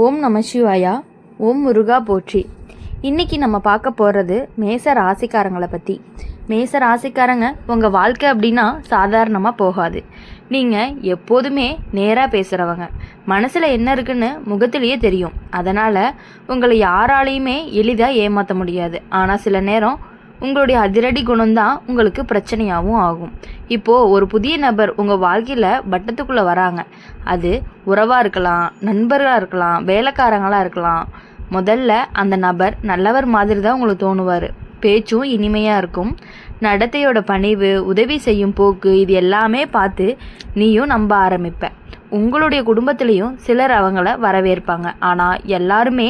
ஓம் நம சிவாயா. ஓம் முருகா போற்றி. இன்றைக்கி நம்ம பார்க்க போகிறது மேச ராசிக்காரங்களை பற்றி. மேச ராசிக்காரங்க உங்கள் வாழ்க்கை அப்படின்னா சாதாரணமாக போகாது. நீங்கள் எப்போதுமே நேராக பேசுகிறவங்க, மனசில் என்ன இருக்குன்னு முகத்திலேயே தெரியும். அதனால் உங்களை யாராலையுமே எளிதாக ஏமாற்ற முடியாது. ஆனால் சில நேரம் உங்களுடைய அதிரடி குணம்தான் உங்களுக்கு பிரச்சனையாகவும் ஆகும். இப்போது ஒரு புதிய நபர் உங்கள் வாழ்க்கையில் வட்டத்துக்குள்ளே வராங்க. அது உறவாக இருக்கலாம், நண்பர்களாக இருக்கலாம், வேலைக்காரங்களாக இருக்கலாம். முதல்ல அந்த நபர் நல்லவர் மாதிரி தான் உங்களுக்கு தோணுவார். பேச்சும் இனிமையாக இருக்கும். நடத்தையோட பணிவு, உதவி செய்யும் போக்கு, இது எல்லாமே பார்த்து நீயும் நம்ப ஆரம்பிப்ப. உங்களுடைய குடும்பத்திலையும் சிலர் அவங்கள வரவேற்பாங்க. ஆனால் எல்லாருமே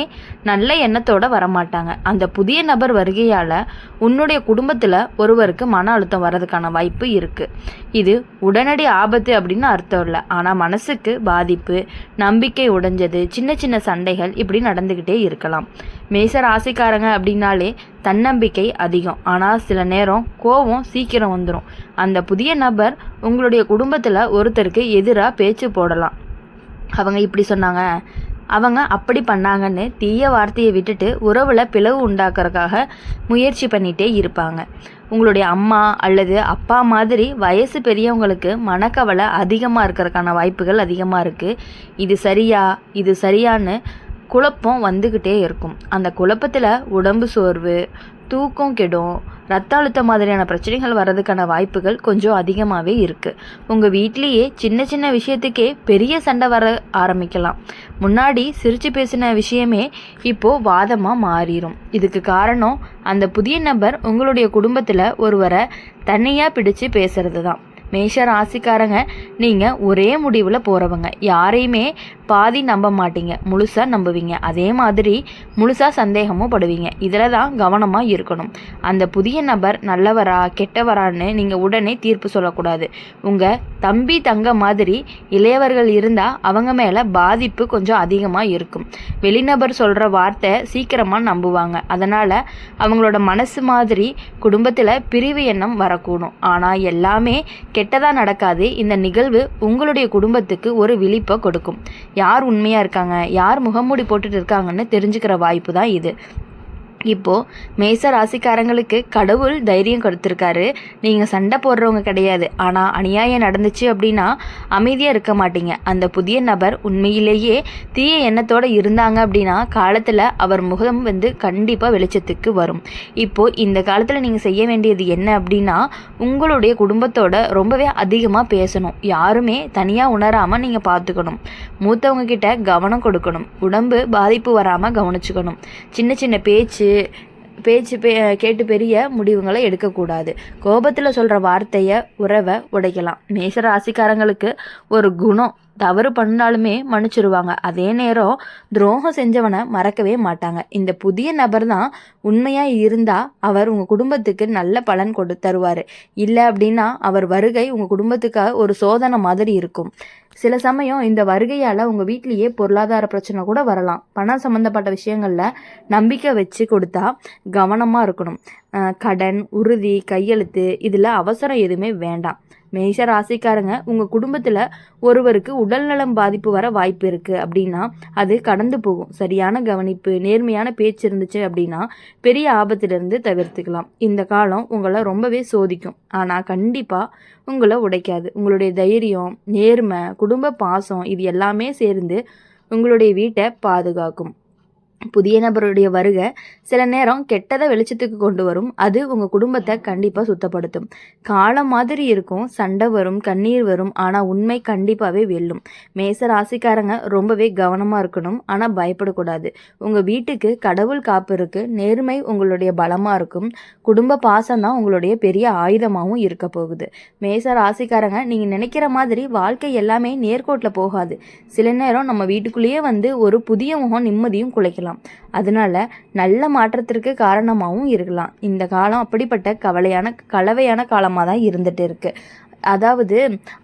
நல்ல எண்ணத்தோடு வரமாட்டாங்க. அந்த புதிய நபர் வருகையால் உன்னுடைய குடும்பத்தில் ஒருவருக்கு மன அழுத்தம் வர்றதுக்கான வாய்ப்பு இருக்குது. இது உடனடி ஆபத்து அப்படின்னு அர்த்தம் இல்லை. ஆனால் மனசுக்கு பாதிப்பு, நம்பிக்கை உடைஞ்சது, சின்ன சின்ன சண்டைகள் இப்படி நடந்துக்கிட்டே இருக்கலாம். மேச ராசிக்காரங்க அப்படின்னாலே தன்னம்பிக்கை அதிகம். ஆனால் சில நேரம் கோபம் சீக்கிரம் வந்துடும். அந்த புதிய நபர் உங்களுடைய குடும்பத்தில் ஒருத்தருக்கு எதிராக பேச்சு போடலாம். அவங்க இப்படி சொன்னாங்க, அவங்க அப்படி பண்ணாங்கன்னு தீய வார்த்தையை விட்டுட்டு உறவில் பிளவு உண்டாக்குறதுக்காக முயற்சி பண்ணிகிட்டே இருப்பாங்க. உங்களுடைய அம்மா அல்லது அப்பா மாதிரி வயசு பெரியவங்களுக்கு மனக்கவலை அதிகமாக இருக்கிறதுக்கான வாய்ப்புகள் அதிகமாக இருக்குது. இது சரியான்னு குழப்பம் வந்துக்கிட்டே இருக்கும். அந்த குழப்பத்தில் உடம்பு சோர்வு, தூக்கம் கெடும், ரத்த அழுத்தம் மாதிரியான பிரச்சனைகள் வர்றதுக்கான வாய்ப்புகள் கொஞ்சம் அதிகமாகவே இருக்குது. உங்கள் வீட்லேயே சின்ன சின்ன விஷயத்துக்கே பெரிய சண்டை வர ஆரம்பிக்கலாம். முன்னாடி சிரித்து பேசின விஷயமே இப்போது வாதமாக மாறிடும். இதுக்கு காரணம் அந்த புதிய நபர் உங்களுடைய குடும்பத்தில் ஒருவரை தனியாக பிடிச்சு பேசுறது தான். மேஷ ராசிக்காரங்க நீங்கள் ஒரே முடிவில் போகிறவங்க. யாரையுமே பாதி நம்ப மாட்டீங்க, முழுசாக நம்புவீங்க. அதே மாதிரி முழுசாக சந்தேகமும் படுவீங்க. இதில் தான் கவனமாக இருக்கணும். அந்த புதிய நபர் நல்லவரா கெட்டவரான்னு நீங்கள் உடனே தீர்ப்பு சொல்லக்கூடாது. உங்கள் தம்பி தங்க மாதிரி இளையவர்கள் இருந்தால் அவங்க மேலே பாதிப்பு கொஞ்சம் அதிகமாக இருக்கும். வெளிநபர் சொல்கிற வார்த்தை சீக்கிரமாக நம்புவாங்க. அதனால் அவங்களோட மனசு மாதிரி குடும்பத்தில் பிரிவு எண்ணம் வரக்கூடும். ஆனால் எல்லாமே கெட்டதாக நடக்காது. இந்த நிகழ்வு உங்களுடைய குடும்பத்துக்கு ஒரு விழிப்பை கொடுக்கும். யார் உண்மையாக இருக்காங்க, யார் முகமூடி போட்டுட்டு இருக்காங்கன்னு தெரிஞ்சுக்கிற வாய்ப்பு தான் இது. இப்போது மேச ராசிக்காரங்களுக்கு கடவுள் தைரியம் கொடுத்துருக்காரு. நீங்கள் சண்டை போடுறவங்க கிடையாது. ஆனால் அநியாயம் நடந்துச்சு அப்படின்னா அமைதியாக இருக்க மாட்டீங்க. அந்த புதிய நபர் உண்மையிலேயே தீய எண்ணத்தோடு இருந்தாங்க அப்படின்னா காலத்தில் அவர் முகம் கண்டிப்பாக வெளிச்சத்துக்கு வரும். இப்போது இந்த காலத்தில் நீங்கள் செய்ய வேண்டியது என்ன அப்படின்னா, உங்களுடைய குடும்பத்தோட ரொம்பவே அதிகமாக பேசணும். யாருமே தனியாக உணராமல் நீங்கள் பார்த்துக்கணும். மூத்தவங்க கிட்ட கவனம் கொடுக்கணும். உடம்பு பாதிப்பு வராமல் கவனிச்சுக்கணும். சின்ன சின்ன பேச்சு கேட்டு பெரிய முடிவுகளை எடுக்கக்கூடாது. கோபத்தில் சொல்கிற வார்த்தையை உறவை உடைக்கலாம். மேச ராசிக்காரங்களுக்கு ஒரு குணம், தவறு பண்ணாலுமே மன்னிச்சிருவாங்க. அதே நேரம் துரோகம் செஞ்சவனை மறக்கவே மாட்டாங்க. இந்த புதிய நபர் தான் உண்மையாக இருந்தால் அவர் உங்கள் குடும்பத்துக்கு நல்ல பலன் தருவார். இல்லை அப்படின்னா அவர் வருகை உங்கள் குடும்பத்துக்காக ஒரு சோதனை மாதிரி இருக்கும். சில சமயம் இந்த வருகையால் உங்கள் வீட்லேயே பொருளாதார பிரச்சனை கூட வரலாம். பணம் சம்மந்தப்பட்ட விஷயங்களில் நம்பிக்கை வச்சு கொடுத்தா கவனமாக இருக்கணும். கடன், உறுதி, கையெழுத்து இதில் அவசரம் எதுவுமே வேண்டாம். மேஷ ராசிக்காரங்க உங்கள் குடும்பத்தில் ஒருவருக்கு உடல்நலம் பாதிப்பு வர வாய்ப்பு இருக்குது அப்படின்னா அது கடந்து போகும். சரியான கவனிப்பு, நேர்மையான பேச்சு இருந்துச்சு அப்படின்னா பெரிய ஆபத்திலிருந்து தவிர்த்துக்கலாம். இந்த காலம் உங்களை ரொம்பவே சோதிக்கும். ஆனால் கண்டிப்பாக உங்களை உடைக்காது. உங்களுடைய தைரியம், நேர்மை, குடும்ப பாசம் இது எல்லாமே சேர்ந்து உங்களுடைய வீட்டை பாதுகாக்கும். புதிய நபருடைய வருகை சில நேரம் கெட்டதை வெளிச்சத்துக்கு கொண்டு வரும். அது உங்கள் குடும்பத்தை கண்டிப்பாக சுத்தப்படுத்தும். காலம் மாதிரி இருக்கும், சண்டை வரும், கண்ணீர் வரும். ஆனால் உண்மை கண்டிப்பாகவே வெல்லும். மேச ராசிக்காரங்க ரொம்பவே கவனமாக இருக்கணும். ஆனால் பயப்படக்கூடாது. உங்கள் வீட்டுக்கு கடவுள் காப்பு இருக்குது. நேர்மை உங்களுடைய பலமாக இருக்கும். குடும்ப பாசம் தான் உங்களுடைய பெரிய ஆயுதமாகவும் இருக்க போகுது. மேச ராசிக்காரங்க நீங்கள் நினைக்கிற மாதிரி வாழ்க்கை எல்லாமே நேர்கோட்டில் போகாது. சில நேரம் நம்ம வீட்டுக்குள்ளேயே ஒரு புதிய முகம் நிம்மதியும் குலைக்கலாம். அதனால நல்ல மாற்றத்திற்கு காரணமாகவும் இருக்கலாம். இந்த காலம் அப்படிப்பட்ட கலவையான காலமாக தான் இருந்துட்டு இருக்கு. அதாவது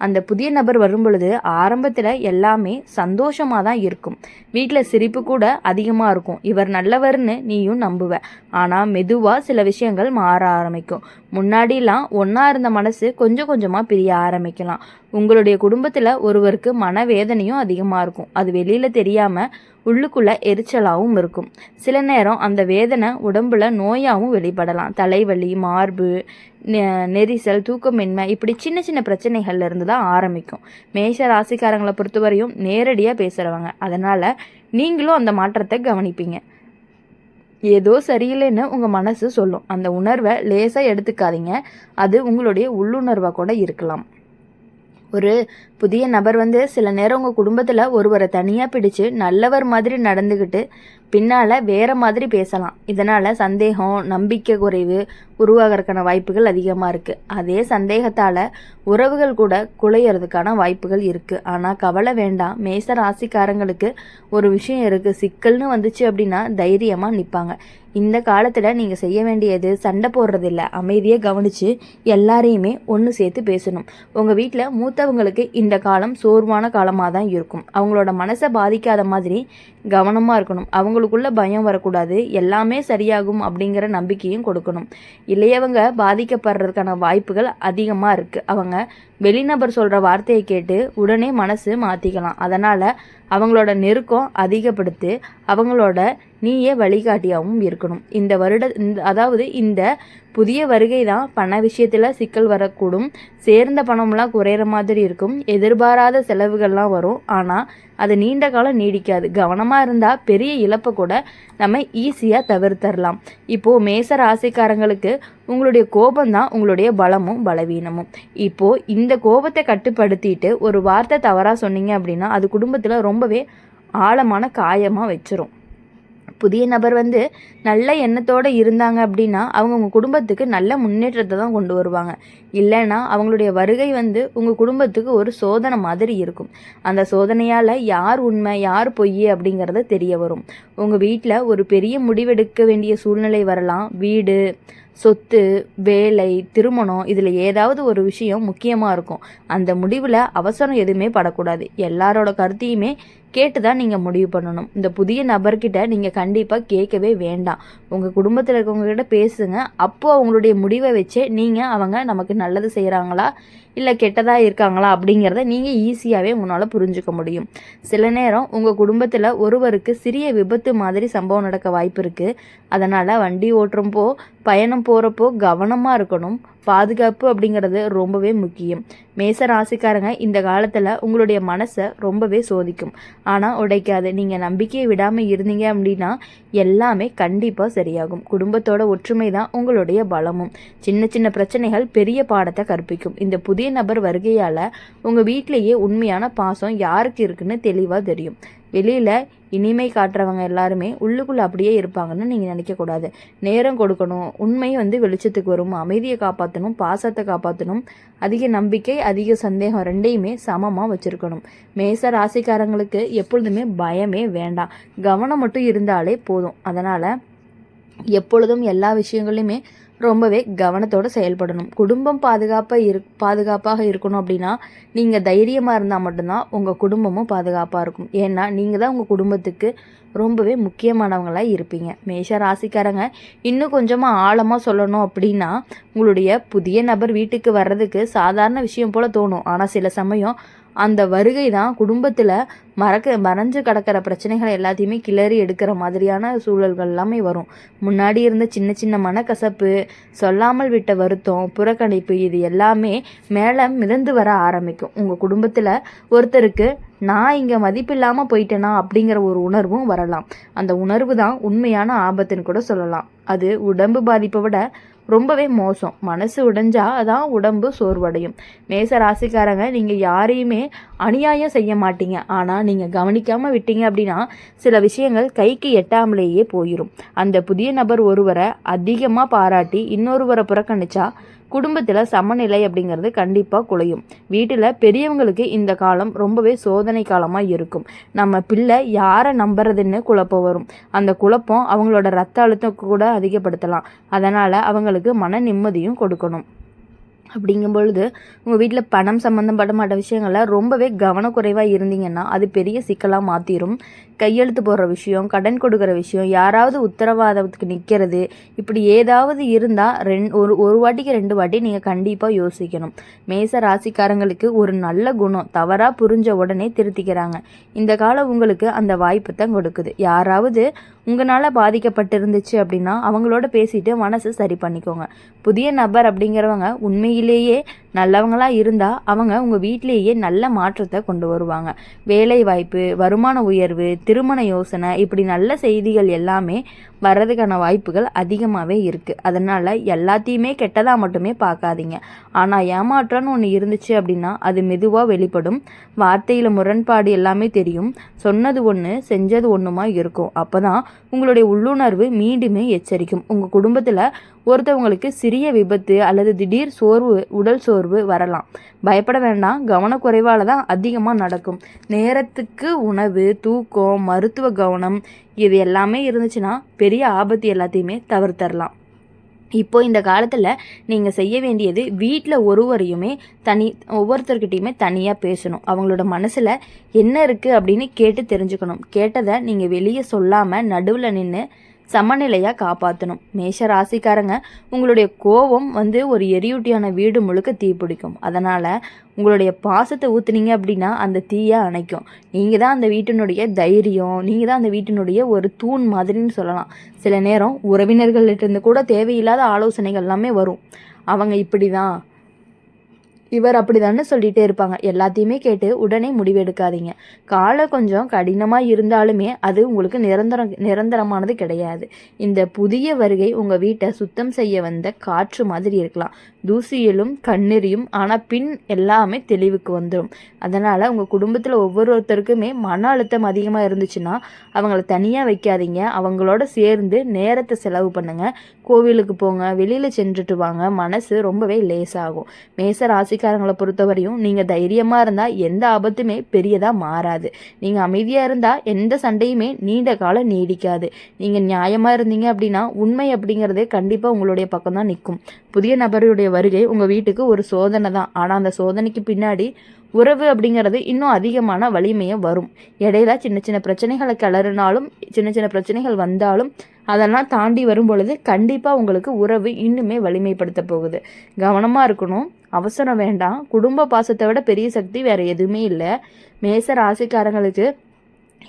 அந்த புதிய நபர் வரும் பொழுது ஆரம்பத்தில் எல்லாமே சந்தோஷமாக தான் இருக்கும். வீட்டில் சிரிப்பு கூட அதிகமாக இருக்கும். இவர் நல்லவர்னு நீயும் நம்புவ. ஆனால் மெதுவாக சில விஷயங்கள் மாற ஆரம்பிக்கும். முன்னாடிலாம் ஒன்றா இருந்த மனசு கொஞ்சம் கொஞ்சமாக பிரிய ஆரம்பிக்கலாம். உங்களுடைய குடும்பத்தில் ஒருவருக்கு மனவேதனையும் அதிகமாக இருக்கும். அது வெளியில் தெரியாமல் உள்ளுக்குள்ளே எரிச்சலாகவும் இருக்கும். சில நேரம் அந்த வேதனை உடம்புல நோயாகவும் வெளிப்படலாம். தலைவலி, மார்பு நெரிசல், தூக்கமின்மை, இப்படி சின்ன சின்ன பிரச்சனைகள்ல இருந்து தான் ஆரம்பிக்கும். மேஷ ராசிக்காரங்களை பொறுத்தவரையும் நேரடியாக பேசுகிறவங்க. அதனால் நீங்களும் அந்த மாற்றத்தை கவனிப்பீங்க. ஏதோ சரியில்லைன்னு உங்கள் மனசு சொல்லும். அந்த உணர்வை லேசாக எடுத்துக்காதீங்க. அது உங்களுடைய உள்ளுணர்வாக கூட இருக்கலாம். ஒரு புதிய நபர் சில நேரம் உங்கள் குடும்பத்தில் ஒருவரை தனியாக பிடிச்சு நல்லவர் மாதிரி நடந்துக்கிட்டு பின்னால் வேறு மாதிரி பேசலாம். இதனால் சந்தேகம், நம்பிக்கை குறைவு உருவாகிறதுக்கான வாய்ப்புகள் அதிகமாக இருக்குது. அதே சந்தேகத்தால் உறவுகள் கூட குலையிறதுக்கான வாய்ப்புகள் இருக்குது. ஆனால் கவலை வேண்டாம். மேச ராசிக்காரங்களுக்கு ஒரு விஷயம் இருக்குது. சிக்கல்னு வந்துச்சு அப்படின்னா தைரியமாக நிற்பாங்க. இந்த காலத்தில் நீங்கள் செய்ய வேண்டியது சண்டை போடுறதில்ல. அமைதியை கவனித்து எல்லாரையுமே ஒன்று சேர்த்து பேசணும். உங்கள் வீட்டில் மூத்தவங்களுக்கு இந்த காலம் சோர்வான காலமாக தான் இருக்கும். அவங்களோட மனசை பாதிக்காத மாதிரி கவனமாக இருக்கணும். அவங்களுக்குள்ள பயம் வரக்கூடாது. எல்லாமே சரியாகும் அப்படிங்கிற நம்பிக்கையும் கொடுக்கணும். இளையவங்க பாதிக்கப்படுறதுக்கான வாய்ப்புகள் அதிகமாக இருக்குது. அவங்க வெளிநபர் சொல்கிற வார்த்தையை கேட்டு உடனே மனசு மாற்றிக்கலாம். அதனால் அவங்களோட நெருக்கம் அதிகப்படுத்தி அவங்களோட நீயே வழிகாட்டியாகவும் இருக்கணும். இந்த புதிய வருகை தான் பண விஷயத்தில் சிக்கல் வரக்கூடும். சேர்ந்த பணம்லாம் குறையிற மாதிரி இருக்கும். எதிர்பாராத செலவுகள்லாம் வரும். ஆனால் அது நீண்ட காலம் நீடிக்காது. கவனமாக இருந்தால் பெரிய இழப்பை கூட நம்ம ஈஸியாக தவிர்த்தரலாம். இப்போது மேச ராசிக்காரங்களுக்கு உங்களுடைய கோபம்தான் உங்களுடைய பலமும் பலவீனமும். இப்போது இந்த கோபத்தை கட்டுப்படுத்திட்டு ஒரு வார்த்தை தவறாக சொன்னீங்க அப்படின்னா அது குடும்பத்தில் ரொம்பவே ஆழமான காயமாக வச்சிரும். புதிய நபர் நல்ல எண்ணத்தோடு இருந்தாங்க அப்படின்னா அவங்க உங்கள் குடும்பத்துக்கு நல்ல முன்னேற்றத்தை தான் கொண்டு வருவாங்க. இல்லைன்னா அவங்களுடைய வருகை உங்கள் குடும்பத்துக்கு ஒரு சோதனை மாதிரி இருக்கும். அந்த சோதனையால் யார் உண்மை யார் பொய் அப்படிங்கிறது தெரிய வரும். உங்கள் வீட்டில் ஒரு பெரிய முடிவெடுக்க வேண்டிய சூழ்நிலை வரலாம். வீடு, சொத்து, வேலை, திருமணம், இதில் ஏதாவது ஒரு விஷயம் முக்கியமாக இருக்கும். அந்த முடிவில் அவசரம் எதுவுமே படக்கூடாது. எல்லாரோட கருத்தையுமே கேட்டு தான் நீங்கள் முடிவு பண்ணணும். இந்த புதிய நபர்கிட்ட நீங்கள் கண்டிப்பாக கேட்கவே வேண்டாம். உங்கள் குடும்பத்தில் இருக்கவங்ககிட்ட பேசுங்க. அப்போது அவங்களுடைய முடிவை வச்சு நீங்கள் அவங்க நமக்கு நல்லது செய்கிறாங்களா இல்லை கெட்டதாக இருக்காங்களா அப்படிங்கிறத நீங்கள் ஈஸியாகவே உங்களால் புரிஞ்சுக்க முடியும். சில நேரம் உங்கள் குடும்பத்தில் ஒருவருக்கு சிறிய விபத்து மாதிரி சம்பவம் நடக்க வாய்ப்பு இருக்குது. அதனால் வண்டி ஓட்டுறப்போ பயணம் போகிறப்போ கவனமாக இருக்கணும். பாதுகாப்பு அப்படிங்கிறது ரொம்பவே முக்கியம். மேச ராசிக்காரங்க இந்த காலத்தில் உங்களுடைய மனசை ரொம்பவே சோதிக்கும். ஆனால் உடைக்காது. நீங்கள் நம்பிக்கையை விடாமல் இருந்தீங்க அப்படின்னா எல்லாமே கண்டிப்பாக சரியாகும். குடும்பத்தோட ஒற்றுமை தான் உங்களுடைய பலமும். சின்ன சின்ன பிரச்சனைகள் பெரிய பாடத்தை கற்பிக்கும். இந்த புதிய நபர் வருகையால் உங்கள் வீட்டிலேயே உண்மையான பாசம் யாருக்கு இருக்குன்னு தெளிவாக தெரியும். வெளியில் இனிமை காட்டுறவங்க எல்லாருமே உள்ளுக்குள்ளே அப்படியே இருப்பாங்கன்னு நீங்கள் நினைக்கக்கூடாது. நேரம் கொடுக்கணும். உண்மை வெளிச்சத்துக்கு வரும். அமைதியை காப்பாற்றணும், பாசத்தை காப்பாற்றணும். அதிக நம்பிக்கை, அதிக சந்தேகம் ரெண்டையுமே சமமாக வச்சுருக்கணும். மேச ராசிக்காரங்களுக்கு எப்பொழுதுமே பயமே வேண்டாம். கவனம் மட்டும் இருந்தாலே போதும். அதனால் எப்பொழுதும் எல்லா விஷயங்களையுமே ரொம்பவே கவனத்தோடு செயல்படணும். குடும்பம் பாதுகாப்பாக இருக்கணும் அப்படின்னா நீங்கள் தைரியமாக இருந்தால் மட்டும்தான் உங்கள் குடும்பமும் பாதுகாப்பாக இருக்கும். ஏன்னா நீங்கள் தான் உங்கள் குடும்பத்துக்கு ரொம்பவே முக்கியமானவங்களாக இருப்பீங்க. மேஷ ராசிக்காரங்க இன்னும் கொஞ்சமாக ஆழமாக சொல்லணும் அப்படின்னா உங்களுடைய புதிய நபர் வீட்டுக்கு வர்றதுக்கு சாதாரண விஷயம் போல் தோணும். ஆனால் சில சமயம் அந்த வருகை தான் குடும்பத்தில் மறைஞ்சு கிடக்கிற பிரச்சனைகளை எல்லாத்தையுமே கிளறி எடுக்கிற மாதிரியான சூழல்கள் எல்லாமே வரும். முன்னாடி இருந்த சின்ன சின்ன மனக்கசப்பு, சொல்லாமல் விட்ட வருத்தம், புறக்கணிப்பு, இது எல்லாமே மேலே மிதந்து வர ஆரம்பிக்கும். உங்கள் குடும்பத்தில் ஒருத்தருக்கு நான் இங்கே மதிப்பில்லாமல் போயிட்டேனா அப்படிங்கிற ஒரு உணர்வும் வரலாம். அந்த உணர்வு தான் உண்மையான ஆபத்துன்னு கூட சொல்லலாம். அது உடம்பு பாதிப்பை விட ரொம்பவே மோசம். மனசு உடைஞ்சா அதான் உடம்பு சோர்வடையும். மேச ராசிக்காரங்க நீங்கள் யாரையுமே அநியாயம் செய்ய மாட்டீங்க. ஆனால் நீங்கள் கவனிக்காமல் விட்டீங்க அப்படின்னா சில விஷயங்கள் கைக்கு எட்டாமலேயே போயிடும். அந்த புதிய நபர் ஒருவரை அதிகமாக பாராட்டி இன்னொருவரை புறக்கணிச்சா குடும்பத்தில் சமநிலை அப்படிங்கிறது கண்டிப்பாக குலையும். வீட்டில் பெரியவங்களுக்கு இந்த காலம் ரொம்பவே சோதனை காலமாக இருக்கும். நம்ம பிள்ளை யாரை நம்புறதுன்னு குழப்பம் வரும். அந்த குழப்பம் அவங்களோட ரத்த அழுத்தம் கூட அதிகப்படுத்தலாம். அதனால் அவங்களுக்கு மன நிம்மதியும் கொடுக்கணும். அப்படிங்கும் பொழுது உங்கள் வீட்டில் பணம் சம்மந்தப்பட்ட விஷயங்களில் ரொம்பவே கவனக்குறைவாக இருந்தீங்கன்னா அது பெரிய சிக்கலாக மாற்றிடும். கையெழுத்து போடுற விஷயம், கடன் கொடுக்குற விஷயம், யாராவது உத்தரவாதத்துக்கு நிற்கிறது, இப்படி ஏதாவது இருந்தால் ஒரு வாட்டிக்கு 2 வாட்டி நீங்கள் கண்டிப்பாக யோசிக்கணும். மேச ராசிக்காரங்களுக்கு ஒரு நல்ல குணம், தவறாக புரிஞ்ச உடனே திருத்திக்கிறாங்க. இந்த காலம் உங்களுக்கு அந்த வாய்ப்பு தான் கொடுக்குது. யாராவது உங்களால் பாதிக்கப்பட்டிருந்துச்சு அப்படின்னா அவங்களோட பேசிட்டு மனசு சரி பண்ணிக்கோங்க. புதிய நபர் அப்படிங்கிறவங்க உண்மையிலேயே நல்லவங்களாக இருந்தால் அவங்க உங்கள் வீட்டிலேயே நல்ல மாற்றத்தை கொண்டு வருவாங்க. வேலை வாய்ப்பு, வருமான உயர்வு, திருமண யோசனை, இப்படி நல்ல செய்திகள் எல்லாமே வர்றதுக்கான வாய்ப்புகள் அதிகமாகவே இருக்குது. அதனால் எல்லாத்தையுமே கெட்டதாக மட்டுமே பார்க்காதீங்க. ஆனால் ஏமாற்றம்னு ஒன்று இருந்துச்சு அப்படின்னா அது மெதுவாக வெளிப்படும். வார்த்தையில் முரண்பாடு எல்லாமே தெரியும். சொன்னது ஒன்று செஞ்சது ஒன்றுமா இருக்கும். அப்போ தான் உங்களுடைய உள்ளுணர்வு மீண்டுமே எச்சரிக்கும். உங்கள் குடும்பத்தில் ஒருத்தவங்களுக்கு சிறிய விபத்து அல்லது திடீர் உடல் சோர்வு வரலாம். பயப்பட வேண்டாம். கவனக்குறைவால் தான் அதிகமாக நடக்கும். நேரத்துக்கு உணவு, தூக்கம், மருத்துவ கவனம் இது எல்லாமே இருந்துச்சுன்னா பெரிய ஆபத்து எல்லாத்தையுமே தவிர்த்தரலாம். இப்போ இந்த காலத்தில் நீங்கள் செய்ய வேண்டியது வீட்டில் ஒவ்வொருத்தர்கிட்டையுமே தனியாக பேசணும். அவங்களோட மனசில் என்ன இருக்குது அப்படின்னு கேட்டு தெரிஞ்சுக்கணும். கேட்டதை நீங்கள் வெளியே சொல்லாமல் நடுவில் நின்று சமநிலையாக காப்பாற்றணும். மேஷ ராசிக்காரங்க, உங்களுடைய கோபம் ஒரு எரியூட்டியான வீடு முழுக்க தீப்பிடிக்கும். அதனால் உங்களுடைய பாசத்தை ஊற்றுனீங்க அப்படின்னா அந்த தீயை அணைக்கும். நீங்கள் தான் அந்த வீட்டினுடைய தைரியம், நீங்கள் தான் அந்த வீட்டினுடைய ஒரு தூண் மாதிரின்னு சொல்லலாம். சில நேரம் உறவினர்கள்கிட்ட கூட தேவையில்லாத ஆலோசனைகள் எல்லாமே வரும். அவங்க இப்படி தான், இவர் அப்படிதான்னு சொல்லிகிட்டே இருப்பாங்க. எல்லாத்தையுமே கேட்டு உடனே முடிவெடுக்காதீங்க. காலம் கொஞ்சம் கடினமாக இருந்தாலுமே அது உங்களுக்கு நிரந்தரமானது கிடையாது. இந்த புதிய வருகை உங்கள் வீட்டை சுத்தம் செய்ய வந்த காற்று மாதிரி இருக்கலாம். தூசியிலும் கண்ணீரியும், ஆனால் பின் எல்லாமே தெளிவுக்கு வந்துடும். அதனால் உங்கள் குடும்பத்தில் ஒவ்வொருத்தருக்குமே மன அழுத்தம் அதிகமாக இருந்துச்சுன்னா அவங்கள தனியாக வைக்காதீங்க. அவங்களோட சேர்ந்து நேரத்தை செலவு பண்ணுங்கள். கோவிலுக்கு போங்க, வெளியில் சென்றுட்டு வாங்க. மனசு ரொம்பவே லேசாகும். மேச ராசிக்காரங்களை பொறுத்தவரையும் நீங்கள் தைரியமாக இருந்தால் எந்த ஆபத்துமே பெரியதாக மாறாது. நீங்கள் அமைதியாக இருந்தால் எந்த சண்டையுமே நீண்ட காலம் நீடிக்காது. நீங்கள் நியாயமாக இருந்தீங்க அப்படின்னா உண்மை அப்படிங்கிறது கண்டிப்பாக உங்களுடைய பக்கம் தான் நிற்கும். புதிய நபருடைய வருகை உங்கள் வீட்டுக்கு ஒரு சோதனை தான். ஆனால் அந்த சோதனைக்கு பின்னாடி உறவு அப்படிங்கிறது இன்னும் அதிகமான வலிமையை வரும். இடையில சின்ன சின்ன பிரச்சனைகளை கிளறினாலும், சின்ன சின்ன பிரச்சனைகள் வந்தாலும் அதெல்லாம் தாண்டி வரும் பொழுது கண்டிப்பாக உங்களுக்கு உறவு இன்னுமே வலிமைப்படுத்த போகுது. கவனமாக இருக்கணும், அவசரம் வேண்டாம். குடும்ப பாசத்தை விட பெரிய சக்தி வேறு எதுவுமே இல்லை. மேச ராசிக்காரங்களுக்கு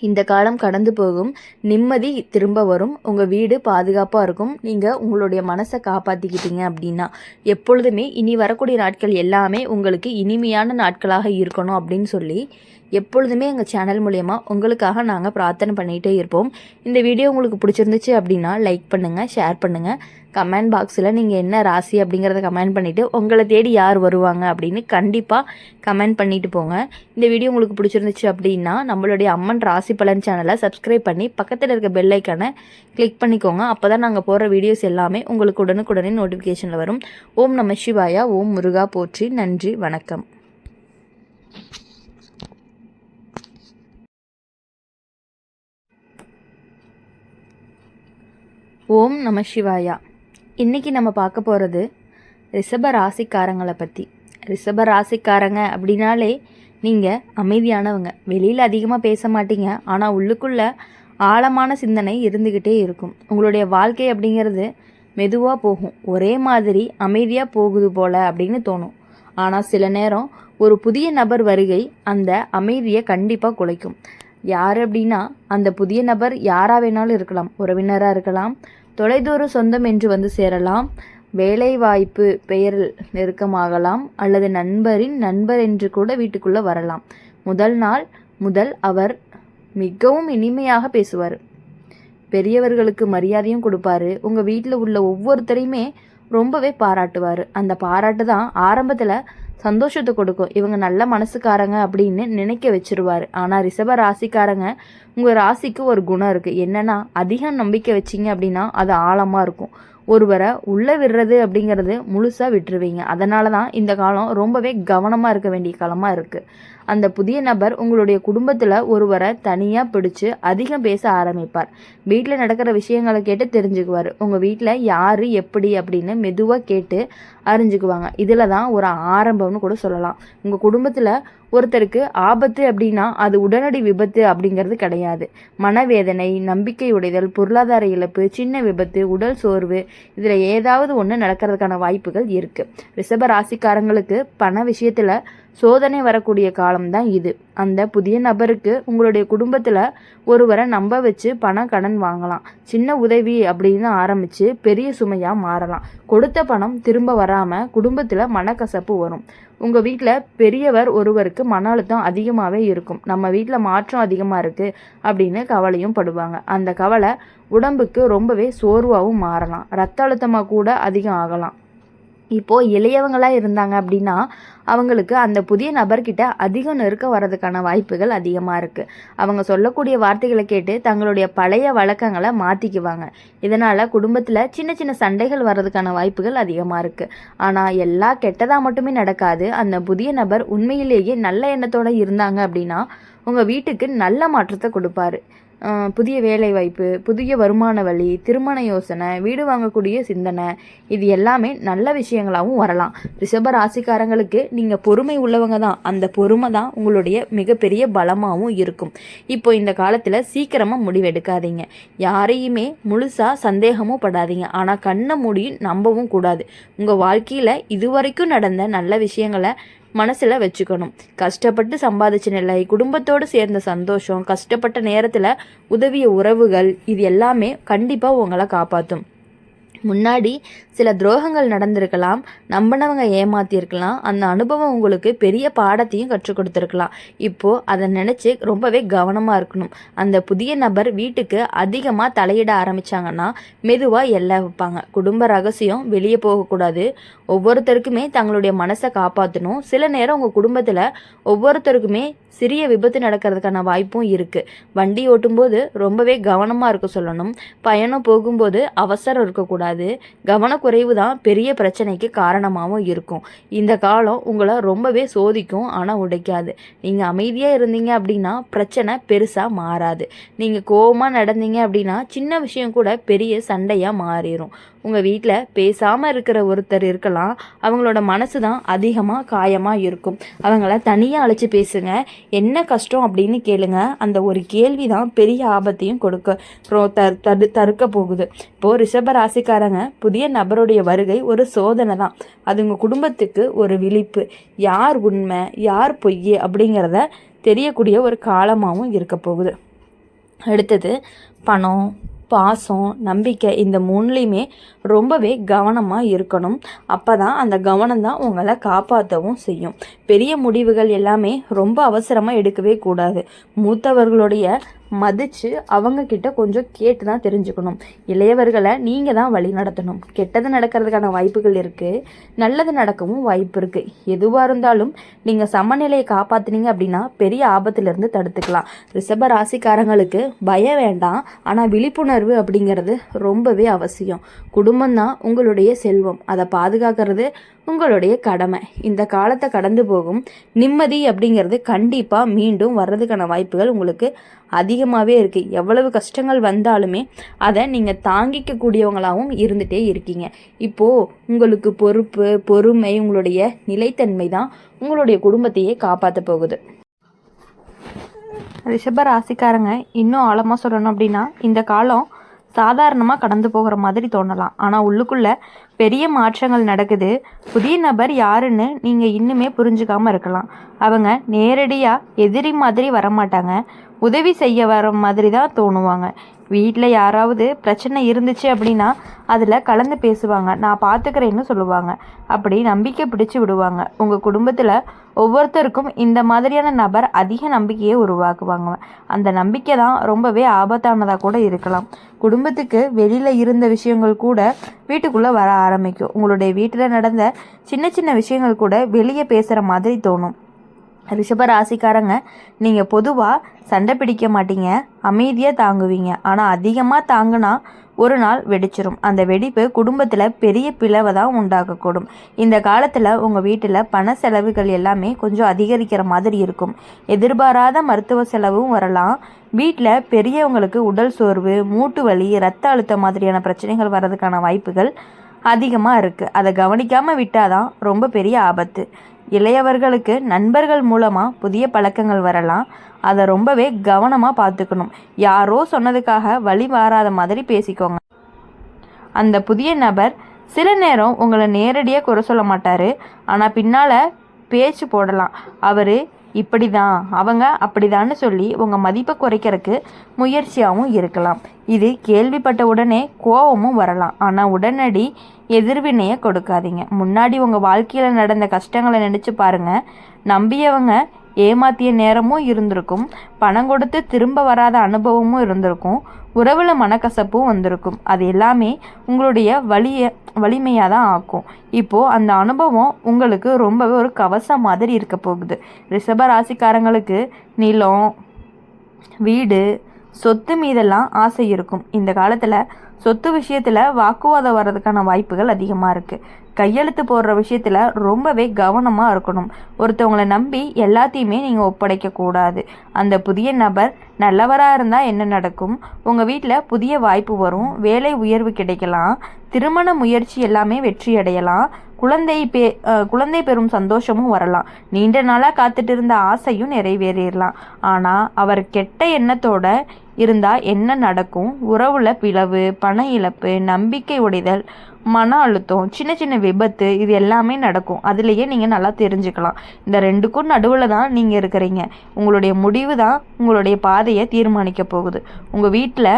இந்த காலம் கடந்து போகும். நிம்மதி திரும்ப வரும். உங்கள் வீடு பாதுகாப்பாக இருக்கும். நீங்கள் உங்களுடைய மனசை காப்பாற்றிக்கிட்டீங்க அப்படின்னா எப்பொழுதுமே இனி வரக்கூடிய நாட்கள் எல்லாமே உங்களுக்கு இனிமையான நாட்களாக இருக்கணும் அப்படின்னு சொல்லி எப்பொழுதுமே எங்கள் சேனல் மூலயமா உங்களுக்காக நாங்கள் பிரார்த்தனை பண்ணிகிட்டே இருப்போம். இந்த வீடியோ உங்களுக்கு பிடிச்சிருந்துச்சு அப்படின்னா லைக் பண்ணுங்கள், ஷேர் பண்ணுங்கள். கமெண்ட் பாக்ஸில் நீங்கள் என்ன ராசி அப்படிங்கிறத கமெண்ட் பண்ணிவிட்டு உங்களை தேடி யார் வருவாங்க அப்படின்னு கண்டிப்பாக கமெண்ட் பண்ணிட்டு போங்க. இந்த வீடியோ உங்களுக்கு பிடிச்சிருந்துச்சு அப்படின்னா நம்மளுடைய அம்மன் ராசி பலன் சேனலை சப்ஸ்கிரைப் பண்ணி பக்கத்தில் இருக்க பெல் ஐக்கானை கிளிக் பண்ணிக்கோங்க. அப்போ தான் நாங்கள் போடுற வீடியோஸ் எல்லாமே உங்களுக்கு உடனுக்குடனே நோட்டிஃபிகேஷனில் வரும். ஓம் நம சிவாயா, ஓம் முருகா போற்றி. நன்றி, வணக்கம். ஓம் நம சிவாயா. இன்றைக்கி நம்ம பார்க்க போகிறது ரிஷப ராசிக்காரங்களை பற்றி. ரிஷப ராசிக்காரங்க அப்படின்னாலே நீங்கள் அமைதியானவங்க. வெளியில் அதிகமாக பேச மாட்டீங்க, ஆனால் உள்ளுக்குள்ளே ஆழமான சிந்தனை இருந்துக்கிட்டே இருக்கும். உங்களுடைய வாழ்க்கை அப்படிங்கிறது மெதுவாக போகும், ஒரே மாதிரி அமைதியாக போகுது போல் அப்படின்னு தோணும். ஆனால் சில நேரம் ஒரு புதிய நபர் வருகை அந்த அமைதியை கண்டிப்பாக குலைக்கும். யார் அப்படின்னா அந்த புதிய நபர் யாராக வேணாலும் இருக்கலாம். உறவினராக இருக்கலாம், தொலைதூர சொந்தம் என்று வந்து சேரலாம், வேலை வாய்ப்பு பெயரில் நெருக்கமாகலாம், அல்லது நண்பரின் நண்பர் என்று கூட வீட்டுக்குள்ளே வரலாம். முதல் அவர் மிகவும் இனிமையாக பேசுவார். பெரியவர்களுக்கு மரியாதையும் கொடுப்பாரு. உங்கள் வீட்டில் உள்ள ஒவ்வொருத்தரையுமே ரொம்பவே பாராட்டுவார். அந்த பாராட்டு தான் ஆரம்பத்தில் சந்தோஷத்தை கொடுக்கும். இவங்க நல்ல மனசுக்காரங்க அப்படின்னு நினைக்க வச்சிருவார். ஆனால் ரிஷப ராசிக்காரங்க, உங்கள் ராசிக்கு ஒரு குணம் இருக்குது. என்னென்னா அதிகம் நம்பிக்கை வச்சிங்க அப்படின்னா அது ஆழமாக இருக்கும். ஒருவரை உள்ளே விடுறது அப்படிங்கிறது முழுசாக விட்டுருவீங்க. அதனால தான் இந்த காலம் ரொம்பவே கவனமாக இருக்க வேண்டிய காலமாக இருக்குது. அந்த புதிய நபர் உங்களுடைய குடும்பத்தில் ஒருவரை தனியாக பிடிச்சு அதிகம் பேச ஆரம்பிப்பார். வீட்டில் நடக்கிற விஷயங்களை கேட்டு தெரிஞ்சுக்குவார். உங்கள் வீட்டில் யார் எப்படி அப்படின்னு மெதுவாக கேட்டு அறிஞ்சுக்குவாங்க. இதில் தான் ஒரு ஆரம்பம்னு கூட சொல்லலாம். உங்கள் குடும்பத்தில் ஒருத்தருக்கு ஆபத்து அப்படின்னா அது உடனடி விபத்து அப்படிங்கிறது கிடையாது. மனவேதனை, நம்பிக்கை உடைதல், பொருளாதார இழப்பு, சின்ன விபத்து, உடல் சோர்வு, இதில் ஏதாவது ஒன்று நடக்கிறதுக்கான வாய்ப்புகள் இருக்குது. ரிஷப ராசிக்காரங்களுக்கு பண விஷயத்தில் சோதனை வரக்கூடிய காலம்தான் இது. அந்த புதிய நபருக்கு உங்களுடைய குடும்பத்தில் ஒருவரை நம்ப வச்சு பணம் கடன் வாங்கலாம். சின்ன உதவி அப்படின்னு ஆரம்பித்து பெரிய சுமையாக மாறலாம். கொடுத்த பணம் திரும்ப வராமல் குடும்பத்தில் மனக்கசப்பு வரும். உங்கள் வீட்டில் பெரியவர் ஒருவருக்கு மன அழுத்தம் அதிகமாகவே இருக்கும். நம்ம வீட்டில் மாற்றம் அதிகமாக இருக்குது அப்படின்னு கவலையும் படுவாங்க. அந்த கவலை உடம்புக்கு ரொம்பவே சோர்வாகவும் மாறலாம். ரத்த அழுத்தமாக கூட அதிகம் ஆகலாம். இப்போது இளையவங்களாக இருந்தாங்க அப்படின்னா அவங்களுக்கு அந்த புதிய நபர்கிட்ட அதிகம் நெருக்க வர்றதுக்கான வாய்ப்புகள் அதிகமாக இருக்குது. அவங்க சொல்லக்கூடிய வார்த்தைகளை கேட்டு தங்களுடைய பழைய வழக்கங்களை மாற்றிக்குவாங்க. இதனால் குடும்பத்தில் சின்ன சின்ன சண்டைகள் வர்றதுக்கான வாய்ப்புகள் அதிகமாக இருக்குது. ஆனால் எல்லாம் கெட்டதாக மட்டுமே நடக்காது. அந்த புதிய நபர் உண்மையிலேயே நல்ல எண்ணத்தோடு இருந்தாங்க அப்படின்னா உங்கள் வீட்டுக்கு நல்ல மாற்றத்தை கொடுப்பாரு. புதிய வேலை வாய்ப்பு, புதிய வருமான வழி, திருமண யோசனை, வீடு வாங்கக்கூடிய சிந்தனை, இது எல்லாமே நல்ல விஷயங்களாகவும் வரலாம். ரிஷப ராசிக்காரங்களுக்கு நீங்கள் பொறுமை உள்ளவங்க தான். அந்த பொறுமை தான் உங்களுடைய மிகப்பெரிய பலமாகவும் இருக்கும். இப்போ இந்த காலத்தில் சீக்கிரமாக முடிவெடுக்காதீங்க. யாரையுமே முழுசாக சந்தேகமும் படாதீங்க. ஆனால் கண்ணை மூடி நம்பவும் கூடாது. உங்கள் வாழ்க்கையில் இதுவரைக்கும் நடந்த நல்ல விஷயங்களை மனசில் வச்சுக்கணும். கஷ்டப்பட்டு சம்பாதிச்ச நிலை, குடும்பத்தோடு சேர்ந்த சந்தோஷம், கஷ்டப்பட்ட நேரத்தில் உதவிய உறவுகள், இது எல்லாமே கண்டிப்பாக உங்களை காப்பாற்றும். முன்னாடி சில துரோகங்கள் நடந்திருக்கலாம், நம்பினவங்க ஏமாத்தியிருக்கலாம். அந்த அனுபவம் உங்களுக்கு பெரிய பாடத்தையும் கற்றுக் கொடுத்துருக்கலாம். இப்போது அதை நினச்சி ரொம்பவே கவனமாக இருக்கணும். அந்த புதிய நபர் வீட்டுக்கு அதிகமாக தலையிட ஆரம்பித்தாங்கன்னா மெதுவாக எல்லை வைப்பாங்க. குடும்ப ரகசியம் வெளியே போகக்கூடாது. ஒவ்வொருத்தருக்குமே தங்களுடைய மனசை காப்பாற்றணும். சில நேரம் உங்கள் குடும்பத்தில் ஒவ்வொருத்தருக்குமே சிறிய விபத்து நடக்கிறதுக்கான வாய்ப்பும் இருக்குது. வண்டி ஓட்டும்போது ரொம்பவே கவனமாக இருக்க சொல்லணும். பயணம் போகும்போது அவசரம் இருக்கக்கூடாது. கவனக்குறைவு தான் பெரிய பிரச்சனைக்கு காரணமாகவும் இருக்கும். இந்த காலம் உங்களை ரொம்பவே சோதிக்கும், ஆனால் உடைக்காது. நீங்கள் அமைதியாக இருந்தீங்க அப்படின்னா பிரச்சனை பெருசாக மாறாது. நீங்கள் கோபமாக நடந்தீங்க அப்படின்னா சின்ன விஷயம் கூட பெரிய சண்டையாக மாறிடும். உங்கள் வீட்டில் பேசாமல் இருக்கிற ஒருத்தர் இருக்கலாம். அவங்களோட மனசு தான் அதிகமாக காயமாக இருக்கும். அவங்கள தனியாக அழைச்சி பேசுங்க. என்ன கஷ்டம் அப்படின்னு கேளுங்க. அந்த ஒரு கேள்வி தான் பெரிய ஆபத்தையும் தடுக்க போகுது. இப்போது ரிஷப ராசிக்காரங்க புதிய நபருடைய வருகை ஒரு சோதனை தான். அது உங்கள் குடும்பத்துக்கு ஒரு விழிப்பு. யார் உண்மை யார் பொய் அப்படிங்கிறத தெரியக்கூடிய ஒரு காலமாகவும் இருக்க போகுது. அடுத்தது பணம், பாசம், நம்பிக்கை, இந்த மூணுலேயுமே ரொம்பவே கவனமாக இருக்கணும். அப்போ தான் அந்த கவனம் தான் உங்களை காப்பாற்றவும் செய்யும். பெரிய முடிவுகள் எல்லாமே ரொம்ப அவசரமாக எடுக்கவே கூடாது. மூத்தவர்களுடைய மதித்து அவங்கக்கிட்ட கொஞ்சம் கேட்டு தான் தெரிஞ்சுக்கணும். இளையவர்களை நீங்கள் தான் வழி நடத்தணும். கெட்டது நடக்கிறதுக்கான வாய்ப்புகள் இருக்குது, நல்லது நடக்கவும் வாய்ப்பு இருக்குது. எதுவாக இருந்தாலும் நீங்கள் சமநிலையை காப்பாற்றினீங்க அப்படின்னா பெரிய ஆபத்திலிருந்து தடுத்துக்கலாம். ரிஷப ராசிக்காரங்களுக்கு பயம் வேண்டாம், ஆனால் விழிப்புணர்வு அப்படிங்கிறது ரொம்பவே அவசியம். குடும்பம் தான் உங்களுடைய செல்வம். அதை பாதுகாக்கிறது உங்களுடைய கடமை. இந்த காலத்தை கடந்து போகும் நிம்மதி அப்படிங்கிறது கண்டிப்பாக மீண்டும் வர்றதுக்கான வாய்ப்புகள் உங்களுக்கு அதிகமாகவே இருக்குது. எவ்வளவு கஷ்டங்கள் வந்தாலுமே அதை நீங்கள் தாங்கிக்கக்கூடியவங்களாகவும் இருந்துகிட்டே இருக்கீங்க. இப்போது உங்களுக்கு பொறுப்பு, பொறுமை, உங்களுடைய நிலைத்தன்மை தான் உங்களுடைய குடும்பத்தையே காப்பாற்ற போகுது. ரிஷப ராசிக்காரங்க இன்னும் ஆழமாக சொல்லணும் அப்படின்னா இந்த காலம் சாதாரணமாக கடந்து போகிற மாதிரி தோணலாம், ஆனால் உள்ளுக்குள்ளே பெரிய மாற்றங்கள் நடக்குது. புதிய நபர் யாருன்னு நீங்கள் இன்னுமே புரிஞ்சுக்காமல் இருக்கலாம். அவங்க நேரடியாக எதிரி மாதிரி வரமாட்டாங்க, உதவி செய்ய வர மாதிரி தான் தோணுவாங்க. வீட்டில் யாராவது பிரச்சனை இருந்துச்சு அப்படின்னா அதில் கலந்து பேசுவாங்க, நான் பார்த்துக்கிறேன்னு சொல்லுவாங்க. அப்படி நம்பிக்கை பிடிச்சி விடுவாங்க. உங்கள் குடும்பத்தில் ஒவ்வொருத்தருக்கும் இந்த மாதிரியான நபர் அதிக நம்பிக்கையை உருவாக்குவாங்க. அந்த நம்பிக்கை தான் ரொம்பவே ஆபத்தானதாக கூட இருக்கலாம். குடும்பத்துக்கு வெளியில் இருந்த விஷயங்கள் கூட வீட்டுக்குள்ளே வர ஆரம்பிக்கும். உங்களுடைய வீட்டில் நடந்த சின்ன சின்ன விஷயங்கள் கூட வெளியே பேசுகிற மாதிரி தோணும். ரிஷப ராசிக்காரங்க நீங்கள் பொதுவாக சண்டை பிடிக்க மாட்டீங்க, அமைதியாக தாங்குவீங்க. ஆனால் அதிகமாக தாங்கினா ஒரு நாள் வெடிச்சிரும். அந்த வெடிப்பு குடும்பத்தில் பெரிய பிளவை தான் உண்டாக்கக்கூடும். இந்த காலத்தில் உங்கள் வீட்டில் பண செலவுகள் எல்லாமே கொஞ்சம் அதிகரிக்கிற மாதிரி இருக்கும். எதிர்பாராத மருத்துவ செலவும் வரலாம். வீட்டில் பெரியவங்களுக்கு உடல் சோர்வு, மூட்டு வலி, இரத்த அழுத்தம் மாதிரியான பிரச்சனைகள் வர்றதுக்கான வாய்ப்புகள் அதிகமாக இருக்குது. அதை கவனிக்காமல் விட்டால் தான் ரொம்ப பெரிய ஆபத்து. இளையவர்களுக்கு நண்பர்கள் மூலமாக புதிய பழக்கங்கள் வரலாம். அதை ரொம்பவே கவனமாக பார்த்துக்கணும். யாரோ சொன்னதுக்காக வழி மாறாத மாதிரி பேசிக்கோங்க. அந்த புதிய நபர் சில நேரம் உங்களை நேரடியாக குறை சொல்ல மாட்டார். ஆனால் பின்னால் பேச்சு போடலாம். அவர் இப்படி தான், அவங்க அப்படிதான்னு சொல்லி உங்கள் மதிப்பை குறைக்கிறதுக்கு முயற்சியாகவும் இருக்கலாம். இது கேள்விப்பட்ட உடனே கோபமும் வரலாம். ஆனால் உடனடி எதிர்வினையை கொடுக்காதீங்க. முன்னாடி உங்கள் வாழ்க்கையில் நடந்த கஷ்டங்களை நினச்சி பாருங்கள். நம்பியவங்க ஏமாத்திய நேரமும் இருந்திருக்கும். பணம் கொடுத்து திரும்ப வராத அனுபவமும் இருந்திருக்கும். உறவில் மனக்கசப்பும் வந்திருக்கும். அது எல்லாமே உங்களுடைய வலிமையாக தான் ஆக்கும். இப்போது அந்த அனுபவம் உங்களுக்கு ரொம்பவே ஒரு கவசம் மாதிரி இருக்க போகுது. ரிஷப ராசிக்காரங்களுக்கு நிலம், வீடு, சொத்து மீதெல்லாம் ஆசை இருக்கும். இந்த காலத்தில் சொத்து விஷயத்தில் வாக்குவாதம் வர்றதுக்கான வாய்ப்புகள் அதிகமாக இருக்குது. கையெழுத்து போடுற விஷயத்தில் ரொம்பவே கவனமாக இருக்கணும். ஒருத்தவங்களை நம்பி எல்லாத்தையுமே நீங்கள் ஒப்படைக்கக்கூடாது. அந்த புதிய நபர் நல்லவராக இருந்தால் என்ன நடக்கும்? உங்கள் வீட்டில் புதிய வாய்ப்பு வரும். வேலை உயர்வு கிடைக்கலாம். திருமண முயற்சி எல்லாமே வெற்றி அடையலாம். குழந்தை பெறும் சந்தோஷமும் வரலாம். நீண்ட நாளாக காத்துட்டு இருந்த ஆசையும் நிறைவேறிடலாம். ஆனால் அவர் கெட்ட எண்ணத்தோட இருந்தால் என்ன நடக்கும்? உறவுல பிளவு, பண இழப்பு, நம்பிக்கை உடைதல், மன அழுத்தம், சின்ன சின்ன விபத்து, இது எல்லாமே நடக்கும். அதுலேயே நீங்கள் நல்லா தெரிஞ்சுக்கலாம். இந்த ரெண்டுக்கும் நடுவில் தான் நீங்கள் இருக்கிறீங்க. உங்களுடைய முடிவு தான் உங்களுடைய பாதையை தீர்மானிக்க போகுது. உங்கள் வீட்டில்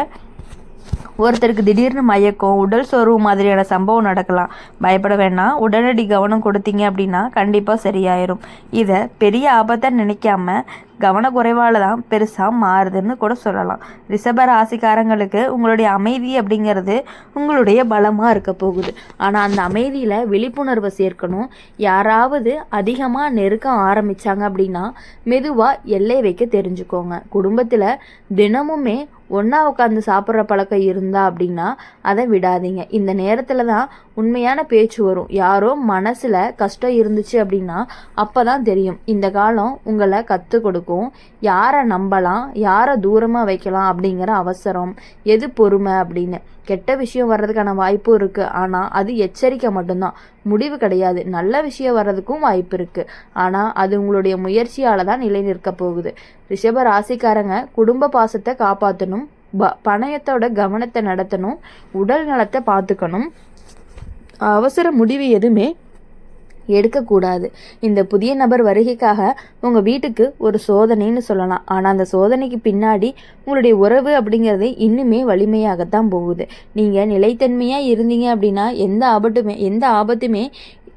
ஒருத்தருக்கு திடீர்னு மயக்கம், உடல் சோர்வு மாதிரியான சம்பவம் நடக்கலாம். பயப்பட வேணாம். உடனடி கவனம் கொடுத்தீங்க அப்படின்னா கண்டிப்பாக சரியாயிரும். இதை பெரிய ஆபத்தை நினைக்காம கவனக்குறைவால் தான் பெருசாக மாறுதுன்னு கூட சொல்லலாம். ரிஷப ராசிக்காரங்களுக்கு உங்களுடைய அமைதி அப்படிங்கிறது உங்களுடைய பலமாக இருக்க போகுது. ஆனால் அந்த அமைதியில் விழிப்புணர்வை சேர்க்கணும். யாராவது அதிகமாக நெருக்க ஆரம்பித்தாங்க அப்படின்னா மெதுவாக எல்லை வைக்க தெரிஞ்சுக்கோங்க. குடும்பத்தில் தினமுமே ஒன்றா உட்காந்து சாப்பிட்ற பழக்கம் இருந்தா அப்படின்னா அதை விடாதீங்க. இந்த நேரத்தில் தான் உண்மையான பேச்சு வரும். யாரோ மனசில் கஷ்டம் இருந்துச்சு அப்படின்னா அப்போ தான் தெரியும். இந்த காலம் உங்களை கற்றுக் கொடுக்கும். யாரை நம்பலாம், யாரை தூரமாக வைக்கலாம் அப்படிங்கிற அவசரம், எது பொறுமை அப்படின்னு. கெட்ட விஷயம் வர்றதுக்கான வாய்ப்பும் இருக்குது. ஆனால் அது எச்சரிக்கை மட்டும்தான், முடிவு கிடையாது. நல்ல விஷயம் வர்றதுக்கும் வாய்ப்பு இருக்குது. ஆனால் அது உங்களுடைய முயற்சியால் தான் நிலை நிற்க போகுது. ரிஷப ராசிக்காரங்க குடும்ப பாசத்தை காப்பாற்றணும். பணயத்தோட கவனத்தை நடத்தணும். உடல் நலத்தை பார்த்துக்கணும். அவசர முடிவு எதுவுமே எடுக்கக்கூடாது. இந்த புதிய நபர் வருகைக்காக உங்கள் வீட்டுக்கு ஒரு சோதனைன்னு சொல்லலாம். ஆனால் அந்த சோதனைக்கு பின்னாடி உங்களுடைய உறவு அப்படிங்கிறது இன்னுமே வலிமையாகத்தான் போகுது. நீங்கள் நிலைத்தன்மையாக இருந்தீங்க அப்படின்னா எந்த ஆபத்துமே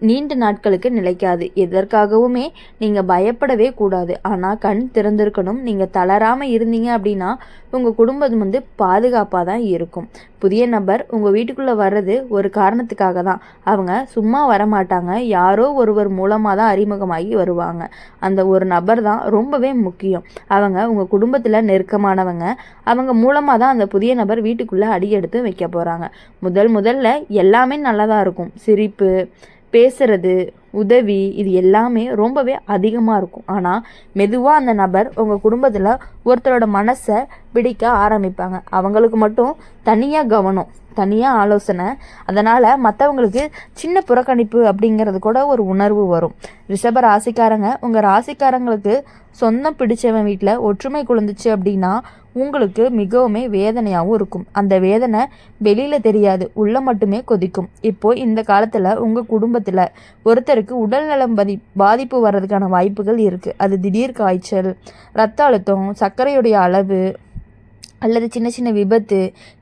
நீண்ட நாட்களுக்கு நிலைக்காது. எதற்காகவுமே நீங்கள் பயப்படவே கூடாது. ஆனால் கண் திறந்திருக்கணும். நீங்கள் தளராமல் இருந்தீங்க அப்படின்னா உங்கள் குடும்பம் பாதுகாப்பாக தான் இருக்கும். புதிய நபர் உங்கள் வீட்டுக்குள்ளே வர்றது ஒரு காரணத்துக்காக தான். அவங்க சும்மா வரமாட்டாங்க. யாரோ ஒருவர் மூலமாக தான் அறிமுகமாகி வருவாங்க. அந்த ஒரு நபர் தான் ரொம்பவே முக்கியம். அவங்க உங்கள் குடும்பத்தில் நெருக்கமானவங்க. அவங்க மூலமாக தான் அந்த புதிய நபர் வீட்டுக்குள்ளே அடியெடுத்து வைக்க போகிறாங்க. முதல்ல எல்லாமே நல்லா தான் இருக்கும். சிரிப்பு, பேசுறது, உதவி, இது எல்லாமே ரொம்பவே அதிகமாக இருக்கும். ஆனால் மெதுவாக அந்த நபர் உங்கள் குடும்பத்தில் ஒருத்தரோட மனசை பிடிக்க ஆரம்பிப்பாங்க. அவங்களுக்கு மட்டும் தனியாக கவனம், தனியாக ஆலோசனை. அதனால் மற்றவங்களுக்கு சின்ன புறக்கணிப்பு அப்படிங்கிறது கூட ஒரு உணர்வு வரும். ரிஷப ராசிக்காரங்க உங்கள் ராசிக்காரங்களுக்கு சொந்தம் பிடிச்சவன் வீட்டில் ஒற்றுமை குழந்துச்சு அப்படின்னா உங்களுக்கு மிகவுமே வேதனையாகவும் இருக்கும். அந்த வேதனை வெளியில் தெரியாது, உள்ள மட்டுமே கொதிக்கும். இப்போது இந்த காலத்தில் உங்கள் குடும்பத்தில் ஒருத்தருக்கு உடல்நலம் பாதிப்பு வர்றதுக்கான வாய்ப்புகள் இருக்குது. அது திடீர் காய்ச்சல், இரத்த அழுத்தம், சர்க்கரையுடைய அளவு அல்லது சின்ன சின்ன விபத்து,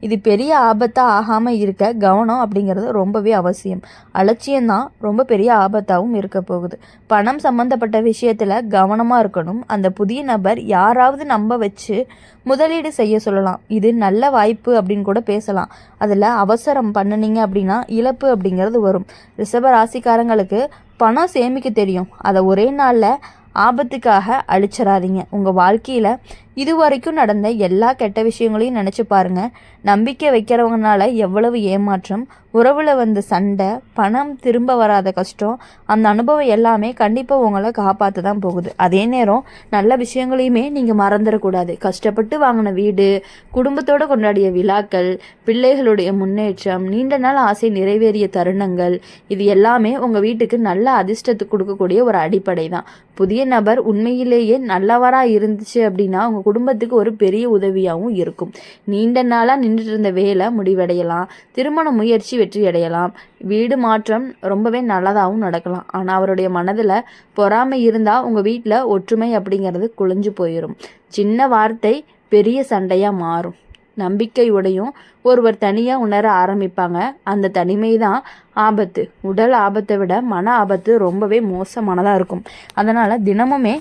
இது பெரிய ஆபத்தாக ஆகாமல் இருக்க கவனம் அப்படிங்கிறது ரொம்பவே அவசியம். அலட்சியம்தான் ரொம்ப பெரிய ஆபத்தாகவும் இருக்க போகுது. பணம் சம்மந்தப்பட்ட விஷயத்தில் கவனமாக இருக்கணும். அந்த புதிய நபர் யாராவது நம்ப வச்சு முதலீடு செய்ய சொல்லலாம். இது நல்ல வாய்ப்பு அப்படின்னு கூட பேசலாம். அதில் அவசரம் பண்ணினீங்க அப்படின்னா இழப்பு அப்படிங்கிறது வரும். ரிஷப ராசிக்காரங்களுக்கு பணம் சேமிக்க தெரியும். அதை ஒரே நாளில் ஆபத்துக்காக அழிச்சிடாதீங்க. உங்கள் வாழ்க்கையில் இதுவரைக்கும் நடந்த எல்லா கெட்ட விஷயங்களையும் நினச்சி பாருங்கள். நம்பிக்கை வைக்கிறவங்கனால எவ்வளவு ஏமாற்றம், உறவில் வந்த சண்டை, பணம் திரும்ப வராத கஷ்டம், அந்த அனுபவம் எல்லாமே கண்டிப்பாக உங்களை காப்பாற்ற தான் போகுது. அதே நேரம் நல்ல விஷயங்களையுமே நீங்கள் மறந்துடக்கூடாது. கஷ்டப்பட்டு வாங்கின வீடு, குடும்பத்தோடு கொண்டாடிய விழாக்கள், பிள்ளைகளுடைய முன்னேற்றம், நீண்ட நாள் ஆசை நிறைவேறிய தருணங்கள், இது எல்லாமே உங்கள் வீட்டுக்கு நல்ல அதிர்ஷ்டத்துக்கு கொடுக்கக்கூடிய ஒரு அடிப்படை தான். புதிய நபர் உண்மையிலேயே நல்லவராக இருந்துச்சு அப்படின்னா உங்கள் குடும்பத்துக்கு ஒரு பெரிய உதவியாகவும் இருக்கும். நீண்ட நாளாக நின்றுட்டு இருந்த வேலை முடிவடையலாம், திருமண முயற்சி வெற்றி அடையலாம், வீடு மாற்றம் ரொம்பவே நல்லதாகவும் நடக்கலாம். ஆனால் அவருடைய மனதில் பொறாமை இருந்தால் உங்கள் வீட்டில் ஒற்றுமை அப்படிங்கிறது குலைஞ்சு போயிடும். சின்ன வார்த்தை பெரிய சண்டையாக மாறும். நம்பிக்கை உடையும் ஒருவர் தனியாக உணர ஆரம்பிப்பாங்க. அந்த தனிமை தான் ஆபத்து. உடல் ஆபத்தை விட மன ஆபத்து ரொம்பவே மோசமானதாக இருக்கும். அதனால் தினமுமே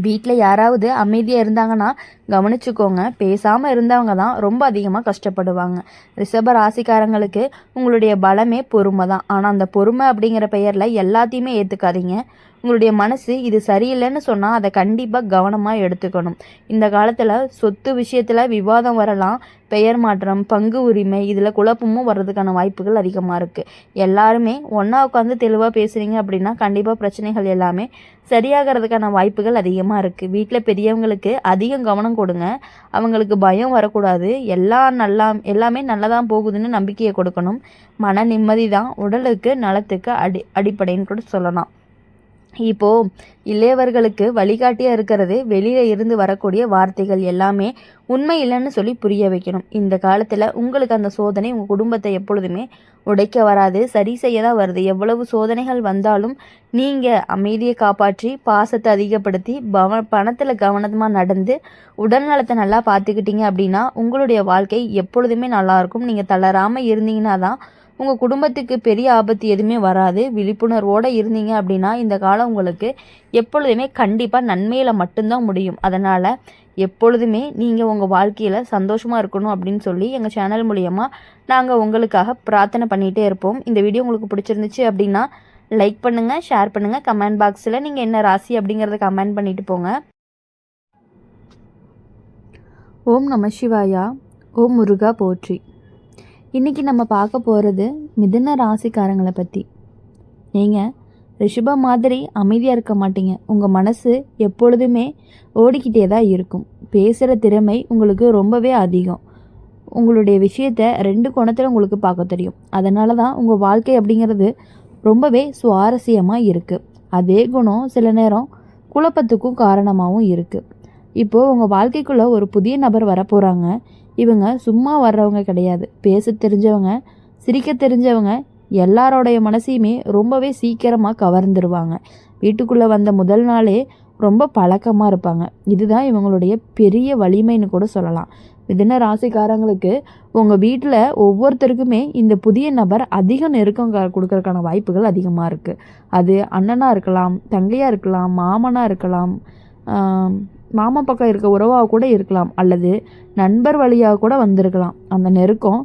வீட்டில் யாராவது அமைதியாக இருந்தாங்கன்னா கவனிச்சுக்கோங்க. பேசாமல் இருந்தவங்க தான் ரொம்ப அதிகமாக கஷ்டப்படுவாங்க. ரிஷப ராசிக்காரங்களுக்கு உங்களுடைய பலமே பொறுமை தான். ஆனால் அந்த பொறுமை அப்படிங்கிற பெயரில் எல்லாத்தையுமே ஏற்றுக்காதீங்க. உங்களுடைய மனசு இது சரியில்லைன்னு சொன்னால் அதை கண்டிப்பாக கவனமாக எடுத்துக்கணும். இந்த காலத்தில் சொத்து விஷயத்தில் விவாதம் வரலாம். பெயர் மாற்றம், பங்கு உரிமை, இதில் குழப்பமும் வர்றதுக்கான வாய்ப்புகள் அதிகமாக இருக்குது. எல்லாருமே ஒன்றா உட்காந்து தெளிவாக பேசுகிறீங்க அப்படின்னா கண்டிப்பாக பிரச்சனைகள் எல்லாமே சரியாகிறதுக்கான வாய்ப்புகள் அதிகமாக இருக்குது. வீட்டில் பெரியவங்களுக்கு அதிகம் கவனம் கொடுங்க. அவங்களுக்கு பயம் வரக்கூடாது. எல்லாமே நல்லதான் போகுதுன்னு நம்பிக்கையை கொடுக்கணும். மன நிம்மதி தான் உடலுக்கு நலத்துக்கு அடிப்படைன்னு கூட சொல்லலாம். இப்போது இளையவர்களுக்கு வழிகாட்டியாக இருக்கிறது வெளியில் இருந்து வரக்கூடிய வார்த்தைகள் எல்லாமே உண்மை இல்லைன்னு சொல்லி புரிய வைக்கணும். இந்த காலத்தில் உங்களுக்கு அந்த சோதனை உங்கள் குடும்பத்தை எப்பொழுதுமே உடைக்க வராது, சரி செய்ய தான் வருது. எவ்வளவு சோதனைகள் வந்தாலும் நீங்கள் அமைதியை காப்பாற்றி, பாசத்தை அதிகப்படுத்தி, பணத்தில் கவனமாக நடந்து, உடல் நலத்தை நல்லா பார்த்துக்கிட்டீங்க அப்படின்னா உங்களுடைய வாழ்க்கை எப்பொழுதுமே நல்லாயிருக்கும். நீங்கள் தளராமல் இருந்தீங்கன்னா தான் உங்கள் குடும்பத்துக்கு பெரிய ஆபத்து எதுவுமே வராது. விழிப்புணர்வோடு இருந்தீங்க அப்படின்னா இந்த காலம் உங்களுக்கு எப்பொழுதுமே கண்டிப்பாக நன்மையில் மட்டும்தான் முடியும். அதனால் எப்பொழுதுமே நீங்கள் உங்கள் வாழ்க்கையில் சந்தோஷமாக இருக்கணும் அப்படின்னு சொல்லி எங்கள் சேனல் மூலியமாக நாங்கள் உங்களுக்காக பிரார்த்தனை பண்ணிகிட்டே இருப்போம். இந்த வீடியோ உங்களுக்கு பிடிச்சிருந்துச்சு அப்படின்னா லைக் பண்ணுங்கள், ஷேர் பண்ணுங்கள், கமெண்ட் பாக்ஸில் நீங்கள் என்ன ராசி அப்படிங்கிறத கமெண்ட் பண்ணிட்டு போங்க. ஓம் நம சிவாயா. ஓம் முருகா போற்றி. இன்றைக்கி நம்ம பார்க்க போகிறது மிதுன ராசிக்காரங்களை பற்றி. நீங்கள் ரிஷபம் மாதிரி அமைதியாக இருக்க மாட்டீங்க. உங்கள் மனசு எப்பொழுதுமே ஓடிக்கிட்டே தான் இருக்கும். பேசுகிற திறமை உங்களுக்கு ரொம்பவே அதிகம். உங்களுடைய விஷயத்தை 2 கோணத்தில் உங்களுக்கு பார்க்க தெரியும். அதனால தான் உங்கள் வாழ்க்கை அப்படிங்கிறது ரொம்பவே சுவாரஸ்யமாக இருக்குது. அதே குணம் சில நேரம் குழப்பத்துக்கும் காரணமாகவும் இருக்குது. இப்போது உங்கள் வாழ்க்கைக்குள்ளே ஒரு புதிய நபர் வரப்போகிறாங்க. இவங்க சும்மா வர்றவங்க கிடையாது. பேச தெரிஞ்சவங்க, சிரிக்க தெரிஞ்சவங்க, எல்லாரோடைய மனசையுமே ரொம்பவே சீக்கிரமாக கவர்ந்துருவாங்க. வீட்டுக்குள்ளே வந்த முதல் நாளே ரொம்ப பழக்கமாக இருப்பாங்க. இதுதான் இவங்களுடைய பெரிய வலிமைன்னு கூட சொல்லலாம். மிதுன ராசிக்காரங்களுக்கு உங்கள் வீட்டில் ஒவ்வொருத்தருக்குமே இந்த புதிய நபர் அதிக நெருக்கம் கொடுக்கறதுக்கான வாய்ப்புகள் அதிகமாக இருக்குது. அது அண்ணனாக இருக்கலாம், தங்கையாக இருக்கலாம், மாமனாக இருக்கலாம், மாமா பக்கம் இருக்க உறவாக கூட இருக்கலாம், அல்லது நண்பர் வழியாக கூட வந்திருக்கலாம். அந்த நெருக்கம்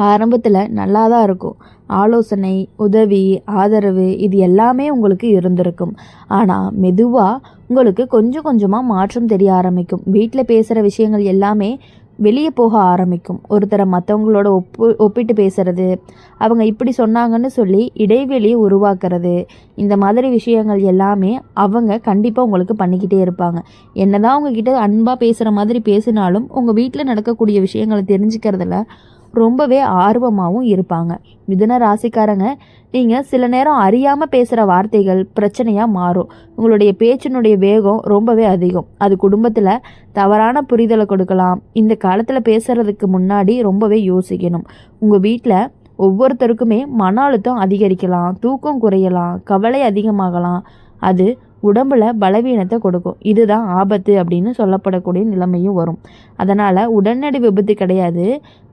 ஆரம்பத்தில் நல்லா தான் இருக்கும். ஆலோசனை, உதவி, ஆதரவு இது எல்லாமே உங்களுக்கு இருந்திருக்கும். ஆனால் மெதுவாக உங்களுக்கு கொஞ்சம் கொஞ்சமாக மாற்றம் தெரிய ஆரம்பிக்கும். வீட்டில் பேசுகிற விஷயங்கள் எல்லாமே வெளியே போக ஆரம்பிக்கும். ஒருத்தரை மற்றவங்களோட ஒப்பிட்டு பேசுறது, அவங்க இப்படி சொன்னாங்கன்னு சொல்லி இடைவெளியை உருவாக்குறது, இந்த மாதிரி விஷயங்கள் எல்லாமே அவங்க கண்டிப்பாக உங்களுக்கு பண்ணிக்கிட்டே இருப்பாங்க. என்னதான் உங்ககிட்ட அன்பாக பேசுகிற மாதிரி பேசினாலும் உங்கள் வீட்டில் நடக்கக்கூடிய விஷயங்களை தெரிஞ்சுக்கிறதுல ரொம்பவே ஆர்வமாகவும் இருப்பாங்க. மிதுன ராசிக்காரங்க நீங்கள் சில நேரம் அறியாமல் பேசுகிற வார்த்தைகள் பிரச்சனையாக மாறும். உங்களுடைய பேச்சினுடைய வேகம் ரொம்பவே அதிகம். அது குடும்பத்தில் தவறான புரிதலை கொடுக்கலாம். இந்த காலத்தில் பேசுகிறதுக்கு முன்னாடி ரொம்பவே யோசிக்கணும். உங்கள் வீட்டில் ஒவ்வொருத்தருக்குமே மன அழுத்தம் அதிகரிக்கலாம், தூக்கம் குறையலாம், கவலை அதிகமாகலாம். அது உடம்புல பலவீனத்தை கொடுக்கும். இதுதான் ஆபத்து அப்படின்னு சொல்லப்படக்கூடிய நிலைமையும் வரும். அதனால் உடனடி விபத்து கிடையாது,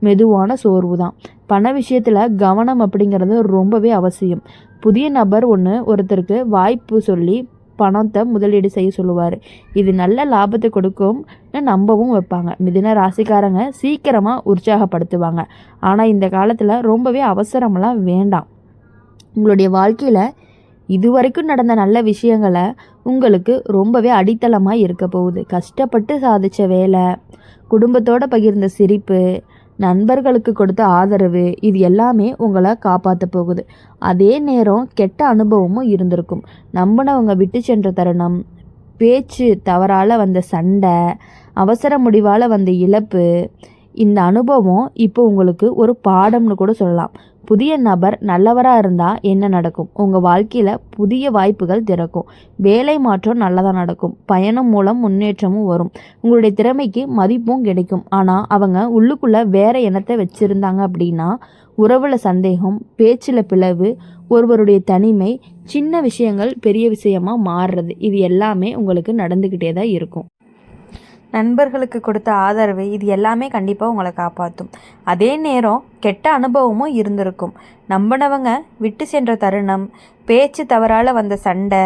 மெதுவான சோர்வு தான். பண விஷயத்தில் கவனம் அப்படிங்கிறது ரொம்பவே அவசியம். புதிய நபர் ஒருத்தருக்கு வாய்ப்பு சொல்லி பணத்தை முதலீடு செய்ய சொல்லுவார். இது நல்ல லாபத்தை கொடுக்கும்னு நம்பவும் வைப்பாங்க. மிதுன ராசிக்காரங்க சீக்கிரமாக உற்சாகப்படுத்துவாங்க. ஆனால் இந்த காலத்தில் ரொம்பவே அவசரமெல்லாம் வேண்டாம். உங்களுடைய வாழ்க்கையில் இதுவரைக்கும் நடந்த நல்ல விஷயங்களை உங்களுக்கு ரொம்பவே அடித்தளமாக இருக்க போகுது. கஷ்டப்பட்டு சாதித்த வேலை, குடும்பத்தோடு பகிர்ந்த சிரிப்பு, நண்பர்களுக்கு கொடுத்த ஆதரவு, இது எல்லாமே உங்களை காப்பாற்ற போகுது. அதே நேரம் கெட்ட அனுபவமும் இருந்திருக்கும். நம்பினவங்க விட்டு சென்ற தருணம், பேச்சு தவறால் வந்த சண்டை, அவசர முடிவால் வந்த இழப்பு, இந்த அனுபவம் இப்போ உங்களுக்கு ஒரு பாடம்னு கூட சொல்லலாம். புதிய நபர் நல்லவராக இருந்தால் என்ன நடக்கும்? உங்கள் வாழ்க்கையில் புதிய வாய்ப்புகள் திறக்கும். வேலை மாற்றம் நல்லதாக நடக்கும். பயணம் மூலம் முன்னேற்றமும் வரும். உங்களுடைய திறமைக்கு மதிப்பும் கிடைக்கும். ஆனால் அவங்க உள்ளுக்குள்ளே வேற எண்ணத்தை வச்சுருந்தாங்க அப்படின்னா, உறவில் சந்தேகம், பேச்சில் பிளவு, ஒருவருடைய தனிமை, சின்ன விஷயங்கள் பெரிய விஷயமாக மாறுறது, இது எல்லாமே உங்களுக்கு நடந்துக்கிட்டே தான் இருக்கும். நண்பர்களுக்கு கொடுத்த ஆதரவு, இது எல்லாமே கண்டிப்பாக உங்களை காப்பாற்றும். அதே நேரம் கெட்ட அனுபவமும் இருந்திருக்கும். நம்பினவங்க விட்டு சென்ற தருணம், பேச்சு தவறால் வந்த சண்டை,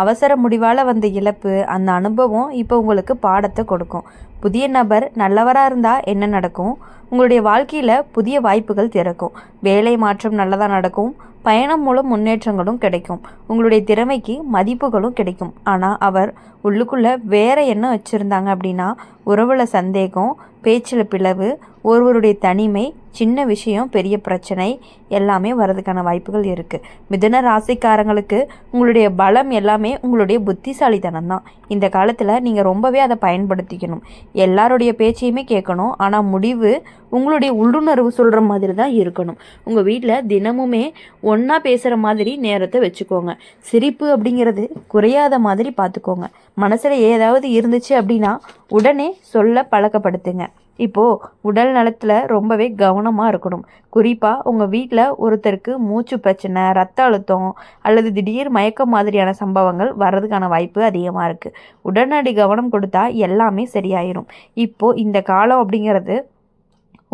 அவசர முடிவால் வந்த இழப்பு, அந்த அனுபவம் இப்போ உங்களுக்கு பாடத்தை கொடுக்கும். புதிய நபர் நல்லவராக இருந்தால் என்ன நடக்கும்? உங்களுடைய வாழ்க்கையில் புதிய வாய்ப்புகள் திறக்கும். வேலை மாற்றம் நல்லதாக நடக்கும். பயணம் மூலம் முன்னேற்றங்களும் கிடைக்கும். உங்களுடைய திறமைக்கு மதிப்புகளும் கிடைக்கும். ஆனால் அவர் உள்ளுக்குள்ளே வேற என்ன வச்சுருந்தாங்க அப்படின்னா, உறவில் சந்தேகம், பேச்சில் பிளவு, ஒருவருடைய தனிமை, சின்ன விஷயம் பெரிய பிரச்சனை எல்லாமே வர்றதுக்கான வாய்ப்புகள் இருக்குது. மிதுன ராசிக்காரங்களுக்கு உங்களுடைய பலம் எல்லாமே உங்களுடைய புத்திசாலித்தனம் தான். இந்த காலத்தில் நீங்கள் ரொம்பவே அதை பயன்படுத்திக்கணும். எல்லாருடைய பேச்சையுமே கேட்கணும். ஆனால் முடிவு உங்களுடைய உள்ளுணர்வு சொல்கிற மாதிரி தான் இருக்கணும். உங்கள் வீட்டில் தினமுமே ஒன்றா பேசுகிற மாதிரி நேரத்தை வச்சுக்கோங்க. சிரிப்பு அப்படிங்கிறது குறையாத மாதிரி பார்த்துக்கோங்க. மனசில் ஏதாவது இருந்துச்சு அப்படின்னா உடனே சொல்ல பழக்கப்படுத்துங்க. இப்போது உடல் நலத்தில் ரொம்பவே கவனமாக இருக்கணும். குறிப்பாக உங்கள் வீட்டில் ஒருத்தருக்கு மூச்சு பிரச்சனை, ரத்த அழுத்தம் அல்லது திடீர் மயக்கம் மாதிரியான சம்பவங்கள் வர்றதுக்கான வாய்ப்பு அதிகமாக இருக்குது. உடனடி கவனம் கொடுத்தா எல்லாமே சரியாயிடும். இப்போது இந்த காலம் அப்படிங்கிறது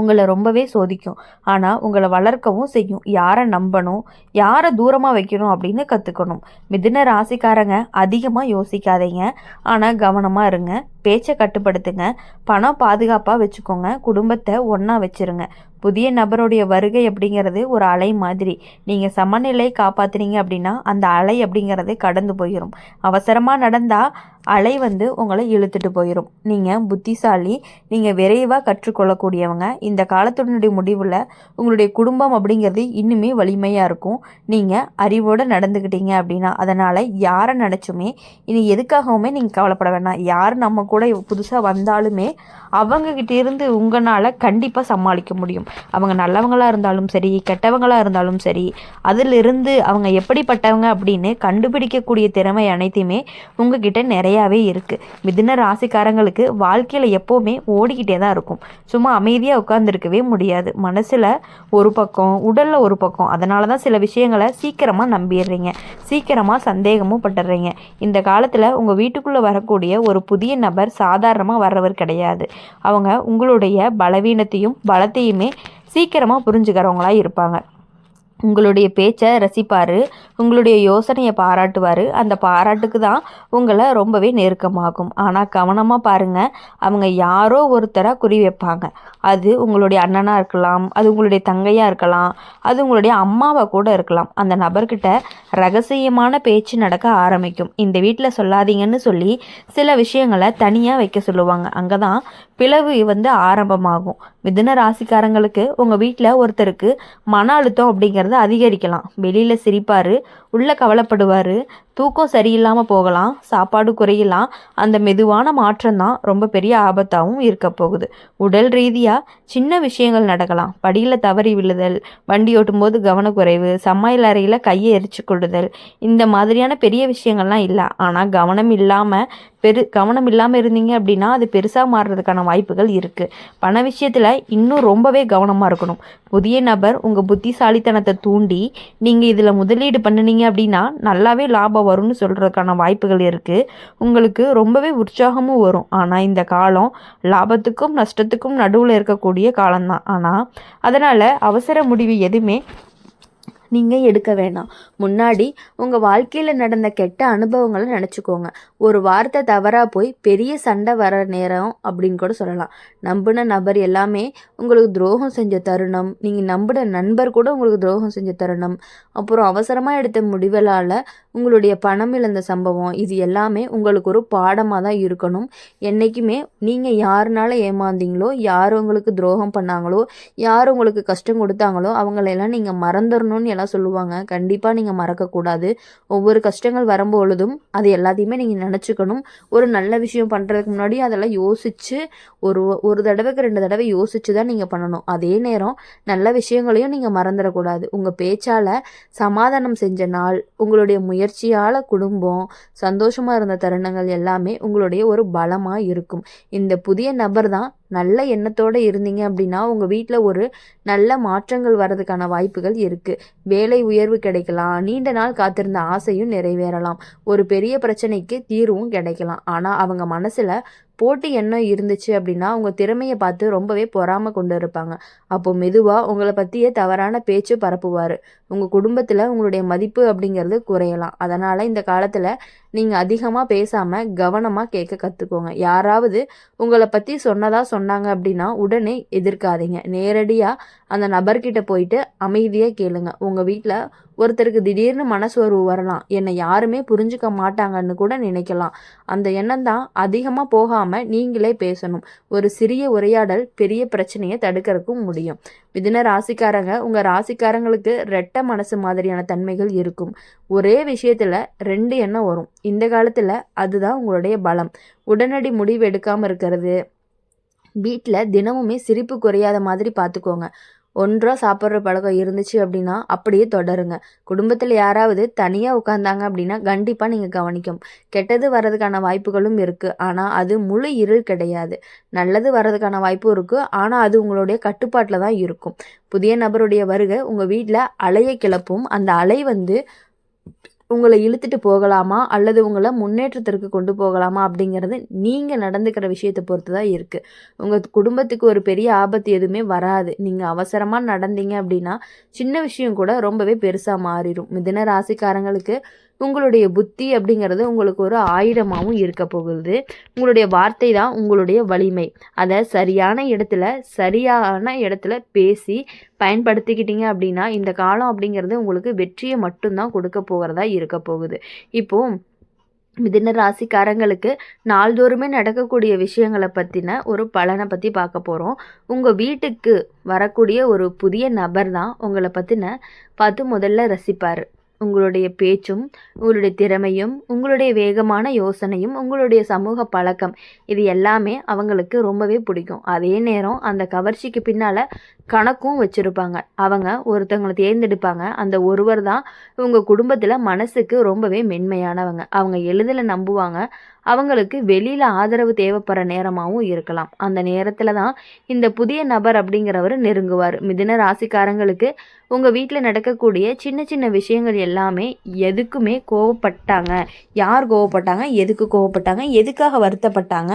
உங்களை ரொம்பவே சோதிக்கும். ஆனால் உங்களை வளர்க்கவும் செய்யும். யாரை நம்பணும், யாரை தூரமாக வைக்கணும் அப்படின்னு கற்றுக்கணும். மிதுன ராசிக்காரங்க அதிகமாக யோசிக்காதீங்க. ஆனால் கவனமாக இருங்க. பேச்சை கட்டுப்படுத்துங்க. பணம் பாதுகாப்பாக வச்சுக்கோங்க. குடும்பத்தை ஒன்றா வச்சுருங்க. புதிய நபருடைய வருகை அப்படிங்கிறது ஒரு அலை மாதிரி. நீங்கள் சமநிலை காப்பாற்றுனீங்க அப்படின்னா அந்த அலை அப்படிங்கிறது கடந்து போயிடும். அவசரமாக நடந்தால் அலை உங்களை இழுத்துட்டு போயிடும். நீங்கள் புத்திசாலி, நீங்கள் விரைவாக கற்றுக்கொள்ளக்கூடியவங்க. இந்த காலத்தினுடைய முடிவில் உங்களுடைய குடும்பம் அப்படிங்கிறது இன்னுமே வலிமையாக இருக்கும். நீங்கள் அறிவோடு நடந்துக்கிட்டீங்க அப்படின்னா. அதனால் யாரை நினச்சுமே இனி எதுக்காகவுமே நீங்கள் கவலைப்பட வேண்டாம். யார் நம்ம கூட புதுசாக வந்தாலுமே அவங்கக்கிட்ட இருந்து உங்களால் கண்டிப்பாக சமாளிக்க முடியும். அவங்க நல்லவங்களாக இருந்தாலும் சரி, கெட்டவங்களாக இருந்தாலும் சரி, அதிலிருந்து அவங்க எப்படிப்பட்டவங்க அப்படின்னு கண்டுபிடிக்கக்கூடிய திறமை அனைத்தையுமே உங்ககிட்ட நிறையாவே இருக்குது. மிதுன ராசிக்காரங்களுக்கு வாழ்க்கையில் எப்போவுமே ஓடிக்கிட்டே தான் இருக்கும். சும்மா அமைதியாக உட்காந்துருக்கவே முடியாது. மனசில் ஒரு பக்கம், உடலில் ஒரு பக்கம். அதனால தான் சில விஷயங்களை சீக்கிரமாக நம்பிடுறீங்க, சீக்கிரமாக சந்தேகமும் பட்டுடுறீங்க. இந்த காலத்தில் உங்கள் வீட்டுக்குள்ளே வரக்கூடிய ஒரு புதிய நபர் சாதாரணமாக வர்றவர் கிடையாது. அவங்க உங்களுடைய பலவீனத்தையும் பலத்தையுமே சீக்கிரமாக புரிஞ்சுக்கிறவங்களா இருப்பாங்க. உங்களுடைய பேச்சை ரசிப்பார், உங்களுடைய யோசனையை பாராட்டுவார். அந்த பாராட்டுக்கு தான் உங்களை ரொம்பவே நெருக்கமாகும். ஆனால் கவனமாக பாருங்கள், அவங்க யாரோ ஒருத்தராக குறி வைப்பாங்க. அது உங்களுடைய அண்ணனாக இருக்கலாம், அது உங்களுடைய தங்கையாக இருக்கலாம், அது உங்களுடைய அம்மாவாக கூட இருக்கலாம். அந்த நபர்கிட்ட ரகசியமான பேச்சு நடக்க ஆரம்பிக்கும். இந்த வீட்டில் சொல்லாதீங்கன்னு சொல்லி சில விஷயங்களை தனியாக வைக்க சொல்லுவாங்க. அங்கே தான் பிளவு ஆரம்பமாகும். மிதுன ராசிக்காரங்களுக்கு உங்கள் வீட்டில் ஒருத்தருக்கு மன அழுத்தம் அப்படிங்கிறது அதிகரிக்கலாம். வெளியில் சிரிப்பார், உள்ள கவலைப்படுவார், தூக்கம் சரியில்லாமல் போகலாம், சாப்பாடு குறையலாம். அந்த மெதுவான மாற்றம் தான் ரொம்ப பெரிய ஆபத்தாகவும் இருக்க போகுது. உடல் ரீதியாக சின்ன விஷயங்கள் நடக்கலாம். படியில் தவறி விழுதல், வண்டி ஓட்டும்போது கவனக்குறைவு, சமையல் அறையில் கையை எரிச்சு கொள்ளுதல், இந்த மாதிரியான பெரிய விஷயங்கள்லாம் இல்லை. ஆனால் கவனம் இல்லாமல் இருந்தீங்க அப்படின்னா அது பெருசாக மாறுறதுக்கான வாய்ப்புகள் இருக்குது. பண விஷயத்தில் இன்னும் ரொம்பவே கவனமாக இருக்கணும். புதிய நபர் உங்கள் புத்திசாலித்தனத்தை தூண்டி நீங்கள் இதில் முதலீடு பண்ணினீங்க அப்படின்னா நல்லாவே லாபம் வரும்னு சொல்கிறதுக்கான வாய்ப்புகள் இருக்குது. உங்களுக்கு ரொம்பவே உற்சாகமும் வரும். ஆனால் இந்த காலம் லாபத்துக்கும் நஷ்டத்துக்கும் நடுவில் இருக்கக்கூடிய காலம்தான். ஆனால் அதனால் அவசர முடிவு எதுவுமே நீங்கள் எடுக்க வேணாம். முன்னாடி உங்கள் வாழ்க்கையில் நடந்த கெட்ட அனுபவங்களை நினச்சிக்கோங்க. ஒரு வார்த்தை தவறாக போய் பெரிய சண்டை வர நேரம் அப்படின்னு கூட சொல்லலாம். நம்பின நபர் எல்லாமே உங்களுக்கு துரோகம் செஞ்ச தருணம், நீங்கள் நம்பின நண்பர் கூட உங்களுக்கு துரோகம் செஞ்ச தருணம், அப்புறம் அவசரமாக எடுத்த முடிவுகளால் உங்களுடைய பணம் இழந்த சம்பவம், இது எல்லாமே உங்களுக்கு ஒரு பாடமாக தான் இருக்கணும். என்றைக்குமே நீங்கள் யாருனால ஏமாந்தீங்களோ, யார் உங்களுக்கு துரோகம் பண்ணாங்களோ, யார் உங்களுக்கு கஷ்டம் கொடுத்தாங்களோ அவங்களெல்லாம் நீங்கள் மறந்துடணும்னு எல்லாம் சொல்லுவாங்க. கண்டிப்பாக நீங்கள் மறக்கக்கூடாது. ஒவ்வொரு கஷ்டங்கள் வரும்பொழுதும் அது எல்லாத்தையுமே நீங்கள் நினச்சிக்கணும். ஒரு நல்ல விஷயம் பண்ணுறதுக்கு முன்னாடி அதெல்லாம் யோசித்து ஒரு தடவைக்கு 2 தடவை யோசித்து தான் நீங்கள் பண்ணணும். அதே நேரம் நல்ல விஷயங்களையும் நீங்கள் மறந்துடக்கூடாது. உங்கள் பேச்சால் சமாதானம் செஞ்ச நாள், உங்களுடைய முயற்சியால் குடும்பம் சந்தோஷமாக இருந்த தருணங்கள் எல்லாமே உங்களுடைய ஒரு பலமாக இருக்கும். இந்த புதிய நபர் தான் நல்ல எண்ணத்தோடு இருந்தீங்க அப்படின்னா உங்கள் வீட்டில் ஒரு நல்ல மாற்றங்கள் வர்றதுக்கான வாய்ப்புகள் இருக்குது. வேலை உயர்வு கிடைக்கலாம், நீண்ட நாள் காத்திருந்த ஆசையும் நிறைவேறலாம், ஒரு பெரிய பிரச்சனைக்கு தீர்வும் கிடைக்கலாம். ஆனால் அவங்க மனசில் போட்டி எண்ணம் இருந்துச்சு அப்படின்னா உங்கள் திறமையை பார்த்து ரொம்பவே பொறாமை கொண்டு இருப்பாங்க. அப்போ மெதுவாக உங்களை பற்றியே தவறான பேச்சு பரப்புவார். உங்கள் குடும்பத்தில் உங்களுடைய மதிப்பு அப்படிங்கிறது குறையலாம். அதனால் இந்த காலத்தில் நீங்கள் அதிகமாக பேசாமல் கவனமாக கேட்க கற்றுக்கோங்க. யாராவது உங்களை பற்றி சொன்னாங்க அப்படின்னா உடனே எதிர்க்காதீங்க. நேரடியாக அந்த நபர்கிட்ட போயிட்டு அமைதியாக கேளுங்க. உங்கள் வீட்டில் ஒருத்தருக்கு திடீர்னு மனசோர்வு வரலாம், என்னை யாருமே புரிஞ்சுக்க மாட்டாங்கன்னு கூட நினைக்கலாம். அந்த எண்ணம் தான் அதிகமாக போகாமல் நீங்களே பேசணும். ஒரு சிறிய உரையாடல் பெரிய பிரச்சனையை தடுக்கிறதுக்கும் முடியும். மிதுன ராசிக்காரங்க, உங்கள் ராசிக்காரங்களுக்கு ரெட்டை மனசு மாதிரியான தன்மைகள் இருக்கும். ஒரே விஷயத்தில் 2 எண்ணம் வரும். இந்த காலத்தில் அதுதான் உங்களுடைய பலம். உடனடி முடிவு எடுக்காமல் இருக்கிறது. வீட்டில் தினமுமே சிரிப்பு குறையாத மாதிரி பார்த்துக்கோங்க. ஒன்றா சாப்பிட்ற பழக்கம் இருந்துச்சு அப்படின்னா அப்படியே தொடருங்க. குடும்பத்தில் யாராவது தனியாக உட்காந்தாங்க அப்படின்னா கண்டிப்பாக நீங்கள் கவனிக்கும். கெட்டது வர்றதுக்கான வாய்ப்புகளும் இருக்குது. ஆனால் அது முழு இருள் கிடையாது. நல்லது வர்றதுக்கான வாய்ப்பும் இருக்குது. ஆனால் அது உங்களுடைய கட்டுப்பாட்டில் தான் இருக்கும். புதிய நபருடைய வருகை உங்கள் வீட்டில் அலையை கிளப்பும். அந்த அலை உங்களை இழுத்துட்டு போகலாமா அல்லது உங்களை முன்னேற்றத்திற்கு கொண்டு போகலாமா அப்படிங்கிறது நீங்கள் நடந்துக்கிற விஷயத்தை பொறுத்து தான் இருக்குது. உங்கள் குடும்பத்துக்கு ஒரு பெரிய ஆபத்து எதுவுமே வராது. நீங்கள் அவசரமாக நடந்தீங்க அப்படின்னா சின்ன விஷயம் கூட ரொம்பவே பெருசாக மாறிடும். மிதுன ராசிக்காரங்களுக்கு உங்களுடைய புத்தி அப்படிங்கிறது உங்களுக்கு ஒரு ஆயுதமாகவும் இருக்க போகுது. உங்களுடைய வார்த்தை தான் உங்களுடைய வலிமை. அதை சரியான இடத்துல பேசி பயன்படுத்திக்கிட்டீங்க அப்படின்னா இந்த காலம் அப்படிங்கிறது உங்களுக்கு வெற்றியை மட்டும்தான் கொடுக்க போகிறதா இருக்க போகுது. இப்போது மிதுன ராசிக்காரங்களுக்கு நாள்தோறுமே நடக்கக்கூடிய விஷயங்களை பற்றின ஒரு பலனை பற்றி பார்க்க போகிறோம். உங்கள் வீட்டுக்கு வரக்கூடிய ஒரு புதிய நபர் தான் உங்களை பார்த்து முதல்ல ரசிப்பார். உங்களுடைய பேச்சும் உங்களுடைய திறமையும் உங்களுடைய வேகமான யோசனையும் உங்களுடைய சமூக பழக்கம் இது எல்லாமே அவங்களுக்கு ரொம்பவே பிடிக்கும். அதே நேரம் அந்த கவர்ச்சிக்கு பின்னால் கணக்கும் வச்சுருப்பாங்க. அவங்க ஒருத்தவங்களை தேர்ந்தெடுப்பாங்க. அந்த ஒருவர் தான் உங்கள் குடும்பத்தில் மனசுக்கு ரொம்பவே மென்மையானவங்க. அவங்க எளிதில் நம்புவாங்க. அவங்களுக்கு வெளியில் ஆதரவு தேவைப்படுற நேரமாகவும் இருக்கலாம். அந்த நேரத்தில் தான் இந்த புதிய நபர் அப்படிங்கிறவர் நெருங்குவார். மிதுன ராசிக்காரங்களுக்கு உங்கள் வீட்டில் நடக்கக்கூடிய சின்ன சின்ன விஷயங்கள் எல்லாமே எதுக்குமே கோவப்பட்டாங்க, யார் கோவப்பட்டாங்க, எதுக்கு கோவப்பட்டாங்க, எதுக்காக வருத்தப்பட்டாங்க,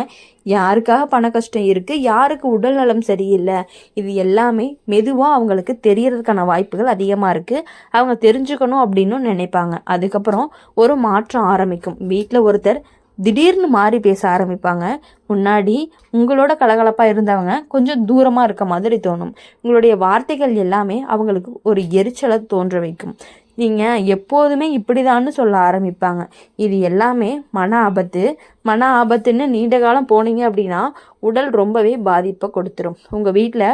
யாருக்காக பண கஷ்டம் இருக்குது, யாருக்கு உடல் நலம் சரியில்லை, இது எல்லாமே மெதுவாக அவங்களுக்கு தெரியறதுக்கான வாய்ப்புகள் அதிகமாக இருக்குது. அவங்க தெரிஞ்சுக்கணும் அப்படின்னு நினைப்பாங்க. அதுக்கப்புறம் ஒரு மாற்றம் ஆரம்பிக்கும். வீட்டில் ஒருத்தர் திடீர்னு மாறி பேச ஆரம்பிப்பாங்க. முன்னாடி உங்களோட கலகலப்பாக இருந்தவங்க கொஞ்சம் தூரமாக இருக்க மாதிரி தோணும். உங்களுடைய வார்த்தைகள் எல்லாமே அவங்களுக்கு ஒரு எரிச்சலை தோன்ற வைக்கும். நீங்கள் எப்போதுமே இப்படிதான்னு சொல்ல ஆரம்பிப்பாங்க. இது எல்லாமே மன ஆபத்துன்னு நீண்ட காலம் போனீங்க அப்படின்னா உடல் ரொம்பவே பாதிப்பை கொடுத்துரும். உங்கள் வீட்டில்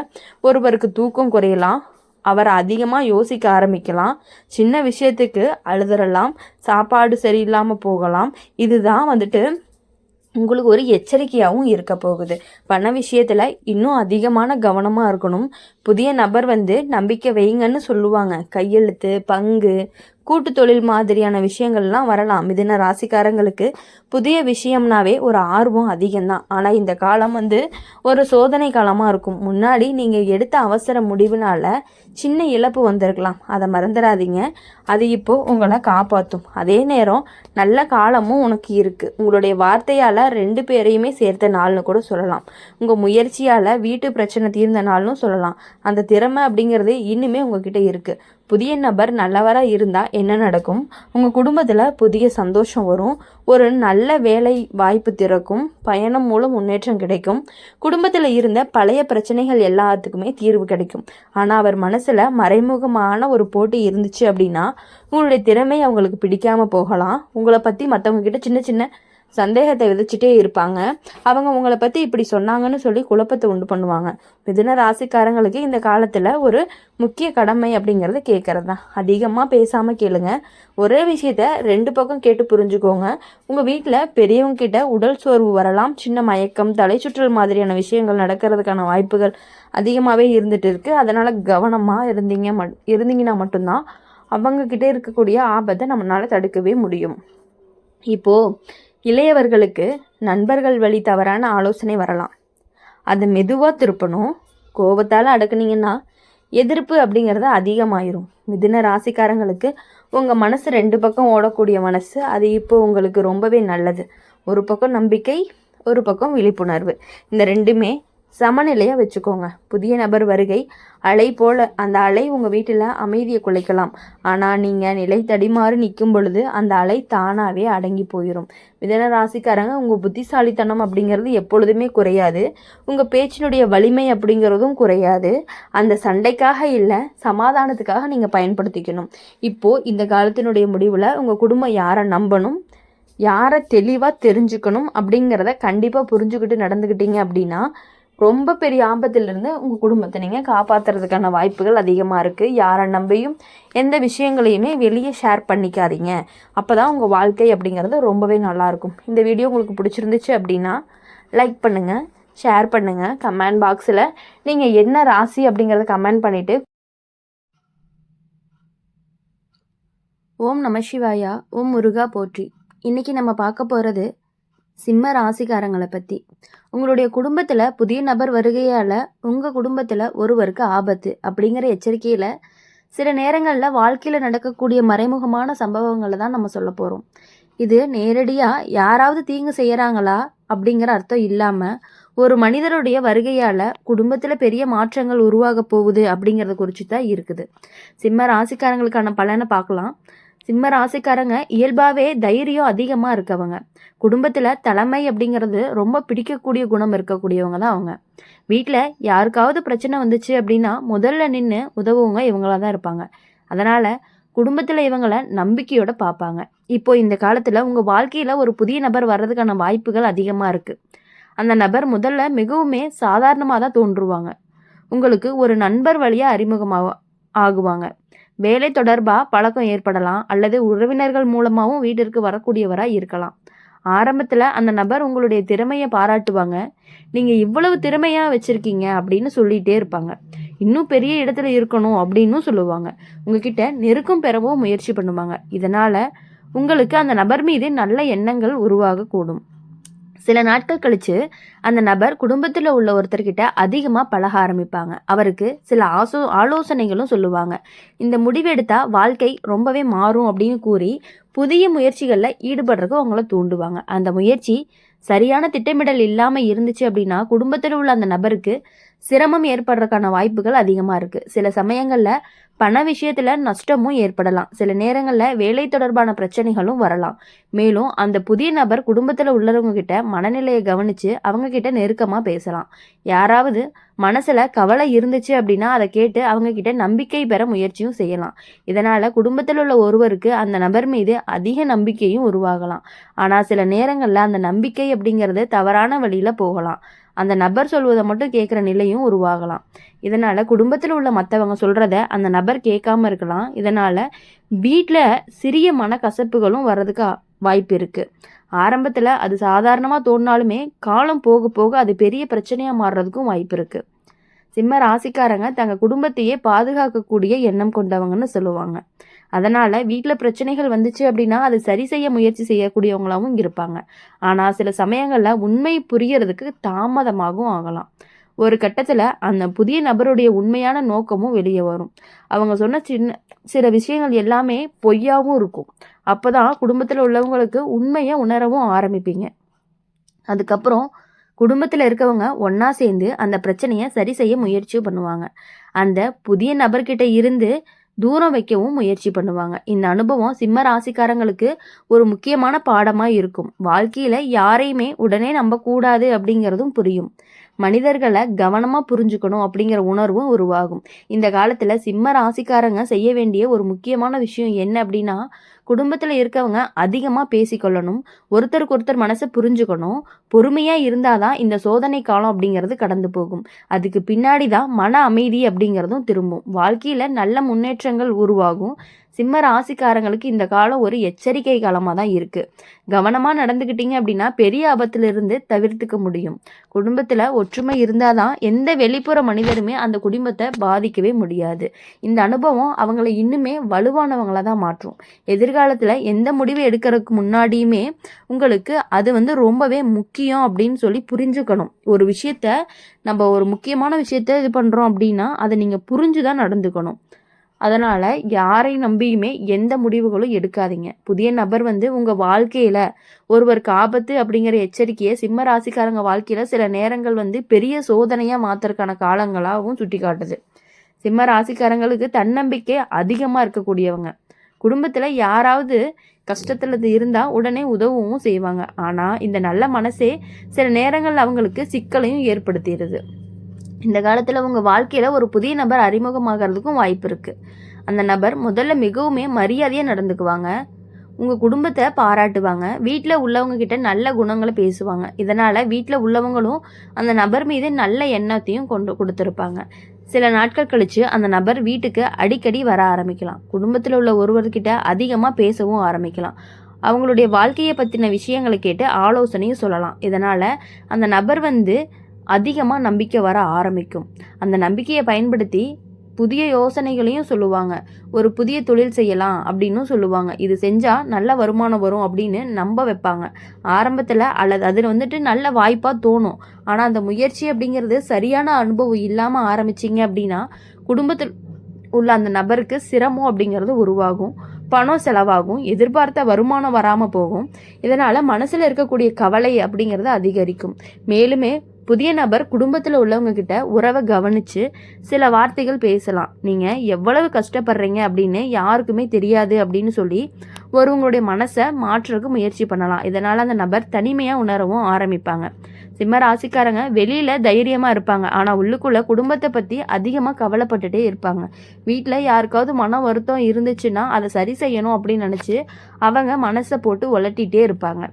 ஒருவருக்கு தூக்கம் குறையலாம், அவர் அதிகமாக யோசிக்க ஆரம்பிக்கலாம், சின்ன விஷயத்துக்கு அழுதுறலாம், சாப்பாடு சரியில்லாமல் போகலாம். இதுதான் உங்களுக்கு ஒரு எச்சரிக்கையாகவும் இருக்க போகுது. பண விஷயத்தில் இன்னும் அதிகமான கவனமாக இருக்கணும். புதிய நபர் நம்பிக்கை வைங்கன்னு சொல்லுவாங்க. கையெழுத்து, பங்கு, கூட்டு தொழில் மாதிரியான விஷயங்கள்லாம் வரலாம். மிதுன ராசிக்காரங்களுக்கு புதிய விஷயம்னாவே ஒரு ஆர்வம் அதிகம்தான். ஆனால் இந்த காலம் ஒரு சோதனை காலமாக இருக்கும். முன்னாடி நீங்கள் எடுத்த அவசர முடிவுனால சின்ன இழப்பு வந்திருக்கலாம், அதை மறந்துடாதீங்க. அது இப்போது உங்களை காப்பாற்றும். அதே நேரம் நல்ல காலமும் உனக்கு இருக்குது. உங்களுடைய வார்த்தையால் 2 பேரையுமே சேர்த்த நாள்னு கூட சொல்லலாம். உங்கள் முயற்சியால் வீட்டு பிரச்சனை தீர்ந்த நாள்னு சொல்லலாம். அந்த திறமை அப்படிங்கிறது இன்னுமே உங்ககிட்ட இருக்குது. புதிய நபர் நல்லவராக இருந்தால் என்ன நடக்கும்? உங்கள் குடும்பத்தில் புதிய சந்தோஷம் வரும், ஒரு நல்ல வேலை வாய்ப்பு திறக்கும், பயணம் மூலம் முன்னேற்றம் கிடைக்கும், குடும்பத்தில் இருந்த பழைய பிரச்சனைகள் எல்லாத்துக்குமே தீர்வு கிடைக்கும். ஆனால் அவர் மனசில் மறைமுகமான ஒரு போட்டி இருந்துச்சு அப்படின்னா உங்களுடைய திறமை அவங்களுக்கு பிடிக்காமல் போகலாம். உங்களை பற்றி மற்றவங்க கிட்ட சின்ன சின்ன சந்தேகத்தை விதைச்சிட்டே இருப்பாங்க. அவங்க உங்களை பற்றி இப்படி சொன்னாங்கன்னு சொல்லி குழப்பத்தை உண்டு பண்ணுவாங்க. மிதுன ராசிக்காரங்களுக்கு இந்த காலத்தில் ஒரு முக்கிய கடமை அப்படிங்கிறது கேட்குறது தான். அதிகமாக பேசாமல் கேளுங்க. ஒரே விஷயத்த 2 பக்கம் கேட்டு புரிஞ்சுக்கோங்க. உங்கள் வீட்டில் பெரியவங்க கிட்ட உடல் சோர்வு வரலாம், சின்ன மயக்கம், தலை சுற்றல் மாதிரியான விஷயங்கள் நடக்கிறதுக்கான வாய்ப்புகள் அதிகமாகவே இருந்துகிட்டு இருக்குது. அதனால் கவனமாக இருந்தீங்கன்னா மட்டும்தான் அவங்கக்கிட்ட இருக்கக்கூடிய ஆபத்தை நம்மளால் தடுக்கவே முடியும். இப்போது இளையவர்களுக்கு நண்பர்கள் வழி தவறான ஆலோசனை வரலாம். அதை மெதுவாக திருப்பணும். கோபத்தால் அடக்குனீங்கன்னா எதிர்ப்பு அப்படிங்கிறது அதிகமாயிரும். மிதுன ராசிக்காரங்களுக்கு உங்கள் மனசு 2 பக்கம் ஓடக்கூடிய மனசு, அது இப்போ உங்களுக்கு ரொம்பவே நல்லது. ஒரு பக்கம் நம்பிக்கை, ஒரு பக்கம் விழிப்புணர்வு. இந்த ரெண்டுமே சமநிலையாக வச்சுக்கோங்க. புதிய நபர் வருகை அலை போல் அந்த அலை உங்கள் வீட்டில் அமைதியை குலைக்கலாம். ஆனால் நீங்கள் நிலை தடிமாறு நிற்கும் பொழுது அந்த அலை தானாகவே அடங்கி போயிடும். மிதுன ராசிக்காரங்க, உங்கள் புத்திசாலித்தனம் அப்படிங்கிறது எப்பொழுதுமே குறையாது. உங்கள் பேச்சினுடைய வலிமை அப்படிங்கிறதும் குறையாது. அந்த சண்டைக்காக இல்லை, சமாதானத்துக்காக நீங்கள் பயன்படுத்திக்கணும். இப்போது இந்த காலத்தினுடைய முடிவில் உங்கள் குடும்பம் யாரை நம்பணும், யாரை தெளிவாக தெரிஞ்சுக்கணும் அப்படிங்கிறத கண்டிப்பாக புரிஞ்சுக்கிட்டு நடந்துக்கிட்டீங்க அப்படின்னா ரொம்ப பெரிய ஆபத்திலிருந்து உங்கள் குடும்பத்தை நீங்கள் காப்பாற்றுறதுக்கான வாய்ப்புகள் அதிகமாக இருக்குது. யாரை நம்பியும் எந்த விஷயங்களையுமே வெளியே ஷேர் பண்ணிக்காதீங்க. அப்போ தான் உங்கள் வாழ்க்கை அப்படிங்கிறது ரொம்பவே நல்லாயிருக்கும். இந்த வீடியோ உங்களுக்கு பிடிச்சிருந்துச்சு அப்படின்னா லைக் பண்ணுங்கள், ஷேர் பண்ணுங்கள். கமெண்ட் பாக்ஸில் நீங்கள் என்ன ராசி அப்படிங்கிறத கமெண்ட் பண்ணிவிட்டு ஓம் நம சிவாயா, ஓம் முருகா போற்றி. இன்றைக்கி நம்ம பார்க்க போகிறது சிம்ம ராசிக்காரங்களை பற்றி. உங்களுடைய குடும்பத்தில் புதிய நபர் வருகையால் உங்கள் குடும்பத்தில் ஒருவருக்கு ஆபத்து அப்படிங்கிற எச்சரிக்கையில் சில நேரங்களில் வாழ்க்கையில் நடக்கக்கூடிய மறைமுகமான சம்பவங்களை தான் நம்ம சொல்ல போகிறோம். இது நேரடியாக யாராவது தீங்கு செய்கிறாங்களா அப்படிங்கிற அர்த்தம் இல்லாமல் ஒரு மனிதருடைய வருகையால் குடும்பத்தில் பெரிய மாற்றங்கள் உருவாக போகுது அப்படிங்கிறத குறித்து தான் இருக்குது. சிம்ம ராசிக்காரங்களுக்கான பலனை பார்க்கலாம். சிம்ம ராசிக்காரங்க இயல்பாகவே தைரியம் அதிகமாக இருக்கவங்க. குடும்பத்தில் தலைமை அப்படிங்கிறது ரொம்ப பிடிக்கக்கூடிய குணம் இருக்கக்கூடியவங்க தான் அவங்க. வீட்டில் யாருக்காவது பிரச்சனை வந்துச்சு அப்படின்னா முதல்ல நின்று உதவுவங்க இவங்களாக தான் இருப்பாங்க. அதனால் குடும்பத்தில் இவங்களை நம்பிக்கையோடு பார்ப்பாங்க. இப்போ இந்த காலத்தில் உங்கள் வாழ்க்கையில் ஒரு புதிய நபர் வர்றதுக்கான வாய்ப்புகள் அதிகமாக இருக்குது. அந்த நபர் முதல்ல மிகவுமே சாதாரணமாக தான் தோன்றுவாங்க. உங்களுக்கு ஒரு நண்பர் வழியாக அறிமுகமாக ஆகுவாங்க. வேலை தொடர்பாக பழக்கம் ஏற்படலாம், அல்லது உறவினர்கள் மூலமாகவும் வீட்டிற்கு வரக்கூடியவராக இருக்கலாம். ஆரம்பத்தில் அந்த நபர் உங்களுடைய திறமையை பாராட்டுவாங்க. நீங்கள் இவ்வளவு திறமையாக வச்சுருக்கீங்க அப்படின்னு சொல்லிகிட்டே இருப்பாங்க. இன்னும் பெரிய இடத்துல இருக்கணும் அப்படின்னு சொல்லுவாங்க. உங்ககிட்ட நெருக்கம் பெறவும் முயற்சி பண்ணுவாங்க. இதனால் உங்களுக்கு அந்த நபர் மீது நல்ல எண்ணங்கள் உருவாகக்கூடும். சில நாட்கள் கழித்து அந்த நபர் குடும்பத்தில் உள்ள ஒருத்தர்கிட்ட அதிகமாக பழக ஆரம்பிப்பாங்க. அவருக்கு சில ஆலோசனைகளும் சொல்லுவாங்க. இந்த முடிவெடுத்தால் வாழ்க்கை ரொம்பவே மாறும் அப்படின்னு கூறி புதிய முயற்சிகளில் ஈடுபடுறதுக்கு அவங்கள தூண்டுவாங்க. அந்த முயற்சி சரியான திட்டமிடல் இல்லாமல் இருந்துச்சு அப்படின்னா குடும்பத்தில் உள்ள அந்த நபருக்கு சிரமம் ஏற்படுறதுக்கான வாய்ப்புகள் அதிகமாக இருக்குது. சில சமயங்களில் பண விஷயத்தில் நஷ்டமும் ஏற்படலாம். சில நேரங்களில் வேலை தொடர்பான பிரச்சனைகளும் வரலாம். மேலும் அந்த புதிய நபர் குடும்பத்தில் உள்ளவங்க கிட்ட மனநிலையை கவனித்து அவங்கக்கிட்ட நெருக்கமாக பேசலாம். யாராவது மனசில் கவலை இருந்துச்சு அப்படின்னா அதை கேட்டு அவங்கக்கிட்ட நம்பிக்கை பெற முயற்சியும் செய்யலாம். இதனால் குடும்பத்தில் உள்ள ஒருவருக்கு அந்த நபர் மீது அதிக நம்பிக்கையும் உருவாகலாம். ஆனால் சில நேரங்களில் அந்த நம்பிக்கை அப்படிங்கிறது தவறான வழியில் போகலாம். அந்த நபர் சொல்வதை மட்டும் கேட்குற நிலையும் உருவாகலாம். இதனால் குடும்பத்தில் உள்ள மற்றவங்க சொல்கிறத அந்த நபர் கேட்காம இருக்கலாம். இதனால் வீட்டில் சிறிய மனக்கசப்புகளும் வர்றதுக்கு வாய்ப்பு இருக்குது. ஆரம்பத்தில் அது சாதாரணமாக தோணினாலுமே காலம் போக போக அது பெரிய பிரச்சனையாக மாறுறதுக்கும் வாய்ப்பு இருக்குது. சிம்ம ராசிக்காரங்க தங்கள் குடும்பத்தையே பாதுகாக்கக்கூடிய எண்ணம் கொண்டவங்கன்னு சொல்லுவாங்க. அதனால் வீட்டில் பிரச்சனைகள் வந்துச்சு அப்படின்னா அது சரி செய்ய முயற்சி செய்யக்கூடியவங்களாகவும் இருப்பாங்க. ஆனால் சில சமயங்களில் உண்மை புரியறதுக்கு தாமதமாகவும் ஆகலாம். ஒரு கட்டத்தில் அந்த புதிய நபருடைய உண்மையான நோக்கமும் வெளியே வரும். அவங்க சொன்ன சில விஷயங்கள் எல்லாமே பொய்யாகவும் இருக்கும். அப்போ தான் குடும்பத்தில் உள்ளவங்களுக்கு உண்மையை உணரவும் ஆரம்பிப்பீங்க. அதுக்கப்புறம் குடும்பத்தில் இருக்கவங்க ஒன்றா சேர்ந்து அந்த பிரச்சனையை சரி செய்ய முயற்சியும் பண்ணுவாங்க. அந்த புதிய நபர்கிட்ட இருந்து தூரம் வைக்கவும் முயற்சி பண்ணுவாங்க. இந்த அனுபவம் சிம்ம ராசிக்காரங்களுக்கு ஒரு முக்கியமான பாடமாக இருக்கும். வாழ்க்கையில் யாரையுமே உடனே நம்பக்கூடாது அப்படிங்கிறதும் புரியும். மனிதர்களை கவனமாக புரிஞ்சுக்கணும் அப்படிங்கிற உணர்வும் உருவாகும். இந்த காலத்தில் சிம்ம ராசிக்காரங்க செய்ய வேண்டிய ஒரு முக்கியமான விஷயம் என்ன அப்படின்னா, குடும்பத்தில் இருக்கவங்க அதிகமாக பேசிக்கொள்ளணும், ஒருத்தருக்கு ஒருத்தர் மனசை புரிஞ்சுக்கணும். பொறுமையாக இருந்தால் தான் இந்த சோதனை காலம் அப்படிங்கிறது கடந்து போகும். அதுக்கு பின்னாடி தான் மன அமைதி அப்படிங்கிறதும் திரும்பும். வாழ்க்கையில் நல்ல முன்னேற்றங்கள் உருவாகும். சிம்ம ராசிக்காரங்களுக்கு இந்த காலம் ஒரு எச்சரிக்கை காலமாக தான் இருக்குது. கவனமாக நடந்துக்கிட்டீங்க அப்படின்னா பெரிய ஆபத்திலிருந்து தவிர்த்துக்க முடியும். குடும்பத்தில் ஒற்றுமை இருந்தால் தான் எந்த வெளிப்புற மனிதருமே அந்த குடும்பத்தை பாதிக்கவே முடியாது. இந்த அனுபவம் அவங்களை இன்னுமே வலுவானவங்களாக தான் மாற்றும். எதிர்காலத்தில் எந்த முடிவை எடுக்கிறதுக்கு முன்னாடியுமே உங்களுக்கு அது ரொம்பவே முக்கியம் அப்படின்னு சொல்லி புரிஞ்சுக்கணும். ஒரு விஷயத்த நம்ம ஒரு முக்கியமான விஷயத்த இது பண்ணுறோம் அப்படின்னா அதை நீங்கள் புரிஞ்சு தான் நடந்துக்கணும். அதனால் யாரை நம்பியுமே எந்த முடிவுகளும் எடுக்காதீங்க. புதிய நபர் உங்கள் வாழ்க்கையில் ஒருவருக்கு ஆபத்து அப்படிங்கிற எச்சரிக்கையை சிம்ம ராசிக்காரங்க வாழ்க்கையில் சில நேரங்கள் பெரிய சோதனையாக மாற்றுறதுக்கான காலங்களாகவும் சுட்டி காட்டுது. சிம்ம ராசிக்காரங்களுக்கு தன்னம்பிக்கை அதிகமாக இருக்கக்கூடியவங்க. குடும்பத்தில் யாராவது கஷ்டத்தில் இருந்தால் உடனே உதவவும் செய்வாங்க. ஆனால் இந்த நல்ல மனசே சில நேரங்கள் அவங்களுக்கு சிக்கலையும் ஏற்படுத்திடுது. இந்த காலத்தில் உங்கள் வாழ்க்கையில் ஒரு புதிய நபர் அறிமுகமாகறதுக்கும் வாய்ப்பு இருக்குது. அந்த நபர் முதல்ல மிகவுமே மரியாதையாக நடந்துக்குவாங்க, உங்கள் குடும்பத்தை பாராட்டுவாங்க, வீட்டில் உள்ளவங்க கிட்ட நல்ல குணங்களை பேசுவாங்க. இதனால் வீட்டில் உள்ளவங்களும் அந்த நபர் மீது நல்ல எண்ணத்தையும் கொடுத்துருப்பாங்க. சில நாட்கள் கழித்து அந்த நபர் வீட்டுக்கு அடிக்கடி வர ஆரம்பிக்கலாம். குடும்பத்தில் உள்ள ஒருவர்கிட்ட அதிகமாக பேசவும் ஆரம்பிக்கலாம். அவங்களுடைய வாழ்க்கையை பற்றின விஷயங்களை கேட்டு ஆலோசனையும் சொல்லலாம். இதனால் அந்த நபர் அதிகமாக நம்பிக்கை வர ஆரம்பிக்கும். அந்த நம்பிக்கையை பயன்படுத்தி புதிய யோசனைகளையும் சொல்லுவாங்க. ஒரு புதிய தொழில் செய்யலாம் அப்படின்னும் சொல்லுவாங்க. இது செஞ்சால் நல்ல வருமானம் வரும் அப்படின்னு நம்ப வைப்பாங்க. ஆரம்பத்தில் அல்லது அதில் நல்ல வாய்ப்பாக தோணும். ஆனால் அந்த முயற்சி அப்படிங்கிறது சரியான அனுபவம் இல்லாமல் ஆரம்பிச்சிங்க அப்படின்னா குடும்பத்தில் உள்ள அந்த நபருக்கு சிரமம் அப்படிங்கிறது உருவாகும். பணம் செலவாகும், எதிர்பார்த்த வருமானம் வராமல் போகும். இதனால் மனசில் இருக்கக்கூடிய கவலை அப்படிங்கிறது அதிகரிக்கும். மேலுமே புதிய நபர் குடும்பத்தில் உள்ளவங்க கிட்ட உறவை கவனித்து சில வார்த்தைகள் பேசலாம். நீங்கள் எவ்வளவு கஷ்டப்படுறீங்க அப்படின்னு யாருக்குமே தெரியாது அப்படின்னு சொல்லி ஒருவங்களுடைய மனசை மாற்றுறதுக்கு முயற்சி பண்ணலாம். இதனால் அந்த நபர் தனிமையாக உணரவும் ஆரம்பிப்பாங்க. சிம்ம ராசிக்காரங்க வெளியில் தைரியமாக இருப்பாங்க, ஆனால் உள்ளுக்குள்ளே குடும்பத்தை பற்றி அதிகமாக கவலைப்பட்டுட்டே இருப்பாங்க. வீட்டில் யாருக்காவது மன வருத்தம் இருந்துச்சுன்னா அதை சரி செய்யணும் அப்படின்னு நினச்சி அவங்க மனசை போட்டு உலட்டிகிட்டே இருப்பாங்க.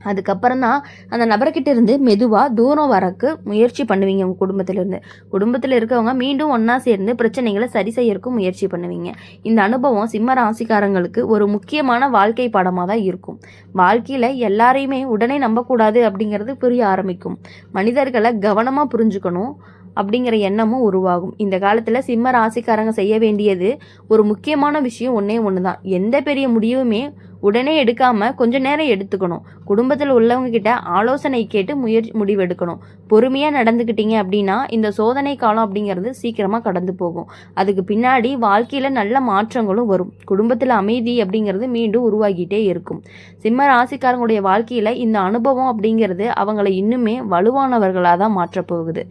அதுக்கப்புறம் தான் அந்த நபர்கிட்ட இருந்து மெதுவாக தூரம் வரக்கு முயற்சி பண்ணுவீங்க. உங்கள் குடும்பத்தில் இருக்கவங்க மீண்டும் ஒன்றா சேர்ந்து பிரச்சனைகளை சரி செய்யறதுக்கும் முயற்சி பண்ணுவீங்க. இந்த அனுபவம் சிம்ம ராசிக்காரங்களுக்கு ஒரு முக்கியமான வாழ்க்கை பாடமாக தான் இருக்கும். வாழ்க்கையில் எல்லாரையுமே உடனே நம்பக்கூடாது அப்படிங்கிறது புரிய ஆரம்பிக்கும். மனிதர்களை கவனமாக புரிஞ்சுக்கணும் அப்படிங்கிற எண்ணமும் உருவாகும். இந்த காலத்தில் சிம்ம ராசிக்காரங்க செய்ய வேண்டியது ஒரு முக்கியமான விஷயம் ஒன்று தான். எந்த பெரிய முடிவுமே உடனே எடுக்காமல் கொஞ்ச நேரம் எடுத்துக்கணும். குடும்பத்தில் உள்ளவங்க கிட்ட ஆலோசனை கேட்டு முடிவெடுக்கணும். பொறுமையாக நடந்துக்கிட்டீங்க அப்படின்னா இந்த சோதனை காலம் அப்படிங்கிறது சீக்கிரமாக கடந்து போகும். அதுக்கு பின்னாடி வாழ்க்கையில் நல்ல மாற்றங்களும் வரும். குடும்பத்தில் அமைதி அப்படிங்கிறது மீண்டும் உருவாகிட்டே இருக்கும். சிம்ம ராசிக்காரங்களுடைய வாழ்க்கையில் இந்த அனுபவம் அப்படிங்கிறது அவங்களை இன்னுமே வலுவானவர்களாக தான் மாற்றப்போகுது.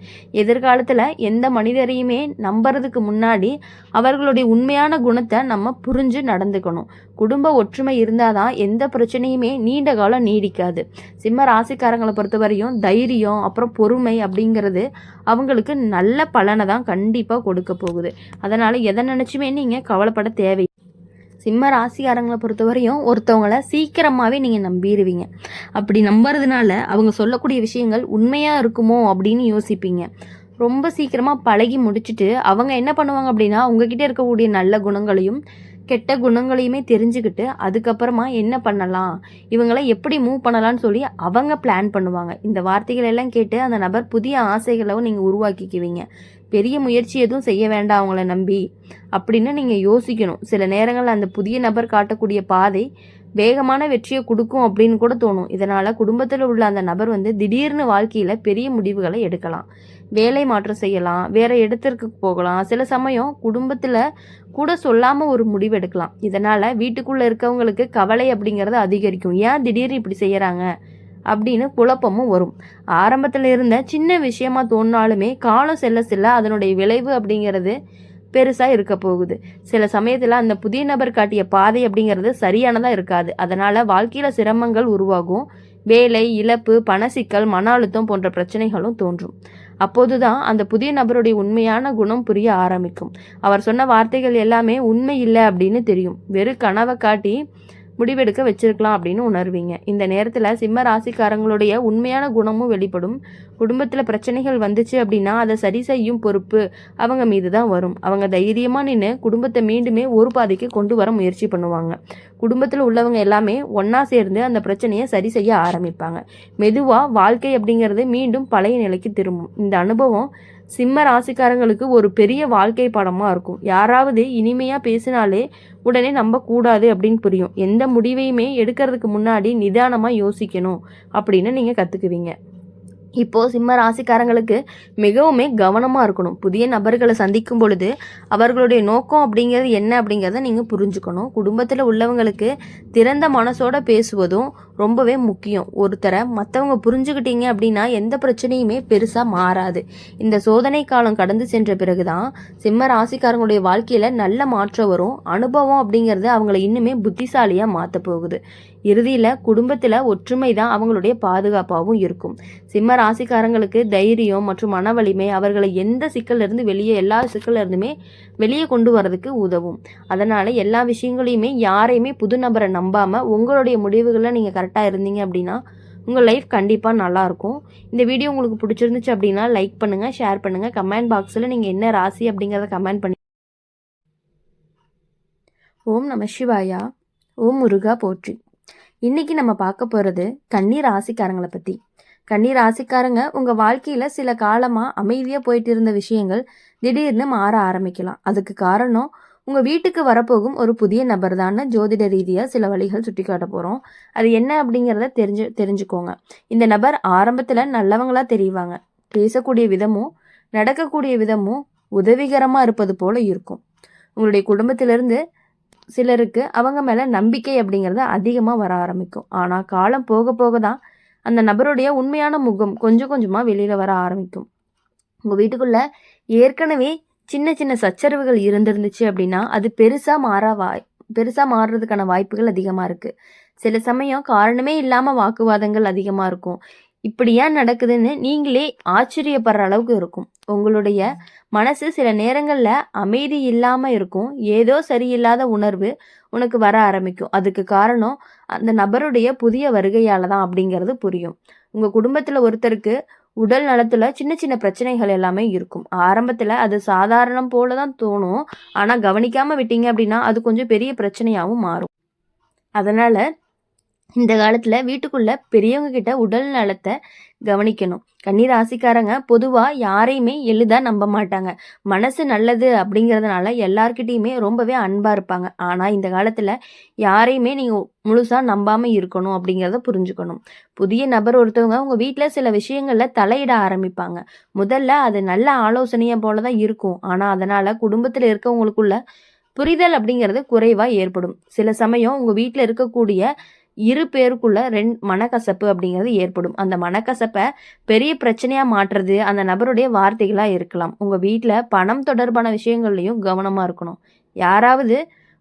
எதிர்காலத்தில் எந்த மனிதரையுமே நம்புறதுக்கு முன்னாடி அவர்களுடைய உண்மையான குணத்தை நம்ம புரிஞ்சு நடந்துக்கணும். குடும்ப ஒற்றுமை இருந்தால் தான் எந்த பிரச்சனையுமே நீண்ட காலம் நீடிக்காது. சிம்ம ராசிக்காரங்களை பொறுத்தவரையும் தைரியம் அப்புறம் பொறுமை அப்படிங்கிறது அவங்களுக்கு நல்ல பலனை தான் கண்டிப்பாக கொடுக்க போகுது. அதனால் எதை நினச்சுமே நீங்கள் கவலைப்பட தேவை. சிம்ம ராசிக்காரங்களை பொறுத்தவரையும் ஒருத்தவங்களை சீக்கிரமாகவே நீங்கள் நம்பிடுவீங்க. அப்படி நம்புறதுனால அவங்க சொல்லக்கூடிய விஷயங்கள் உண்மையாக இருக்குமோ அப்படின்னு யோசிப்பீங்க. ரொம்ப சீக்கிரமாக பழகி முடிச்சுட்டு அவங்க என்ன பண்ணுவாங்க அப்படின்னா உங்ககிட்ட இருக்கக்கூடிய நல்ல குணங்களையும் கெட்ட குணங்களையுமே தெரிஞ்சுக்கிட்டு அதுக்கப்புறமா என்ன பண்ணலாம், இவங்களை எப்படி மூவ் பண்ணலான்னு சொல்லி அவங்க பிளான் பண்ணுவாங்க. இந்த வார்த்தைகள் எல்லாம் கேட்டு அந்த நபர் புதிய ஆசைகளும் நீங்கள் உருவாக்கிக்குவீங்க. பெரிய முயற்சி எதுவும் செய்ய வேண்டாம் அவங்கள நம்பி அப்படின்னு நீங்கள் யோசிக்கணும். சில நேரங்கள் அந்த புதிய நபர் காட்டக்கூடிய பாதை வேகமான வெற்றியை கொடுக்கும் அப்படின்னு கூட தோணும். இதனால் குடும்பத்தில் உள்ள அந்த நபர் திடீர்னு வாழ்க்கையில் பெரிய முடிவுகளை எடுக்கலாம். வேலை மாற்றம் செய்யலாம், வேறு இடத்திற்கு போகலாம். சில சமயம் குடும்பத்தில் கூட சொல்லாமல் ஒரு முடிவு எடுக்கலாம். இதனால் வீட்டுக்குள்ளே இருக்கவங்களுக்கு கவலை அப்படிங்கிறது அதிகரிக்கும். ஏன் திடீர்னு இப்படி செய்கிறாங்க அப்படின்னு குழப்பமும் வரும். ஆரம்பத்தில் இருந்த சின்ன விஷயமா தோணினாலுமே காலம் செல்ல செல்ல அதனுடைய விளைவு அப்படிங்கிறது பெருசாக இருக்க போகுது. சில சமயத்தில் அந்த புதிய நபர் காட்டிய பாதை அப்படிங்கிறது சரியானதாக இருக்காது. அதனால் வாழ்க்கையில் சிரமங்கள் உருவாகும். வேலை இழப்பு, பண சிக்கல், மன அழுத்தம் போன்ற பிரச்சனைகளும் தோன்றும். அப்போதுதான் அந்த புதிய நபருடைய உண்மையான குணம் புரிய ஆரம்பிக்கும். அவர் சொன்ன வார்த்தைகள் எல்லாமே உண்மை இல்லை அப்படின்னு தெரியும். வெறும் கனவை காட்டி முடிவெடுக்க வச்சிருக்கலாம் அப்படின்னு உணர்வீங்க. இந்த நேரத்தில் சிம்ம ராசிக்காரங்களுடைய உண்மையான குணமும் வெளிப்படும். குடும்பத்தில் பிரச்சனைகள் வந்துச்சு அப்படின்னா அதை சரி செய்யும் பொறுப்பு அவங்க மீது தான் வரும். அவங்க தைரியமாக நின்று குடும்பத்தை மீண்டுமே ஒரு பாதைக்கு கொண்டு வர முயற்சி பண்ணுவாங்க. குடும்பத்தில் உள்ளவங்க எல்லாமே ஒன்றா சேர்ந்து அந்த பிரச்சனையை சரி செய்ய ஆரம்பிப்பாங்க. மெதுவாக வாழ்க்கை அப்படிங்கிறது மீண்டும் பழைய நிலைக்கு திரும்பும். இந்த அனுபவம் சிம்ம ராசிக்காரங்களுக்கு ஒரு பெரிய வாழ்க்கை பாடமாக இருக்கும். யாராவது இனிமையாக பேசினாலே உடனே நம்பக்கூடாது அப்படின்னு புரியும். எந்த முடிவையுமே எடுக்கிறதுக்கு முன்னாடி நிதானமாக யோசிக்கணும் அப்படின்னு நீங்கள் கற்றுக்குவீங்க. இப்போது சிம்ம ராசிக்காரங்களுக்கு மிகவுமே கவனமாக இருக்கணும். புதிய நபர்களை சந்திக்கும் பொழுது அவர்களுடைய நோக்கம் அப்படிங்கிறது என்ன அப்படிங்கிறத நீங்கள் புரிஞ்சுக்கணும். குடும்பத்தில் உள்ளவங்களுக்கு திறந்த மனசோட பேசுவதும் ரொம்பவே முக்கியம். ஒருத்தரை மற்றவங்க புரிஞ்சுக்கிட்டீங்க அப்படின்னா எந்த பிரச்சனையுமே பெருசாக மாறாது. இந்த சோதனை காலம் கடந்து சென்ற பிறகு தான் சிம்ம ராசிக்காரங்களுடைய வாழ்க்கையில் நல்ல மாற்றம் வரும். அனுபவம் அப்படிங்கிறது அவங்கள இன்னுமே புத்திசாலியாக மாற்ற போகுது. இறுதியில் குடும்பத்தில் ஒற்றுமை தான் அவங்களுடைய பாதுகாப்பாகவும் இருக்கும். சிம்ம ராசிக்காரங்களுக்கு தைரியம் மற்றும் மன வலிமை அவர்களை எந்த சிக்கல்லேருந்து எல்லா சிக்கல்லேருந்துமே வெளியே கொண்டு வரதுக்கு உதவும். அதனால் எல்லா விஷயங்களையுமே யாரையுமே புது நபரை நம்பாமல் உங்களுடைய முடிவுகளில் நீங்கள் கரெக்டாக இருந்தீங்க அப்படின்னா உங்கள் லைஃப் கண்டிப்பாக நல்லாயிருக்கும். இந்த வீடியோ உங்களுக்கு பிடிச்சிருந்துச்சு அப்படின்னா லைக் பண்ணுங்கள், ஷேர் பண்ணுங்கள். கமெண்ட் பாக்ஸில் நீங்கள் என்ன ராசி அப்படிங்கிறத கமெண்ட் பண்ணி. ஓம் நம சிவாயா. ஓம் முருகா போற்றி. இன்னைக்கு நம்ம பார்க்க போகிறது கன்னி ராசிக்காரங்களை பற்றி. கன்னி ராசிக்காரங்க உங்கள் வாழ்க்கையில் சில காலமாக அமைதியாக போயிட்டு இருந்த விஷயங்கள் திடீர்னு மாற ஆரம்பிக்கலாம். அதுக்கு காரணம் உங்கள் வீட்டுக்கு வரப்போகும் ஒரு புதிய நபர் தான். ஜோதிட ரீதியாக சில வழிகள் சுட்டி காட்ட போகிறோம். அது என்ன அப்படிங்கிறத தெரிஞ்சுக்கோங்க. இந்த நபர் ஆரம்பத்தில் நல்லவங்களாக தெரிவாங்க. பேசக்கூடிய விதமும் நடக்கக்கூடிய விதமும் உதவிகரமாக இருப்பது போல இருக்கும். உங்களுடைய குடும்பத்திலிருந்து சிலருக்கு அவங்க மேலே நம்பிக்கை அப்படிங்கிறது அதிகமாக வர ஆரம்பிக்கும். ஆனால் காலம் போக போக தான் அந்த நபருடைய உண்மையான முகம் கொஞ்சம் கொஞ்சமாக வெளியில் வர ஆரம்பிக்கும். உங்கள் வீட்டுக்குள்ளே ஏற்கனவே சின்ன சின்ன சச்சரவுகள் இருந்துருந்துச்சு அப்படின்னா அது பெருசாக மாறுறதுக்கான வாய்ப்புகள் அதிகமாக இருக்குது. சில சமயம் காரணமே இல்லாமல் வாக்குவாதங்கள் அதிகமாக இருக்கும். இப்படி ஏன் நடக்குதுன்னு நீங்களே ஆச்சரியப்படுற அளவுக்கு இருக்கும். உங்களுடைய மனசு சில நேரங்களில் அமைதி இல்லாமல் இருக்கும். ஏதோ சரியில்லாத உணர்வு உனக்கு வர ஆரம்பிக்கும். அதுக்கு காரணம் அந்த நபருடைய புதிய வருகையால் தான் அப்படிங்கிறது புரியும். உங்கள் குடும்பத்தில் ஒருத்தருக்கு உடல் நலத்தில் சின்ன சின்ன பிரச்சனைகள் எல்லாமே இருக்கும். ஆரம்பத்தில் அது சாதாரணம் போல தான் தோணும். ஆனால் கவனிக்காமல் விட்டீங்க அப்படின்னா அது கொஞ்சம் பெரிய பிரச்சனையாகவும் மாறும். அதனால் இந்த காலத்தில் வீட்டுக்குள்ளே பெரியவங்க கிட்ட உடல் நலத்தை கவனிக்கணும். கன்னி ராசிக்காரங்க பொதுவாக யாரையுமே எளிதாக நம்ப மாட்டாங்க. மனசு நல்லது அப்படிங்கிறதுனால எல்லார்கிட்டையுமே ரொம்பவே அன்பாக இருப்பாங்க. ஆனால் இந்த காலத்தில் யாரையுமே நீங்கள் முழுசாக நம்பாமல் இருக்கணும் அப்படிங்கிறத புரிஞ்சுக்கணும். புதிய நபர் ஒருத்தவங்க உங்கள் வீட்டில் சில விஷயங்களில் தலையிட ஆரம்பிப்பாங்க. முதல்ல அது நல்ல ஆலோசனையை போல தான் இருக்கும். ஆனால் அதனால் குடும்பத்தில் இருக்கவங்களுக்குள்ள புரிதல் அப்படிங்கிறது குறைவாக ஏற்படும். சில சமயம் உங்கள் வீட்டில் இருக்கக்கூடிய இரு பேருக்குள்ள மனக்கசப்பு அப்படிங்கிறது ஏற்படும். அந்த மனக்கசப்பை பெரிய பிரச்சனையாக மாற்றுறது அந்த நபருடைய வார்த்தைகளாக இருக்கலாம். உங்கள் வீட்டில் பணம் தொடர்பான விஷயங்கள்லையும் கவனமாக இருக்கணும். யாராவது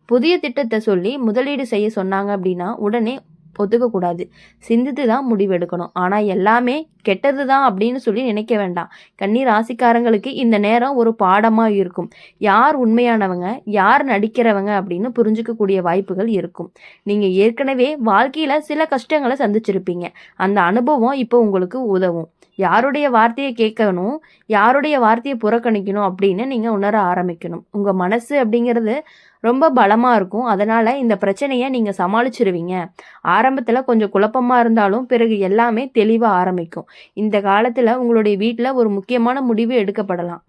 புதிய திட்டத்தை சொல்லி முதலீடு செய்ய சொன்னாங்க அப்படின்னா உடனே ஒத்துக்கக்கூடாது. சிந்தித்து தான் முடிவெடுக்கணும். ஆனால் எல்லாமே கெட்டது தான் அப்படின்னு சொல்லி நினைக்க வேண்டாம். கன்னி ராசிக்காரங்களுக்கு இந்த நேரம் ஒரு பாடமாக இருக்கும். யார் உண்மையானவங்க யார் நடிக்கிறவங்க அப்படின்னு புரிஞ்சுக்கக்கூடிய வாய்ப்புகள் இருக்கும். நீங்கள் ஏற்கனவே வாழ்க்கையில் சில கஷ்டங்களை சந்திச்சிருப்பீங்க. அந்த அனுபவம் இப்போ உங்களுக்கு உதவும். யாருடைய வார்த்தையை கேட்கணும் யாருடைய வார்த்தையை புறக்கணிக்கணும் அப்படின்னு நீங்கள் உணர ஆரம்பிக்கணும். உங்கள் மனசு அப்படிங்கிறது ரொம்ப பலமாக இருக்கும். அதனால் இந்த பிரச்சனையை நீங்கள் சமாளிச்சிருவீங்க. ஆரம்பத்தில் கொஞ்சம் குழப்பமாக இருந்தாலும் பிறகு எல்லாமே தெளிவாக ஆரம்பிக்கும். இந்த காலத்தில் உங்களுடைய வீட்டில் ஒரு முக்கியமான முடிவு எடுக்கப்படலாம்.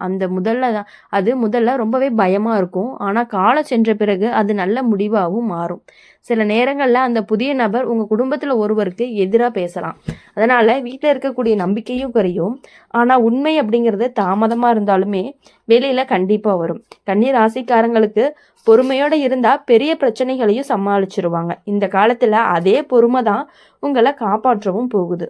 அது முதல்ல ரொம்பவே பயமாக இருக்கும். ஆனால் காலம் சென்ற பிறகு அது நல்ல முடிவாகவும் மாறும். சில நேரங்களில் அந்த புதிய நபர் உங்கள் குடும்பத்தில் ஒருவருக்கு எதிராக பேசலாம். அதனால் வீட்டில் இருக்கக்கூடிய நம்பிக்கையும் குறையும். ஆனால் உண்மை அப்படிங்கிறது தாமதமாக இருந்தாலுமே வெளியில் கண்டிப்பாக வரும். கன்னி ராசிக்காரங்களுக்கு பொறுமையோடு இருந்தால் பெரிய பிரச்சனைகளையும் சமாளிச்சிருவாங்க. இந்த காலத்தில் அதே பொறுமை தான் உங்களை காப்பாற்றவும் போகுது.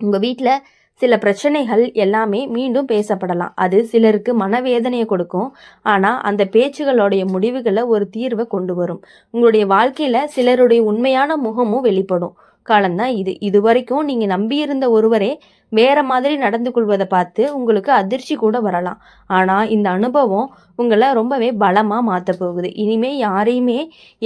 உங்கள் வீட்டில் சில பிரச்சனைகள் எல்லாமே மீண்டும் பேசப்படலாம். அது சிலருக்கு மனவேதனையை கொடுக்கும். ஆனால் அந்த பேச்சுகளுடைய முடிவுகளை ஒரு தீர்வை கொண்டு வரும். உங்களுடைய வாழ்க்கையில் சிலருடைய உண்மையான முகமும் வெளிப்படும் காலம்தான் இது. இது வரைக்கும் நீங்கள் நம்பியிருந்த ஒருவரே வேற மாதிரி நடந்து கொள்வதை பார்த்து உங்களுக்கு அதிர்ச்சி கூட வரலாம். ஆனால் இந்த அனுபவம் உங்களை ரொம்பவே பலமாக மாற்ற போகுது. இனிமேல் யாரையுமே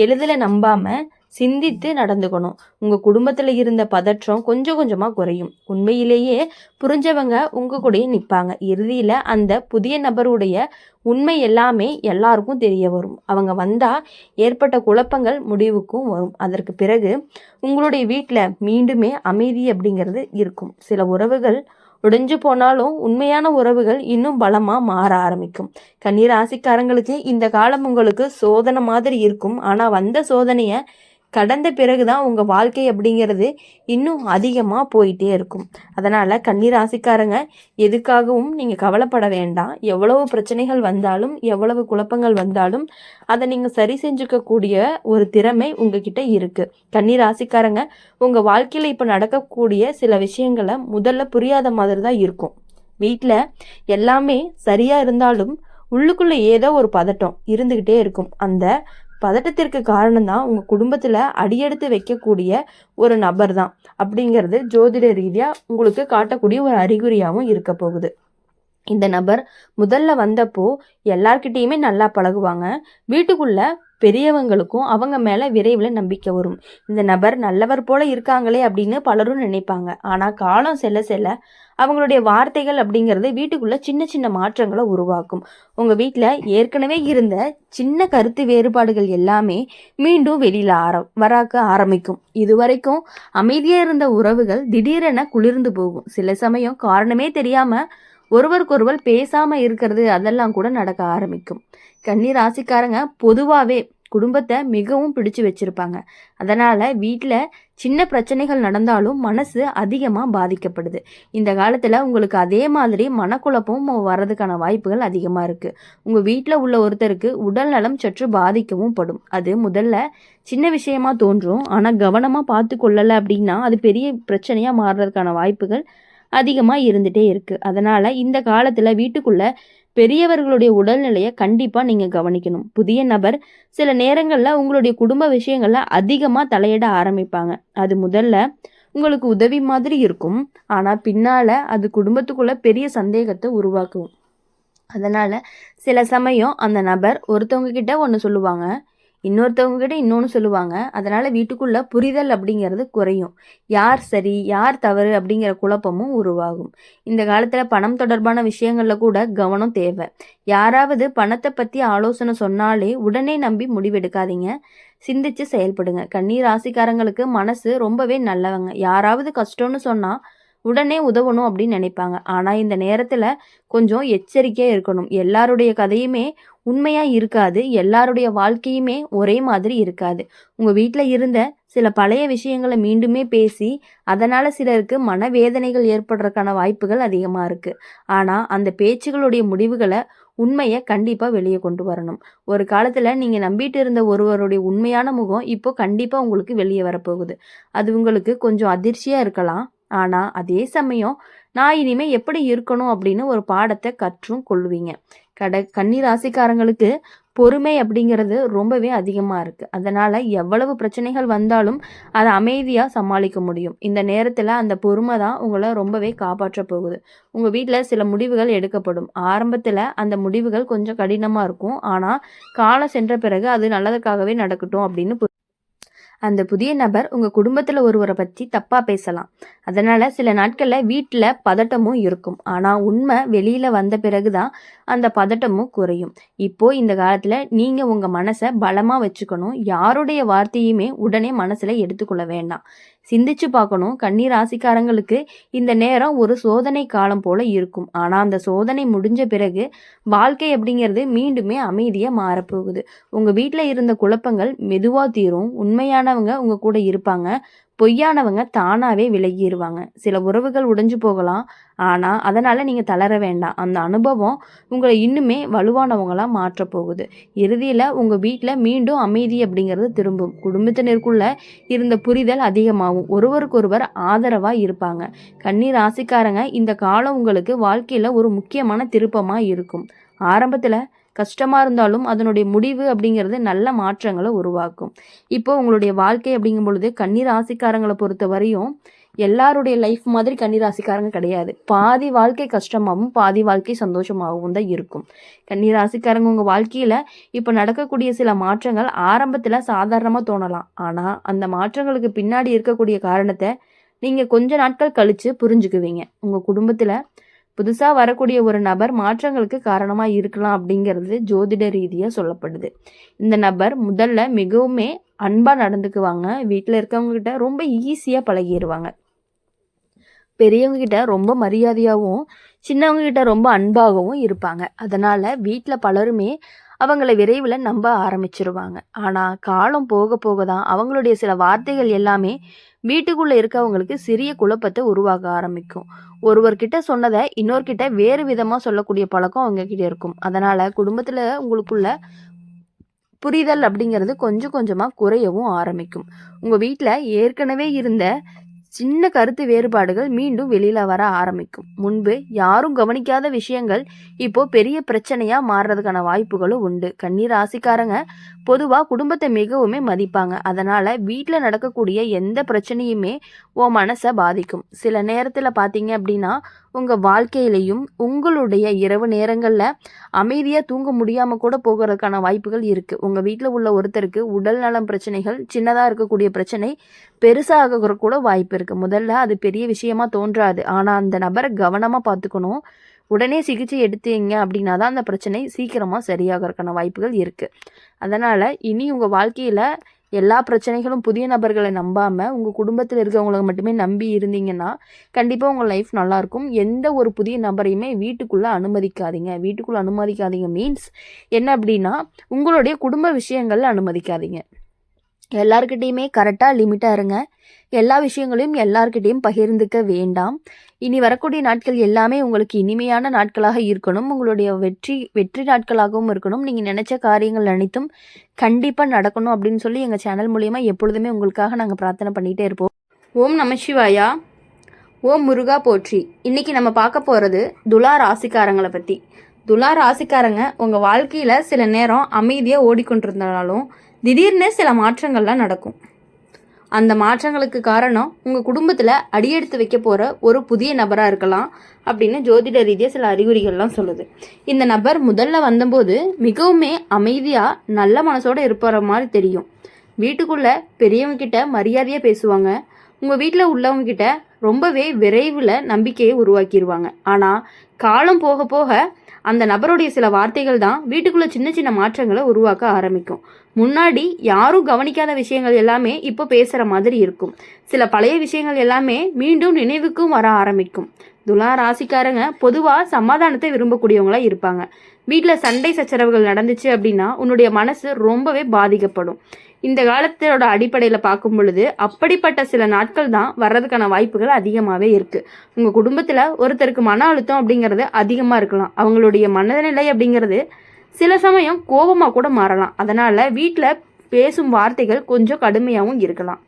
எளிதில் நம்பாமல் சிந்தித்து நடந்துக்கணும். உங்கள் குடும்பத்தில் இருந்த பதற்றம் கொஞ்சம் கொஞ்சமாக குறையும். உண்மையிலேயே புரிஞ்சவங்க உங்கள் கூடயே நிற்பாங்க. இறுதியில் அந்த புதிய நபருடைய உண்மை எல்லாமே எல்லாருக்கும் தெரிய வரும். அவங்க வந்தால் ஏற்பட்ட குழப்பங்கள் முடிவுக்கும் வரும். அதற்கு பிறகு உங்களுடைய வீட்டில் மீண்டுமே அமைதி அப்படிங்கிறது இருக்கும். சில உறவுகள் உடைஞ்சு போனாலும் உண்மையான உறவுகள் இன்னும் பலமாக மாற ஆரம்பிக்கும். கன்னி ராசிக்காரங்களுக்கு இந்த காலம் உங்களுக்கு சோதனை மாதிரி இருக்கும். ஆனால் வந்த சோதனையை கடந்த பிறகுதான் உங்கள் வாழ்க்கை அப்படிங்கிறது இன்னும் அதிகமாக போயிட்டே இருக்கும். அதனால் கன்னி ராசிக்காரங்க எதுக்காகவும் நீங்கள் கவலைப்பட வேண்டாம். எவ்வளவு பிரச்சனைகள் வந்தாலும் எவ்வளவு குழப்பங்கள் வந்தாலும் அதை நீங்கள் சரி செஞ்சுக்கக்கூடிய ஒரு திறமை உங்ககிட்ட இருக்குது. கன்னி ராசிக்காரங்க உங்கள் வாழ்க்கையில் இப்போ நடக்கக்கூடிய சில விஷயங்களை முதல்ல புரியாத மாதிரி தான் இருக்கும். வீட்டில் எல்லாமே சரியாக இருந்தாலும் உள்ளுக்குள்ளே ஏதோ ஒரு பதட்டம் இருந்துக்கிட்டே இருக்கும். அந்த பதட்டத்திற்கு காரணம் தான் உங்கள் குடும்பத்தில் அடியெடுத்து வைக்கக்கூடிய ஒரு நபர் தான் அப்படிங்கிறது ஜோதிட ரீதியாக உங்களுக்கு காட்டக்கூடிய ஒரு அறிகுறியாகவும் இருக்க போகுது. இந்த நபர் முதல்ல வந்தப்போ எல்லார்கிட்டேயுமே நல்லா பழகுவாங்க. வீட்டுக்குள்ள பெரியவங்களுக்கும் அவங்க மேலே விரைவில் நம்பிக்கை வரும். இந்த நபர் நல்லவர் போல இருக்காங்களே அப்படின்னு பலரும் நினைப்பாங்க. ஆனால் காலம் செல்ல செல்ல அவங்களுடைய வார்த்தைகள் அப்படிங்கிறது வீட்டுக்குள்ள சின்ன சின்ன மாற்றங்களை உருவாக்கும். உங்கள் வீட்டில் ஏற்கனவே இருந்த சின்ன கருத்து வேறுபாடுகள் எல்லாமே மீண்டும் வெளியில் வராக்க ஆரம்பிக்கும். இதுவரைக்கும் அமைதியாக இருந்த உறவுகள் திடீரென குளிர்ந்து போகும். சில சமயம் காரணமே தெரியாமல் ஒருவருக்கொருவர் பேசாமல் இருக்கிறது அதெல்லாம் கூட நடக்க ஆரம்பிக்கும். கன்னி ராசிக்காரங்க பொதுவாகவே குடும்பத்தை மிகவும் பிடிச்சு வச்சிருப்பாங்க. அதனால் வீட்டில் சின்ன பிரச்சனைகள் நடந்தாலும் மனசு அதிகமாக பாதிக்கப்படுது. இந்த காலத்தில் உங்களுக்கு அதே மாதிரி மனக்குழப்பம் வர்றதுக்கான வாய்ப்புகள் அதிகமாக இருக்குது. உங்கள் வீட்டில் உள்ள ஒருத்தருக்கு உடல் நலம் சற்று பாதிக்கவும் படும். அது முதல்ல சின்ன விஷயமா தோன்றும். ஆனால் கவனமாக பார்த்து கொள்ளலை அப்படின்னா அது பெரிய பிரச்சனையாக மாறுறதுக்கான வாய்ப்புகள் அதிகமாக இருந்துகிட்டே இருக்குது. அதனால் இந்த காலத்தில் வீட்டுக்குள்ளே பெரியவர்களுடைய உடல்நிலையை கண்டிப்பாக நீங்கள் கவனிக்கணும். புதிய நபர் சில நேரங்களில் உங்களுடைய குடும்ப விஷயங்களில் அதிகமாக தலையிட ஆரம்பிப்பாங்க. அது முதல்ல உங்களுக்கு உதவி மாதிரி இருக்கும். ஆனால் பின்னால் அது குடும்பத்துக்குள்ளே பெரிய சந்தேகத்தை உருவாக்கும். அதனால் சில சமயம் அந்த நபர் ஒருத்தவங்க கிட்ட ஒன்று சொல்லுவாங்க, இன்னொருத்தவங்க கிட்ட இன்னொன்று சொல்லுவாங்க. அதனால் வீட்டுக்குள்ளே புரிதல் அப்படிங்கிறது குறையும். யார் சரி யார் தவறு அப்படிங்கிற குழப்பமும் உருவாகும். இந்த காலத்தில் பணம் தொடர்பான விஷயங்களில் கூட கவனம் தேவை. யாராவது பணத்தை பற்றி ஆலோசனை சொன்னாலே உடனே நம்பி முடிவெடுக்காதீங்க. சிந்திச்சு செயல்படுங்க. கன்னி ராசிக்காரங்களுக்கு மனசு ரொம்பவே நல்லவங்க. யாராவது கஷ்டம்னு சொன்னால் உடனே உதவணும் அப்படின்னு நினைப்பாங்க. ஆனால் இந்த நேரத்தில் கொஞ்சம் எச்சரிக்கையாக இருக்கணும். எல்லாருடைய கதையுமே உண்மையாக இருக்காது. எல்லாருடைய வாழ்க்கையுமே ஒரே மாதிரி இருக்காது. உங்கள் வீட்டில் இருந்த சில பழைய விஷயங்களை மீண்டுமே பேசி அதனால் சிலருக்கு மனவேதனைகள் ஏற்படுறதுக்கான வாய்ப்புகள் அதிகமாக இருக்குது. ஆனால் அந்த பேச்சுகளுடைய முடிவுகளை உண்மையை கண்டிப்பாக வெளியே கொண்டு வரணும். ஒரு காலத்தில் நீங்கள் நம்பிட்டு இருந்த ஒருவருடைய உண்மையான முகம் இப்போ கண்டிப்பாக உங்களுக்கு வெளியே வரப்போகுது. அது உங்களுக்கு கொஞ்சம் அதிர்ச்சியாக இருக்கலாம். ஆனால் அதே சமயம் நான் இனிமேல் எப்படி இருக்கணும் அப்படின்னு ஒரு பாடத்தை கற்றும் கொள்வீங்க. கன்னி ராசிக்காரங்களுக்கு பொறுமை அப்படிங்கிறது ரொம்பவே அதிகமாக இருக்குது. அதனால் எவ்வளவு பிரச்சனைகள் வந்தாலும் அதை அமைதியாக சமாளிக்க முடியும். இந்த நேரத்தில் அந்த பொறுமை தான் உங்களை ரொம்பவே காப்பாற்ற போகுது. உங்கள் வீட்டில் சில முடிவுகள் எடுக்கப்படும். ஆரம்பத்தில் அந்த முடிவுகள் கொஞ்சம் கடினமாக இருக்கும். ஆனால் காலம் சென்ற பிறகு அது நல்லதுக்காகவே நடக்கட்டும் அப்படின்னு அந்த புதிய நபர் உங்கள் குடும்பத்தில் ஒருவரை பற்றி தப்பாக பேசலாம். அதனால் சில நாட்களில் வீட்டில் பதட்டமும் இருக்கும். ஆனால் உண்மை வெளியில் வந்த பிறகு தான் அந்த பதட்டமும் குறையும். இப்போது இந்த காலத்தில் நீங்கள் உங்கள் மனசை பலமாக வச்சுக்கணும். யாருடைய வார்த்தையுமே உடனே மனசில் எடுத்துக்கொள்ள வேண்டாம். சிந்திச்சு பார்க்கணும். கன்னி ராசிக்காரங்களுக்கு இந்த நேரம் ஒரு சோதனை காலம் போல இருக்கும். ஆனால் அந்த சோதனை முடிஞ்ச பிறகு வாழ்க்கை அப்படிங்கிறது மீண்டுமே அமைதியாக மாறப்போகுது. உங்கள் வீட்டில் இருந்த குழப்பங்கள் மெதுவாக தீரும். உண்மையானவங்க உங்கள் கூட இருப்பாங்க. பொய்யானவங்க தானாகவே விலகிடுவாங்க. சில உறவுகள் உடைஞ்சு போகலாம், ஆனால் அதனால் நீங்கள் தளர வேண்டாம். அந்த அனுபவம் உங்களை இன்னுமே வலுவானவங்களாக மாற்றப் போகுது. இறுதியில் உங்கள் வீட்டில் மீண்டும் அமைதி அப்படிங்கிறது திரும்பும். குடும்பத்தினருக்குள்ள இருந்த புரிதல் அதிகமாகும். ஒருவருக்கொருவர் ஆதரவாக இருப்பாங்க. கன்னி ராசிக்காரங்க, இந்த காலம் உங்களுக்கு வாழ்க்கையில் ஒரு முக்கியமான திருப்பமாக இருக்கும். ஆரம்பத்தில் கஷ்டமாக இருந்தாலும் அதனுடைய முடிவு அப்படிங்கிறது நல்ல மாற்றங்களை உருவாக்கும். இப்போ உங்களுடைய வாழ்க்கை அப்படிங்கும் பொழுது கன்னி ராசிக்காரங்களை பொறுத்த வரையும் எல்லாருடைய லைஃப் மாதிரி கன்னி ராசிக்காரங்க கிடையாது. பாதி வாழ்க்கை கஷ்டமாகவும் பாதி வாழ்க்கை சந்தோஷமாகவும் தான் இருக்கும். கன்னி ராசிக்காரங்க உங்கள் வாழ்க்கையில் இப்போ நடக்கக்கூடிய சில மாற்றங்கள் ஆரம்பத்தில் சாதாரணமாக தோணலாம். ஆனால் அந்த மாற்றங்களுக்கு பின்னாடி இருக்கக்கூடிய காரணத்தை நீங்கள் கொஞ்ச நாட்கள் கழித்து புரிஞ்சுக்குவீங்க. உங்கள் குடும்பத்தில் புதுசாக வரக்கூடிய ஒரு நபர் மாற்றங்களுக்கு காரணமாக இருக்கலாம் அப்படிங்கிறது ஜோதிட ரீதியாக சொல்லப்படுது. இந்த நபர் முதல்ல மிகவுமே அன்பாக நடந்துக்குவாங்க. வீட்டில் இருக்கவங்ககிட்ட ரொம்ப ஈஸியாக பழகிடுவாங்க. பெரியவங்க கிட்ட ரொம்ப மரியாதையாகவும் சின்னவங்க கிட்ட ரொம்ப அன்பாகவும் இருப்பாங்க. அதனால் வீட்டில் பலருமே அவங்கள விரைவில் நம்ப ஆரம்பிச்சிருவாங்க. ஆனால் காலம் போக போக தான் அவங்களுடைய சில வார்த்தைகள் எல்லாமே வீட்டுக்குள்ளே இருக்கவங்களுக்கு சிறிய குழப்பத்தை உருவாக்க ஆரம்பிக்கும். ஒருவர்கிட்ட சொன்னதை இன்னொருக்கிட்ட வேறு விதமாக சொல்லக்கூடிய பழக்கம் அவங்கக்கிட்ட இருக்கும். அதனால் குடும்பத்தில் உங்களுக்குள்ள புரிதல் அப்படிங்கிறது கொஞ்சம் கொஞ்சமாக குறையவும் ஆரம்பிக்கும். உங்கள் வீட்டில் ஏற்கனவே இருந்த சின்ன கருத்து வேறுபாடுகள் மீண்டும் வெளியில வர ஆரம்பிக்கும். முன்பு யாரும் கவனிக்காத விஷயங்கள் இப்போ பெரிய பிரச்சனையா மாறுறதுக்கான வாய்ப்புகளும் உண்டு. கன்னி ராசிக்காரங்க பொதுவா குடும்பத்தை மிகவுமே மதிப்பாங்க. அதனால வீட்டில் நடக்கக்கூடிய எந்த பிரச்சனையுமே உன் மனசை பாதிக்கும். சில நேரத்தில் பார்த்தீங்க அப்படின்னா உங்கள் வாழ்க்கையிலையும் உங்களுடைய இரவு நேரங்களில் அமைதியாக தூங்க முடியாமல் கூட போகிறதுக்கான வாய்ப்புகள் இருக்குது. உங்கள் வீட்டில் உள்ள ஒருத்தருக்கு உடல் நலம் பிரச்சனைகள், சின்னதாக இருக்கக்கூடிய பிரச்சனை பெருசாக கூட வாய்ப்பு இருக்குது. முதல்ல அது பெரிய விஷயமா தோன்றாது. ஆனால் அந்த நபரை கவனமாக பார்த்துக்கணும். உடனே சிகிச்சை எடுத்தீங்க அப்படின்னா தான் அந்த பிரச்சனை சீக்கிரமாக சரியாகிறதுக்கான வாய்ப்புகள் இருக்குது. அதனால் இனி உங்கள் வாழ்க்கையில் எல்லா பிரச்சனைகளும் புதிய நபர்களை நம்பாமல் உங்கள் குடும்பத்தில் இருக்கவங்களை மட்டுமே நம்பி இருந்தீங்கன்னா கண்டிப்பாக உங்கள் லைஃப் நல்லாயிருக்கும். எந்த ஒரு புதிய நபரையுமே வீட்டுக்குள்ளே அனுமதிக்காதீங்க. மீன்ஸ் என்ன அப்படின்னா உங்களுடைய குடும்ப விஷயங்களில் அனுமதிக்காதீங்க. எல்லாருக்கிட்டேயுமே கரெக்டாக லிமிட்டாக இருங்க. எல்லா விஷயங்களையும் எல்லார்கிட்டையும் பகிர்ந்துக்க வேண்டாம். இனி வரக்கூடிய நாட்கள் எல்லாமே உங்களுக்கு இனிமையான நாட்களாக இருக்கணும். உங்களுடைய வெற்றி நாட்களாகவும் இருக்கணும். நீங்கள் நினச்ச காரியங்கள் அனைத்தும் கண்டிப்பாக நடக்கணும் அப்படின்னு சொல்லி எங்கள் சேனல் மூலயமா எப்பொழுதுமே உங்களுக்காக நாங்கள் பிரார்த்தனை பண்ணிகிட்டே இருப்போம். ஓம் நமசிவாயா, ஓம் முருகா போற்றி. இன்றைக்கி நம்ம பார்க்க போகிறது துலா ராசிக்காரங்களை பற்றி. துலா ராசிக்காரங்க உங்கள் வாழ்க்கையில் சில நேரம் அமைதியாக ஓடிக்கொண்டிருந்தாலும் திடீர்னு சில மாற்றங்கள்லாம் நடக்கும். அந்த மாற்றங்களுக்கு காரணம் உங்கள் குடும்பத்தில் அடியெடுத்து வைக்க போகிற ஒரு புதிய நபராக இருக்கலாம் அப்படின்னு ஜோதிட ரீதியாக சில அறிகுறிகள்லாம் சொல்லுது. இந்த நபர் முதல்ல வந்தபோது மிகவுமே அமைதியாக நல்ல மனசோடு இருப்பார மாதிரி தெரியும். வீட்டுக்குள்ளே பெரியவங்க கிட்ட மரியாதையாக பேசுவாங்க. உங்கள் வீட்டில் உள்ளவங்க கிட்ட ரொம்பவே விரைவில் நம்பிக்கையை உருவாக்கிடுவாங்க. ஆனால் காலம் போக போக அந்த நபருடைய சில வார்த்தைகள் தான் வீட்டுக்குள்ளே சின்ன சின்ன மாற்றங்களை உருவாக்க ஆரம்பிக்கும். முன்னாடி யாரும் கவனிக்காத விஷயங்கள் எல்லாமே இப்போ பேசுகிற மாதிரி இருக்கும். சில பழைய விஷயங்கள் எல்லாமே மீண்டும் நினைவுக்கும் வர ஆரம்பிக்கும். துலா ராசிக்காரங்க பொதுவாக சமாதானத்தை விரும்பக்கூடியவங்களா இருப்பாங்க. வீட்டில் சண்டை சச்சரவுகள் நடந்துச்சு அப்படின்னா உன்னுடைய மனசு ரொம்பவே பாதிக்கப்படும். இந்த காலத்தோட அடிப்படையில் பார்க்கும் பொழுது அப்படிப்பட்ட சில நாட்கள் தான் வர்றதுக்கான வாய்ப்புகள் அதிகமாகவே இருக்குது. உங்கள் குடும்பத்தில் ஒருத்தருக்கு மன அழுத்தம் அப்படிங்கிறது அதிகமாக இருக்கலாம். அவங்களுடைய மனநிலை அப்படிங்கிறது சில சமயம் கோபமாக கூட மாறலாம். அதனால் வீட்டில் பேசும் வார்த்தைகள் கொஞ்சம் கடுமையாகவும் இருக்கலாம்.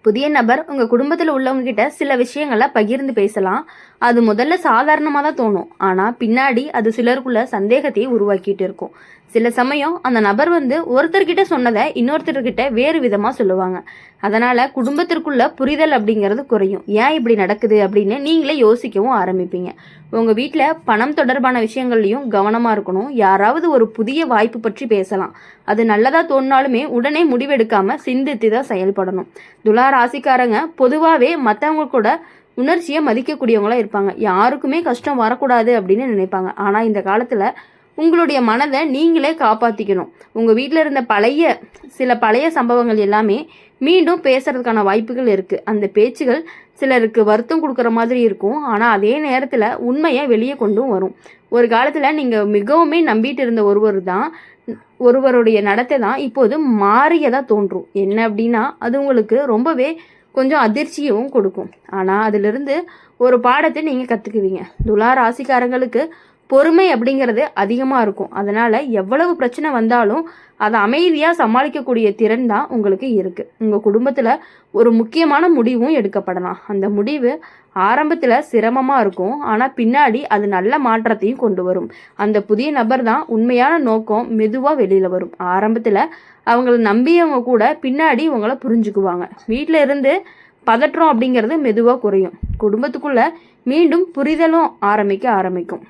புதிய நபர் உங்கள் குடும்பத்தில் உள்ளவங்க கிட்ட சில விஷயங்களை பகிர்ந்து பேசலாம். அது முதல்ல சாதாரணமாக தான் தோணும். ஆனால் பின்னாடி அது சிலருக்குள்ள சந்தேகத்தையே உருவாக்கிட்டு இருக்கும். சில சமயம் அந்த நபர் ஒருத்தர்கிட்ட சொன்னதை இன்னொருத்தர்கிட்ட வேறு விதமாக சொல்லுவாங்க. அதனால் குடும்பத்திற்குள்ள புரிதல் அப்படிங்கிறது குறையும். ஏன் இப்படி நடக்குது அப்படின்னு நீங்களே யோசிக்கவும் ஆரம்பிப்பீங்க. உங்கள் வீட்டில் பணம் தொடர்பான விஷயங்கள்லையும் கவனமாக இருக்கணும். யாராவது ஒரு புதிய வாய்ப்பு பற்றி பேசலாம். அது நல்லதாக தோணினாலுமே உடனே முடிவெடுக்காமல் சிந்தித்து தான் செயல்படணும். துலா ராசிக்காரங்க பொதுவாகவே மற்றவங்க கூட உணர்ச்சியை மதிக்கக்கூடியவங்களாக இருப்பாங்க. யாருக்குமே கஷ்டம் வரக்கூடாது அப்படின்னு நினைப்பாங்க. ஆனால் இந்த காலத்தில் உங்களுடைய மனதை நீங்களே காப்பாற்றிக்கணும். உங்கள் வீட்டில் இருந்த சில பழைய சம்பவங்கள் எல்லாமே மீண்டும் பேசுறதுக்கான வாய்ப்புகள் இருக்குது. அந்த பேச்சுகள் சிலருக்கு வருத்தம் கொடுக்குற மாதிரி இருக்கும். ஆனால் அதே நேரத்தில் உண்மையை வெளியே கொண்டும் வரும். ஒரு காலத்தில் நீங்கள் மிகவுமே நம்பிட்டு இருந்த ஒருவர் தான் ஒருவருடைய நடத்தை தான் இப்போது மாறியதாக தோன்றும். என்ன அப்படின்னா அது உங்களுக்கு ரொம்பவே கொஞ்சம் அதிர்ச்சியவும் கொடுக்கும். ஆனால் அதிலிருந்து ஒரு பாடத்தை நீங்கள் கற்றுக்குவீங்க. துலா ராசிக்காரங்களுக்கு பொறுமை அப்படிங்கிறது அதிகமாக இருக்கும். அதனால் எவ்வளவு பிரச்சனை வந்தாலும் அதை அமைதியாக சமாளிக்கக்கூடிய திறன் தான் உங்களுக்கு இருக்குது. உங்கள் குடும்பத்தில் ஒரு முக்கியமான முடிவும் எடுக்கப்படலாம். அந்த முடிவு ஆரம்பத்தில் சிரமமாக இருக்கும், ஆனால் பின்னாடி அது நல்ல மாற்றத்தையும் கொண்டு வரும். அந்த புதிய நபர் தான் உண்மையான நோக்கம் மெதுவாக வெளியில் வரும். ஆரம்பத்தில் அவங்கள நம்பியவங்க கூட பின்னாடி உங்களை புரிஞ்சுக்குவாங்க. வீட்டில் இருந்து பதற்றம் அப்படிங்கிறது மெதுவாக குறையும். குடும்பத்துக்குள்ளே மீண்டும் புரிதலும் ஆரம்பிக்கும்.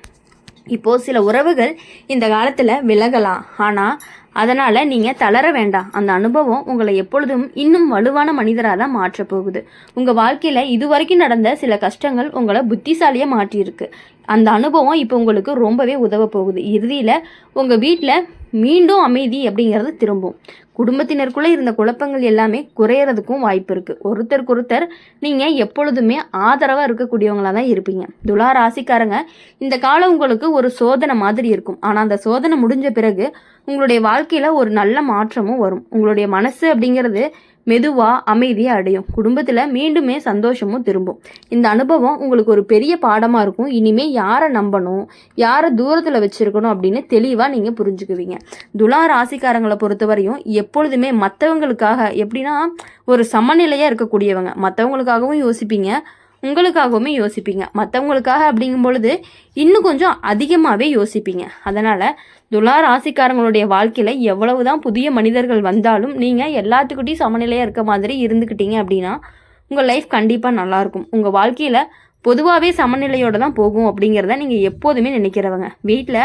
இப்போது சில உறவுகள் இந்த காலத்தில் விலகலாம், ஆனால் அதனால் நீங்கள் தளர வேண்டாம். அந்த அனுபவம் உங்களை எப்பொழுதும் இன்னும் வலுவான மனிதராக தான் மாற்றப் போகுது. உங்கள் வாழ்க்கையில் இதுவரைக்கும் நடந்த சில கஷ்டங்கள் உங்களை புத்திசாலியாக மாற்றியிருக்கு. அந்த அனுபவம் இப்போ உங்களுக்கு ரொம்பவே உதவ போகுது. இறுதியில் உங்கள் வீட்டில் மீண்டும் அமைதி அப்படிங்கிறது திரும்பும். குடும்பத்தினருக்குள்ளே இருந்த குழப்பங்கள் எல்லாமே குறையறதுக்கும் வாய்ப்பு இருக்குது. ஒருத்தருக்கொருத்தர் நீங்கள் எப்பொழுதுமே ஆதரவாக இருக்கக்கூடியவங்களாக தான் இருப்பீங்க. துலா ராசிக்காரங்க, இந்த காலம் உங்களுக்கு ஒரு சோதனை மாதிரி இருக்கும். ஆனால் அந்த சோதனை முடிஞ்ச பிறகு உங்களுடைய வாழ்க்கையில் ஒரு நல்ல மாற்றமும் வரும். உங்களுடைய மனசு அப்படிங்கிறது மெதுவாக அமைதியாக அடையும். குடும்பத்தில் மீண்டுமே சந்தோஷமும் திரும்பும். இந்த அனுபவம் உங்களுக்கு ஒரு பெரிய பாடமாக இருக்கும். இனிமேல் யாரை நம்பணும், யாரை தூரத்தில் வச்சுருக்கணும் அப்படின்னு தெளிவாக நீங்கள் புரிஞ்சுக்குவீங்க. துலா ராசிக்காரங்களை பொறுத்தவரையும் எப்பொழுதுமே மற்றவங்களுக்காக எப்படின்னா ஒரு சமநிலையாக இருக்கக்கூடியவங்க. மற்றவங்களுக்காகவும் யோசிப்பீங்க, உங்களுக்காகவுமே யோசிப்பீங்க. மற்றவங்களுக்காக அப்படிங்கும் பொழுது இன்னும் கொஞ்சம் அதிகமாகவே யோசிப்பீங்க. அதனால் துலா ராசிக்காரங்களுடைய வாழ்க்கையில் எவ்வளவுதான் புதிய மனிதர்கள் வந்தாலும் நீங்கள் எல்லாத்துக்கிட்டையும் சமநிலையாக இருக்க மாதிரி இருந்துக்கிட்டீங்க அப்படின்னா உங்கள் லைஃப் கண்டிப்பாக நல்லாயிருக்கும். உங்கள் வாழ்க்கையில் பொதுவாகவே சமநிலையோடு தான் போகும் அப்படிங்கிறத நீங்கள் எப்போதுமே நினைக்கிறவங்க. வீட்டில்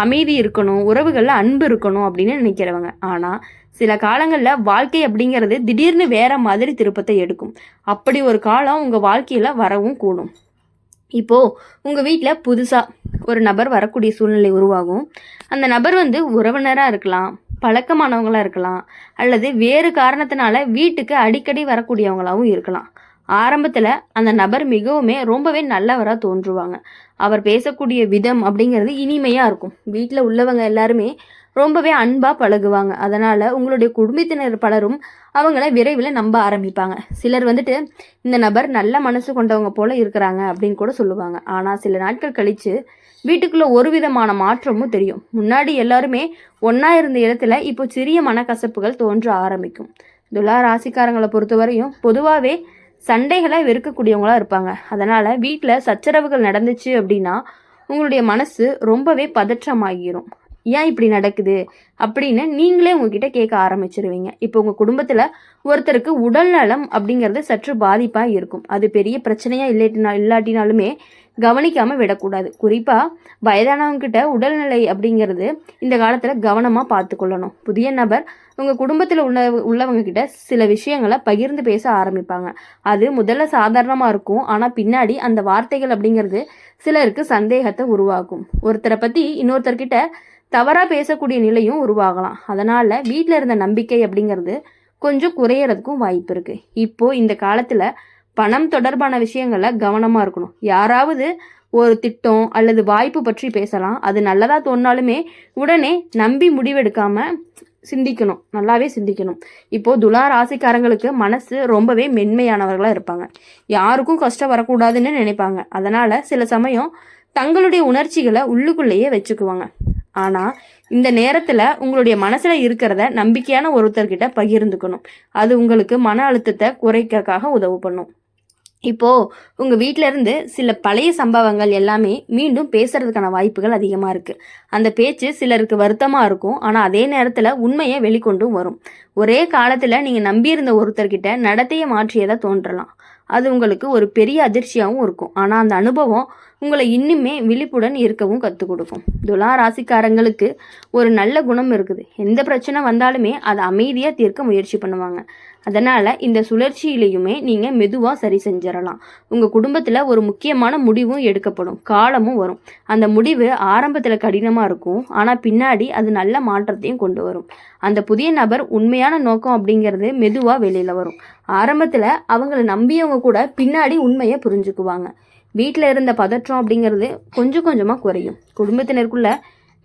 அமைதி இருக்கணும், உறவுகளில் அன்பு இருக்கணும் அப்படின்னு நினைக்கிறவங்க. ஆனால் சில காலங்களில் வாழ்க்கை அப்படிங்கிறது திடீர்னு வேற மாதிரி திருப்பத்தை எடுக்கும். அப்படி ஒரு காலம் உங்கள் வாழ்க்கையில் வரவும் கூடும். இப்போது உங்கள் வீட்டில் புதுசாக ஒரு நபர் வரக்கூடிய சூழ்நிலை உருவாகும். அந்த நபர் உறவினராக இருக்கலாம், பழக்கமானவங்களாக இருக்கலாம், அல்லது வேறு காரணத்தினால வீட்டுக்கு அடிக்கடி வரக்கூடியவங்களாகவும் இருக்கலாம். ஆரம்பத்தில் அந்த நபர் ரொம்பவே நல்லவராக தோன்றுவாங்க. அவர் பேசக்கூடிய விதம் அப்படிங்கிறது இனிமையாக இருக்கும். வீட்டில் உள்ளவங்க எல்லாருமே ரொம்பவே அன்பாக பழகுவாங்க. அதனால் உங்களுடைய குடும்பத்தினர் பலரும் அவங்கள விரைவில் நம்ப ஆரம்பிப்பாங்க. சிலர் இந்த நபர் நல்ல மனசு கொண்டவங்க போல் இருக்கிறாங்க அப்படின்னு கூட சொல்லுவாங்க. ஆனால் சில நாட்கள் கழித்து வீட்டுக்குள்ளே ஒரு விதமான மாற்றமும் தெரியும். முன்னாடி எல்லாருமே ஒன்றா இருந்த இடத்துல இப்போ சிறிய மனக்கசப்புகள் தோன்ற ஆரம்பிக்கும். துலா ராசிக்காரங்களை பொறுத்தவரையும் பொதுவாகவே சண்டைகளை வெறுக்கக்கூடியவங்களாக இருப்பாங்க. அதனால் வீட்டில் சச்சரவுகள் நடந்துச்சு அப்படின்னா உங்களுடைய மனசு ரொம்பவே பதற்றமாகிரும். ஏன் இப்படி நடக்குது அப்படின்னு நீங்களே உங்ககிட்ட கேட்க ஆரம்பிச்சிருவீங்க. இப்போ உங்கள் குடும்பத்தில் ஒருத்தருக்கு உடல் நலம் அப்படிங்கிறது சற்று பாதிப்பாக இருக்கும். அது பெரிய பிரச்சனையாக இல்லாட்டினாலுமே கவனிக்காமல் விடக்கூடாது. குறிப்பாக வயதானவங்ககிட்ட உடல்நிலை அப்படிங்கிறது இந்த காலத்தில் கவனமாக பார்த்து கொள்ளணும். புதிய நபர் உங்கள் குடும்பத்தில் உள்ளவங்க கிட்ட சில விஷயங்களை பகிர்ந்து பேச ஆரம்பிப்பாங்க. அது முதல்ல சாதாரணமாக இருக்கும், ஆனால் பின்னாடி அந்த வார்த்தைகள் அப்படிங்கிறது சிலருக்கு சந்தேகத்தை உருவாக்கும். ஒருத்தரை பற்றி இன்னொருத்தர்கிட்ட தவறாக பேசக்கூடிய நிலையும் உருவாகலாம். அதனால் வீட்டில் இருந்த நம்பிக்கை அப்படிங்கிறது கொஞ்சம் குறையறதுக்கும் வாய்ப்பு இருக்குது. இப்போது இந்த காலத்தில் பணம் தொடர்பான விஷயங்களில் கவனமாக இருக்கணும். யாராவது ஒரு திட்டம் அல்லது வாய்ப்பு பற்றி பேசலாம். அது நல்லதாக தோணாலுமே உடனே நம்பி முடிவெடுக்காமல் சிந்திக்கணும், நல்லாவே சிந்திக்கணும். இப்போது துலா ராசிக்காரங்களுக்கு மனசு ரொம்பவே மென்மையானவர்களாக இருப்பாங்க. யாருக்கும் கஷ்டம் வரக்கூடாதுன்னு நினைப்பாங்க. அதனால் சில சமயம் தங்களுடைய உணர்ச்சிகளை உள்ளுக்குள்ளேயே வச்சுக்குவாங்க. ஆனால் இந்த நேரத்தில் உங்களுடைய மனசில் இருக்கிறத நம்பிக்கையான ஒருத்தர்கிட்ட பகிர்ந்துக்கணும். அது உங்களுக்கு மன அழுத்தத்தை குறைக்கிறதுக்காக உதவு பண்ணும். இப்போது உங்கள் வீட்டிலேருந்து சில பழைய சம்பவங்கள் எல்லாமே மீண்டும் பேசுகிறதுக்கான வாய்ப்புகள் அதிகமாக இருக்குது. அந்த பேச்சு சிலருக்கு வருத்தமாக இருக்கும், ஆனால் அதே நேரத்தில் உண்மையை வெளிக்கொண்டும் வரும். ஒரே காலத்தில் நீங்கள் நம்பியிருந்த ஒருத்தர்கிட்ட நடத்தையை மாற்றியதாக தோன்றலாம். அது உங்களுக்கு ஒரு பெரிய அதிர்ச்சியாகவும் இருக்கும். ஆனால் அந்த அனுபவம் உங்களை இன்னுமே விழிப்புடன் இருக்கவும் கற்றுக் கொடுக்கும். துலா ராசிக்காரங்களுக்கு ஒரு நல்ல குணம் இருக்குது. எந்த பிரச்சனை வந்தாலுமே அதை அமைதியாக தீர்க்க முயற்சி பண்ணுவாங்க. அதனால் இந்த சுழற்சியிலையுமே நீங்கள் மெதுவாக சரி செஞ்சிடலாம். உங்கள் குடும்பத்தில் ஒரு முக்கியமான முடிவும் எடுக்கப்படும், காலமும் வரும். அந்த முடிவு ஆரம்பத்தில் கடினமாக இருக்கும், ஆனால் பின்னாடி அது நல்ல மாற்றத்தையும் கொண்டு வரும். அந்த புதிய நபர் உண்மையான நோக்கம் அப்படிங்கிறது மெதுவாக வெளியில் வரும். ஆரம்பத்தில் அவங்கள நம்பியவங்க கூட பின்னாடி உண்மையை புரிஞ்சுக்குவாங்க. வீட்டில் இருந்த பதற்றம் அப்படிங்கிறது கொஞ்சம் கொஞ்சமாக குறையும். குடும்பத்தினருக்குள்ள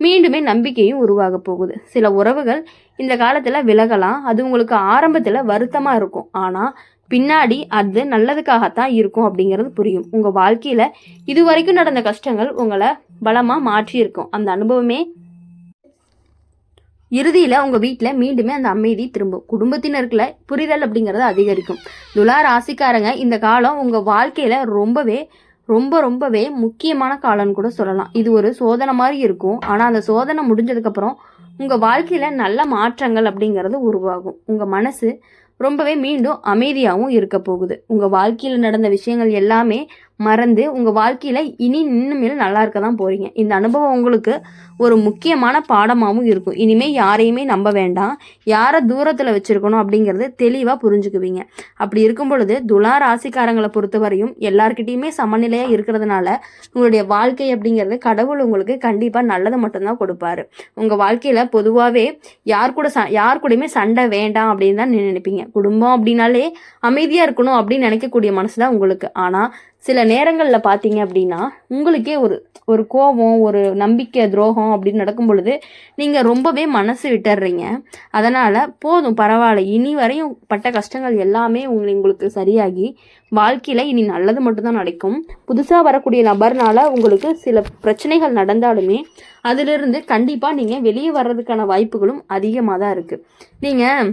மீண்டுமே நம்பிக்கையும் உருவாக போகுது. சில உறவுகள் இந்த காலத்தில் விலகலாம். அது உங்களுக்கு ஆரம்பத்தில் வருத்தமாக இருக்கும். ஆனால் பின்னாடி அது நல்லதுக்காகத்தான் இருக்கும் அப்படிங்கிறது புரியும். உங்கள் வாழ்க்கையில் இது வரைக்கும் நடந்த கஷ்டங்கள் உங்களை பலமாக மாற்றி இருக்கும். அந்த அனுபவமே இறுதியில் உங்கள் வீட்டில் மீண்டுமே அந்த அமைதி திரும்பும். குடும்பத்தினருக்குள்ள புரிதல் அப்படிங்கிறது அதிகரிக்கும். துலா ராசிக்காரங்க இந்த காலம் உங்கள் வாழ்க்கையில் ரொம்பவே முக்கியமான காலம்னு கூட சொல்லலாம். இது ஒரு சோதனை மாதிரி இருக்கும். ஆனால் அந்த சோதனை முடிஞ்சதுக்கப்புறம் உங்கள் வாழ்க்கையில் நல்ல மாற்றங்கள் அப்படிங்கிறது உருவாகும். உங்கள் மனசு ரொம்பவே மீண்டும் அமைதியாகவும் இருக்க போகுது. உங்கள் வாழ்க்கையில் நடந்த விஷயங்கள் எல்லாமே மறந்து உங்கள் வாழ்க்கையில் இன்னுமேல் நல்லா இருக்க தான் போகிறீங்க. இந்த அனுபவம் உங்களுக்கு ஒரு முக்கியமான பாடமாகவும் இருக்கும். இனிமேல் யாரையுமே நம்ப வேண்டாம், யாரை தூரத்தில் வச்சுருக்கணும் அப்படிங்கிறது தெளிவாக புரிஞ்சுக்குவீங்க. அப்படி இருக்கும் பொழுது துலா ராசிக்காரங்களை பொறுத்தவரையும் எல்லார்கிட்டையுமே சமநிலையாக இருக்கிறதுனால உங்களுடைய வாழ்க்கை அப்படிங்கிறது கடவுள் உங்களுக்கு கண்டிப்பாக நல்லது மட்டும்தான் கொடுப்பாரு. உங்கள் வாழ்க்கையில் பொதுவாகவே யார் கூடயுமே சண்டை வேண்டாம் அப்படின்னு தான் நினைப்பீங்க. குடும்பம் அப்படின்னாலே அமைதியாக இருக்கணும் அப்படின்னு நினைக்கக்கூடிய மனசு தான் உங்களுக்கு. ஆனால் சில நேரங்களில் பார்த்தீங்க அப்படின்னா உங்களுக்கே ஒரு கோபம், ஒரு நம்பிக்கை துரோகம் அப்படின்னு நடக்கும் பொழுது நீங்கள் ரொம்பவே மனசு விட்டுடுறீங்க. அதனால் போதும், பரவாயில்ல, இனி வரையும் பட்ட கஷ்டங்கள் எல்லாமே உங்களுக்கு சரியாகி வாழ்க்கையில் இனி நல்லது மட்டும்தான் நடக்கும். புதுசாக வரக்கூடிய நபர்னால உங்களுக்கு சில பிரச்சனைகள் நடந்தாலுமே அதிலிருந்து கண்டிப்பாக நீங்கள் வெளியே வர்றதுக்கான வாய்ப்புகளும் அதிகமாக தான் இருக்குது. நீங்கள்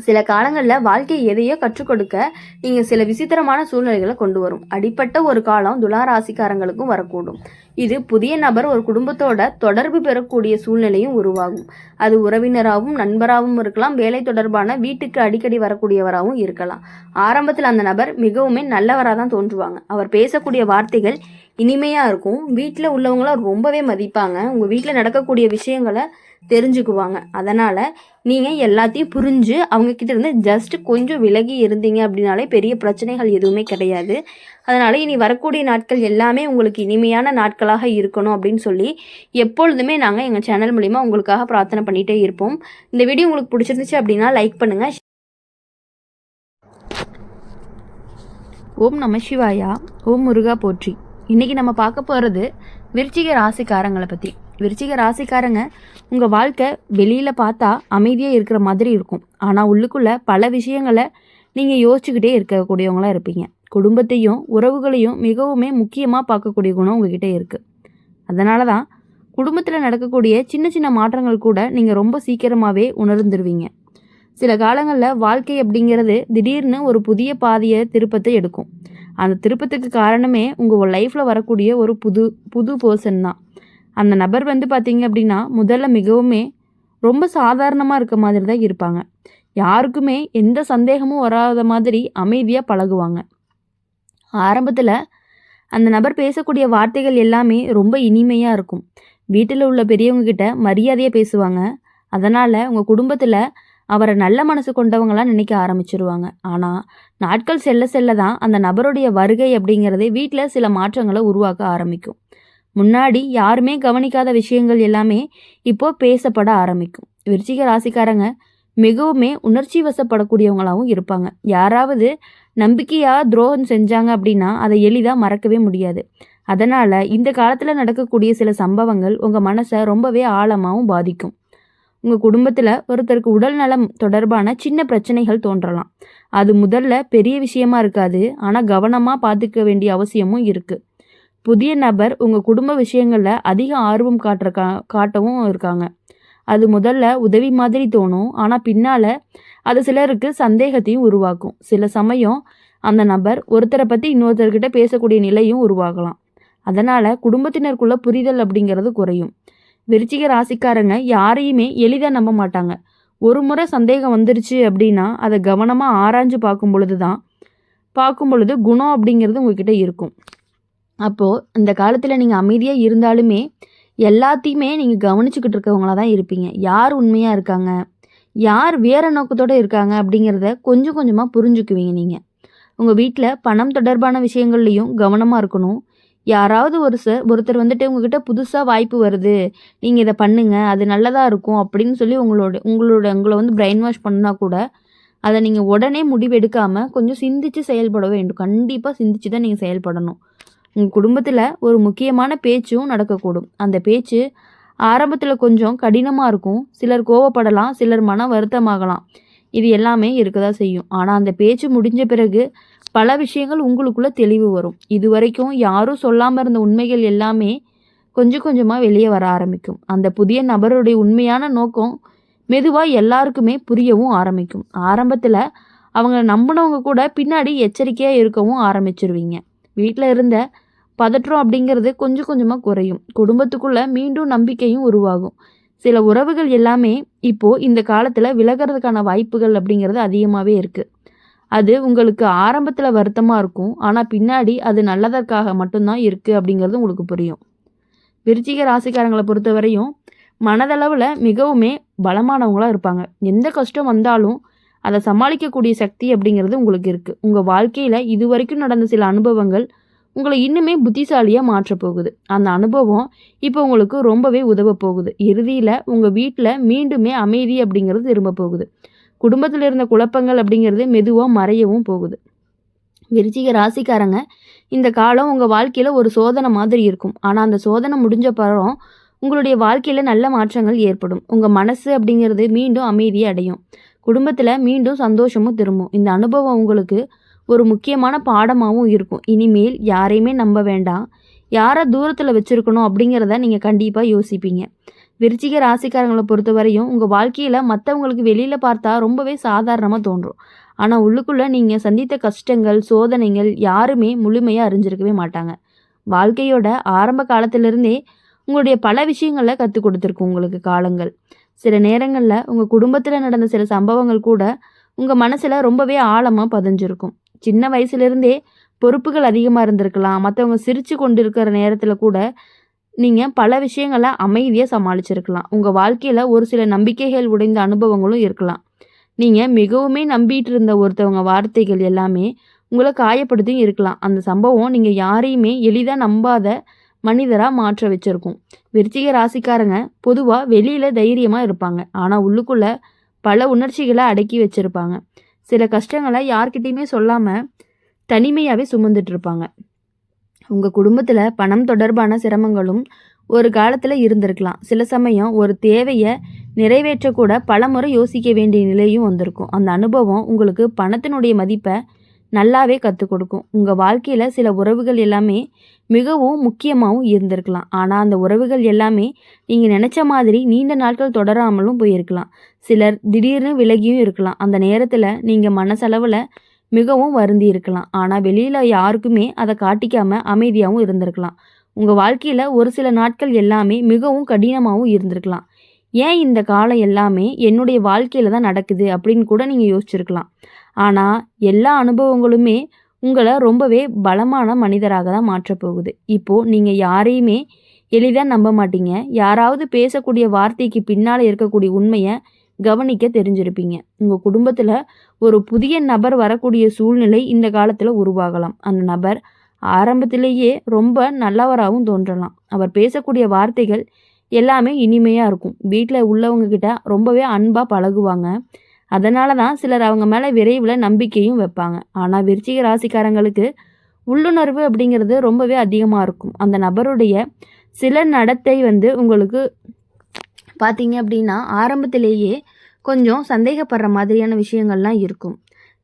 சில காலங்களில் வாழ்க்கை எதையோ கற்றுக் கொடுக்க நீங்கள் சில விசித்திரமான சூழ்நிலைகளை கொண்டு வரும். அடிப்பட்ட ஒரு காலம் துலா ராசிக்காரங்களுக்கும் வரக்கூடும். இது புதிய நபர் ஒரு குடும்பத்தோட தொடர்பு பெறக்கூடிய சூழ்நிலையும் உருவாகும். அது உறவினராகவும் நண்பராகவும் இருக்கலாம், வேலை தொடர்பான வீட்டுக்கு அடிக்கடி வரக்கூடியவராகவும் இருக்கலாம். ஆரம்பத்தில் அந்த நபர் மிகவும் நல்லவராக தான் தோன்றுவாங்க. அவர் பேசக்கூடிய வார்த்தைகள் இனிமையாக இருக்கும். வீட்டில் உள்ளவங்களாம் ரொம்பவே மதிப்பாங்க. உங்கள் வீட்டில் நடக்கக்கூடிய விஷயங்களை தெரிஞ்சுக்குவாங்க. அதனால் நீங்கள் எல்லாத்தையும் புரிஞ்சு அவங்கக்கிட்ட இருந்து ஜஸ்ட் கொஞ்சம் விலகி இருந்தீங்க அப்படின்னாலே பெரிய பிரச்சனைகள் எதுவுமே கிடையாது. அதனால் இனி வரக்கூடிய நாட்கள் எல்லாமே உங்களுக்கு இனிமையான நாட்களாக இருக்கணும் அப்படின்னு சொல்லி எப்பொழுதுமே நாங்கள் எங்கள் சேனல் மூலிமா உங்களுக்காக பிரார்த்தனை பண்ணிகிட்டே இருப்போம். இந்த வீடியோ உங்களுக்கு பிடிச்சிருந்துச்சு அப்படின்னா லைக் பண்ணுங்கள். ஓம் நம சிவாயா. ஓம் முருகா போற்றி. இன்றைக்கி நம்ம பார்க்க போகிறது விருச்சிக ராசிக்காரங்களை பற்றி. விருச்சிக ராசிக்காரங்க உங்கள் வாழ்க்கை வெளியில் பார்த்தா அமைதியாக இருக்கிற மாதிரி இருக்கும். ஆனால் உள்ளுக்குள்ளே பல விஷயங்களை நீங்கள் யோசிச்சுக்கிட்டே இருக்கக்கூடியவங்களாக இருப்பீங்க. குடும்பத்தையும் உறவுகளையும் மிகவுமே முக்கியமாக பார்க்கக்கூடிய குணம் உங்ககிட்ட இருக்குது. அதனால தான் குடும்பத்தில் நடக்கக்கூடிய சின்ன சின்ன மாற்றங்கள் கூட நீங்கள் ரொம்ப சீக்கிரமாகவே உணர்ந்துருவீங்க. சில காலங்களில் வாழ்க்கை அப்படிங்கிறது திடீர்னு ஒரு புதிய பாதையை திருப்பத்தை எடுக்கும். அந்த திருப்பத்துக்கு காரணமே உங்கள் லைஃப்பில் வரக்கூடிய ஒரு புது பர்சன் தான். அந்த நபர் பார்த்தீங்க அப்படின்னா முதல்ல மிகவுமே ரொம்ப சாதாரணமாக இருக்க மாதிரி தான் இருப்பாங்க. யாருக்குமே எந்த சந்தேகமும் வராத மாதிரி அமைதியாக பழகுவாங்க. ஆரம்பத்தில் அந்த நபர் பேசக்கூடிய வார்த்தைகள் எல்லாமே ரொம்ப இனிமையாக இருக்கும். வீட்டில் உள்ள பெரியவங்கக்கிட்ட மரியாதையாக பேசுவாங்க. அதனால் உங்கள் குடும்பத்தில் அவரை நல்ல மனசு கொண்டவங்களாம் நினைக்க ஆரம்பிச்சிருவாங்க. ஆனால் நாட்கள் செல்ல தான் அந்த நபருடைய வருகை அப்படிங்கிறதே வீட்டில் சில மாற்றங்களை உருவாக்க ஆரம்பிக்கும். முன்னாடி யாருமே கவனிக்காத விஷயங்கள் எல்லாமே இப்போ பேசப்பட ஆரம்பிக்கும். விருச்சிக ராசிக்காரங்க மிகவுமே உணர்ச்சி வசப்படக்கூடியவங்களாகவும் இருப்பாங்க. யாராவது நம்பிக்கையாக துரோகம் செஞ்சாங்க அப்படின்னா அதை எளிதாக மறக்கவே முடியாது. அதனால் இந்த காலத்தில் நடக்கக்கூடிய சில சம்பவங்கள் உங்கள் மனசை ரொம்பவே ஆழமாகவும் பாதிக்கும். உங்கள் குடும்பத்தில் ஒருத்தருக்கு உடல் நலம் தொடர்பான சின்ன பிரச்சனைகள் தோன்றலாம். அது முதல்ல பெரிய விஷயமா இருக்காது, ஆனால் கவனமாக பார்த்துக்க வேண்டிய அவசியமும் இருக்குது. புதிய நபர் உங்கள் குடும்ப விஷயங்களில் அதிக ஆர்வம் காட்டவும் இருக்காங்க. அது முதல்ல உதவி மாதிரி தோணும், ஆனால் பின்னால் அது சிலருக்கு சந்தேகத்தையும் உருவாக்கும். சில சமயம் அந்த நபர் ஒருத்தரை பற்றி இன்னொருத்தர்கிட்ட பேசக்கூடிய நிலையும் உருவாகலாம். அதனால் குடும்பத்தினருக்குள்ள புரிதல் அப்படிங்கிறது குறையும். விருச்சிக ராசிக்காரங்க யாரையுமே எளிதாக நம்ப மாட்டாங்க. ஒரு முறை சந்தேகம் வந்துருச்சு அப்படின்னா அதை கவனமாக ஆராய்ஞ்சு பார்க்கும் பொழுது குணம் அப்படிங்கிறது உங்ககிட்ட இருக்கும். அப்போது இந்த காலத்தில் நீங்கள் அமைதியாக இருந்தாலுமே எல்லாத்தையுமே நீங்கள் கவனிச்சுக்கிட்டு இருக்கவங்களா தான் இருப்பீங்க. யார் உண்மையாக இருக்காங்க, யார் வேறு நோக்கத்தோடு இருக்காங்க அப்படிங்கிறத கொஞ்சம் கொஞ்சமாக புரிஞ்சுக்குவீங்க. நீங்கள் உங்கள் வீட்டில் பணம் தொடர்பான விஷயங்கள்லையும் கவனமாக இருக்கணும். யாராவது ஒருத்தர் உங்ககிட்ட புதுசாக வாய்ப்பு வருது, நீங்கள் இதை பண்ணுங்க, அது நல்லதாக இருக்கும் அப்படின்னு சொல்லி உங்களை பிரெயின் வாஷ் பண்ணால் கூட அதை நீங்கள் உடனே முடிவெடுக்காமல் கொஞ்சம் சிந்திச்சு செயல்பட வேண்டும். கண்டிப்பாக சிந்திச்சு தான் நீங்கள் செயல்படணும். உங்கள் குடும்பத்தில் ஒரு முக்கியமான பேச்சும் நடக்கக்கூடும். அந்த பேச்சு ஆரம்பத்தில் கொஞ்சம் கடினமாக இருக்கும். சிலர் கோவப்படலாம், சிலர் மன வருத்தமாகலாம். இது எல்லாமே இருக்கதான் செய்யும். ஆனால் அந்த பேச்சு முடிஞ்ச பிறகு பல விஷயங்கள் உங்களுக்குள்ள தெளிவு வரும். இதுவரைக்கும் யாரும் சொல்லாமல் இருந்த உண்மைகள் எல்லாமே கொஞ்சம் கொஞ்சமாக வெளியே வர ஆரம்பிக்கும். அந்த புதிய நபருடைய உண்மையான நோக்கம் மெதுவாக எல்லாருக்குமே புரியவும் ஆரம்பிக்கும். ஆரம்பத்தில் அவங்கள நம்பினவங்க கூட பின்னாடி எச்சரிக்கையாக இருக்கவும் ஆரம்பிச்சிருவீங்க. வீட்டில் இருந்த பதற்றம் அப்படிங்கிறது கொஞ்சம் கொஞ்சமாக குறையும். குடும்பத்துக்குள்ள மீண்டும் நம்பிக்கையும் உருவாகும். சில உறவுகள் எல்லாமே இப்போது இந்த காலத்தில் விலகிறதுக்கான வாய்ப்புகள் அப்படிங்கிறது அதிகமாகவே இருக்குது. அது உங்களுக்கு ஆரம்பத்தில் வருத்தமாக இருக்கும். ஆனால் பின்னாடி அது நல்லதற்காக மட்டும்தான் இருக்குது அப்படிங்கிறது உங்களுக்கு புரியும். விருச்சிக ராசிக்காரங்களை பொறுத்தவரையும் மனதளவில் மிகவுமே பலமானவங்களாக இருப்பாங்க. எந்த கஷ்டம் வந்தாலும் அதை சமாளிக்கக்கூடிய சக்தி அப்படிங்கிறது உங்களுக்கு இருக்குது. உங்கள் வாழ்க்கையில் இதுவரைக்கும் நடந்த சில அனுபவங்கள் உங்களை இன்னுமே புத்திசாலியாக மாற்றப்போகுது. அந்த அனுபவம் இப்போ உங்களுக்கு ரொம்பவே உதவ போகுது. இறுதியில் உங்கள் வீட்டில் மீண்டுமே அமைதி அப்படிங்கிறது திரும்ப போகுது. குடும்பத்தில் இருந்த குழப்பங்கள் அப்படிங்கிறது மெதுவாக மறையவும் போகுது. விருச்சிக ராசிக்காரங்க, இந்த காலம் உங்கள் வாழ்க்கையில் ஒரு சோதனை மாதிரி இருக்கும். ஆனால் அந்த சோதனை முடிஞ்ச பிறகு உங்களுடைய வாழ்க்கையில் நல்ல மாற்றங்கள் ஏற்படும். உங்கள் மனசு அப்படிங்கிறது மீண்டும் அமைதியை அடையும். குடும்பத்தில் மீண்டும் சந்தோஷமும் திரும்பும். இந்த அனுபவம் உங்களுக்கு ஒரு முக்கியமான பாடமாகவும் இருக்கும். இனிமேல் யாரையுமே நம்ப வேண்டாம், யாரை தூரத்தில் வச்சுருக்கணும் அப்படிங்கிறத நீங்கள் கண்டிப்பாக யோசிப்பீங்க. விருச்சிக ராசிக்காரங்களை பொறுத்தவரையும் உங்கள் வாழ்க்கையில் மற்றவங்களுக்கு வெளியில் பார்த்தா ரொம்பவே சாதாரணமாக தோன்றும். ஆனால் உள்ளுக்குள்ளே நீங்கள் சந்தித்த கஷ்டங்கள், சோதனைகள் யாருமே முழுமையாக அறிஞ்சிருக்கவே மாட்டாங்க. வாழ்க்கையோட ஆரம்ப காலத்திலிருந்தே உங்களுடைய பல விஷயங்களில் கற்றுக் கொடுத்துருக்கு உங்களுக்கு காலங்கள். சில நேரங்களில் உங்கள் குடும்பத்தில் நடந்த சில சம்பவங்கள் கூட உங்கள் மனசில் ரொம்பவே ஆழமாக பதிஞ்சிருக்கும். சின்ன வயசுலேருந்தே பொறுப்புகள் அதிகமாக இருந்திருக்கலாம். மற்றவங்க சிரித்து கொண்டு இருக்கிற நேரத்தில் கூட நீங்கள் பல விஷயங்களை அமைதியாக சமாளிச்சிருக்கலாம். உங்கள் வாழ்க்கையில் ஒரு சில நம்பிக்கைகள் உடைந்த அனுபவங்களும் இருக்கலாம். நீங்கள் மிகவுமே நம்பிட்டு இருந்த ஒருத்தவங்க வார்த்தைகள் எல்லாமே உங்களை காயப்படுத்தியும் இருக்கலாம். அந்த சம்பவம் நீங்கள் யாரையுமே எளிதாக நம்பாத மனிதராக மாற்ற வச்சுருக்கும். விருச்சிக ராசிக்காரங்க பொதுவாக வெளியில் தைரியமாக இருப்பாங்க. ஆனால் உள்ளுக்குள்ளே பல உணர்ச்சிகளை அடக்கி வச்சுருப்பாங்க. சில கஷ்டங்களை யார்கிட்டையுமே சொல்லாமல் தனிமையாகவே சுமந்துட்டு இருப்பாங்க. உங்கள் குடும்பத்தில் பணம் தொடர்பான சிரமங்களும் ஒரு காலத்தில் இருந்திருக்கலாம். சில சமயம் ஒரு தேவையை நிறைவேற்றக்கூட பல முறை யோசிக்க வேண்டிய நிலையும் வந்திருக்கும். அந்த அனுபவம் உங்களுக்கு பணத்தினுடைய மதிப்பை நல்லாவே கற்றுக் கொடுக்கும். உங்கள் வாழ்க்கையில் சில உறவுகள் எல்லாமே மிகவும் முக்கியமாகவும் இருந்திருக்கலாம். ஆனால் அந்த உறவுகள் எல்லாமே நீங்கள் நினச்ச மாதிரி நீண்ட நாட்கள் தொடராமலும் போயிருக்கலாம். சிலர் திடீர்னு விலகியும் இருக்கலாம். அந்த நேரத்தில் நீங்கள் மனசளவில் மிகவும் வருந்தி இருக்கலாம். ஆனால் வெளியில் யாருக்குமே அதை காட்டிக்காமல் அமைதியாகவும் இருந்திருக்கலாம். உங்கள் வாழ்க்கையில் ஒரு சில நாட்கள் எல்லாமே மிகவும் கடினமாகவும் இருந்திருக்கலாம். ஏன் இந்த காலம் எல்லாமே என்னுடைய வாழ்க்கையில் தான் நடக்குது அப்படின்னு கூட நீங்கள் யோசிச்சிருக்கலாம். ஆனால் எல்லா அனுபவங்களுமே உங்களை ரொம்பவே பலமான மனிதராக தான் மாற்றப்போகுது. இப்போது நீங்கள் யாரையுமே எளிதாக நம்ப மாட்டீங்க. யாராவது பேசக்கூடிய வார்த்தைக்கு பின்னால் இருக்கக்கூடிய உண்மையை கவனிக்க தெரிஞ்சிருப்பீங்க. உங்கள் குடும்பத்தில் ஒரு புதிய நபர் வரக்கூடிய சூழ்நிலை இந்த காலத்தில் உருவாகலாம். அந்த நபர் ஆரம்பத்திலேயே ரொம்ப நல்லவராகவும் தோன்றலாம். அவர் பேசக்கூடிய வார்த்தைகள் எல்லாமே இனிமையாக இருக்கும். வீட்டில் உள்ளவங்க கிட்ட ரொம்பவே அன்பாக பழகுவாங்க. அதனால தான் சிலர் அவங்க மேலே விரைவில் நம்பிக்கையும் வைப்பாங்க. ஆனால் விருச்சிக ராசிக்காரங்களுக்கு உள்ளுணர்வு அப்படிங்கிறது ரொம்பவே அதிகமாக இருக்கும். அந்த நபருடைய சில நடத்தை உங்களுக்கு பார்த்தீங்க அப்படின்னா ஆரம்பத்திலேயே கொஞ்சம் சந்தேகப்படுற மாதிரியான விஷயங்கள்லாம் இருக்கும்.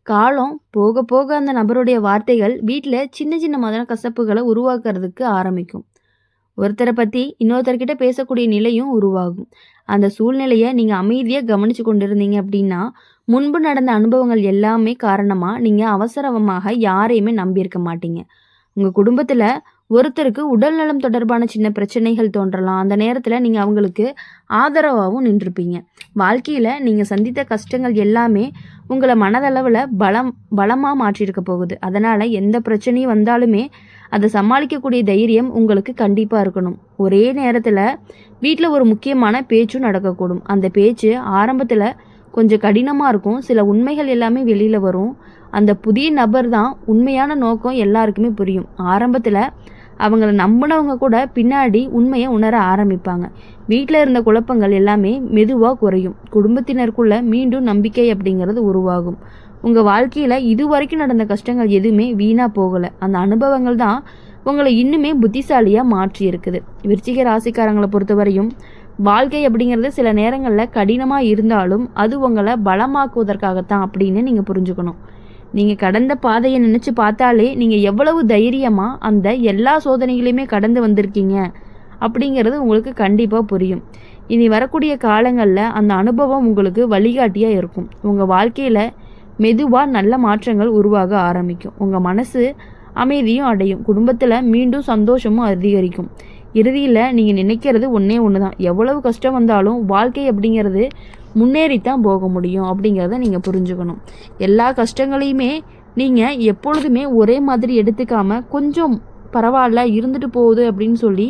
காலம் போக போக அந்த நபருடைய வார்த்தைகள் வீட்டில் சின்ன சின்ன மாதிரியான கசப்புகளை உருவாக்குறதுக்கு ஆரம்பிக்கும். ஒருத்தரை பற்றி இன்னொருத்தர்கிட்ட பேசக்கூடிய நிலையும் உருவாகும். அந்த சூழ்நிலையை நீங்கள் அமைதியாக கவனித்து கொண்டிருந்தீங்க அப்படின்னா முன்பு நடந்த அனுபவங்கள் எல்லாமே காரணமாக நீங்கள் அவசரமாக யாரையுமே நம்பியிருக்க மாட்டீங்க. உங்கள் குடும்பத்தில் ஒருத்தருக்கு உடல்நலம் தொடர்பான சின்ன பிரச்சனைகள் தோன்றலாம். அந்த நேரத்தில் நீங்கள் அவங்களுக்கு ஆதரவாகவும் நின்றுப்பீங்க. வாழ்க்கையில் நீங்கள் சந்தித்த கஷ்டங்கள் எல்லாமே உங்களை மனதளவில் பலமாக மாற்றியிருக்க போகுது. அதனால் எந்த பிரச்சனையும் வந்தாலுமே அதை சமாளிக்கக்கூடிய தைரியம் உங்களுக்கு கண்டிப்பாக இருக்கணும். ஒரே நேரத்தில் வீட்டில் ஒரு முக்கியமான பேச்சும் நடக்கக்கூடும். அந்த பேச்சு ஆரம்பத்தில் கொஞ்சம் கடினமாக இருக்கும். சில உண்மைகள் எல்லாமே வெளியில் வரும். அந்த புதிய நபர் தான் உண்மையான நோக்கம் எல்லாருக்குமே புரியும். ஆரம்பத்தில் அவங்கள நம்பினவங்க கூட பின்னாடி உண்மையை உணர ஆரம்பிப்பாங்க. வீட்டில் இருந்த குழப்பங்கள் எல்லாமே மெதுவாக குறையும். குடும்பத்தினருக்குள்ள மீண்டும் நம்பிக்கை அப்படிங்கிறது உருவாகும். உங்கள் வாழ்க்கையில் இதுவரைக்கும் நடந்த கஷ்டங்கள் எதுவுமே வீணாக போகலை. அந்த அனுபவங்கள் தான் உங்களை இன்னுமே புத்திசாலியாக மாற்றி இருக்குது. விருச்சிக ராசிக்காரங்களை பொறுத்தவரையும் வாழ்க்கை அப்படிங்கிறது சில நேரங்களில் கடினமாக இருந்தாலும் அது உங்களை பலமாக்குவதற்காகத்தான் அப்படின்னு நீங்கள் புரிஞ்சுக்கணும். நீங்கள் கடந்த பாதையை நினச்சி பார்த்தாலே நீங்கள் எவ்வளவு தைரியமாக அந்த எல்லா சோதனைகளையுமே கடந்து வந்திருக்கீங்க அப்படிங்கிறது உங்களுக்கு கண்டிப்பாக புரியும். இனி வரக்கூடிய காலங்களில் அந்த அனுபவம் உங்களுக்கு வழிகாட்டியாக இருக்கும். உங்கள் வாழ்க்கையில் மெதுவாக நல்ல மாற்றங்கள் உருவாக ஆரம்பிக்கும். உங்கள் மனசு அமைதியும் அடையும். குடும்பத்தில் மீண்டும் சந்தோஷமும் அதிகரிக்கும். இறுதியில் நீங்கள் நினைக்கிறது ஒன்றே ஒன்று தான், எவ்வளவு கஷ்டம் வந்தாலும் வாழ்க்கை அப்படிங்கிறது முன்னேறித்தான் போக முடியும் அப்படிங்கிறத நீங்கள் புரிஞ்சுக்கணும். எல்லா கஷ்டங்களையுமே நீங்கள் எப்பொழுதுமே ஒரே மாதிரி எடுத்துக்காமல் கொஞ்சம் பரவாயில்ல இருந்துட்டு போகுது அப்படின்னு சொல்லி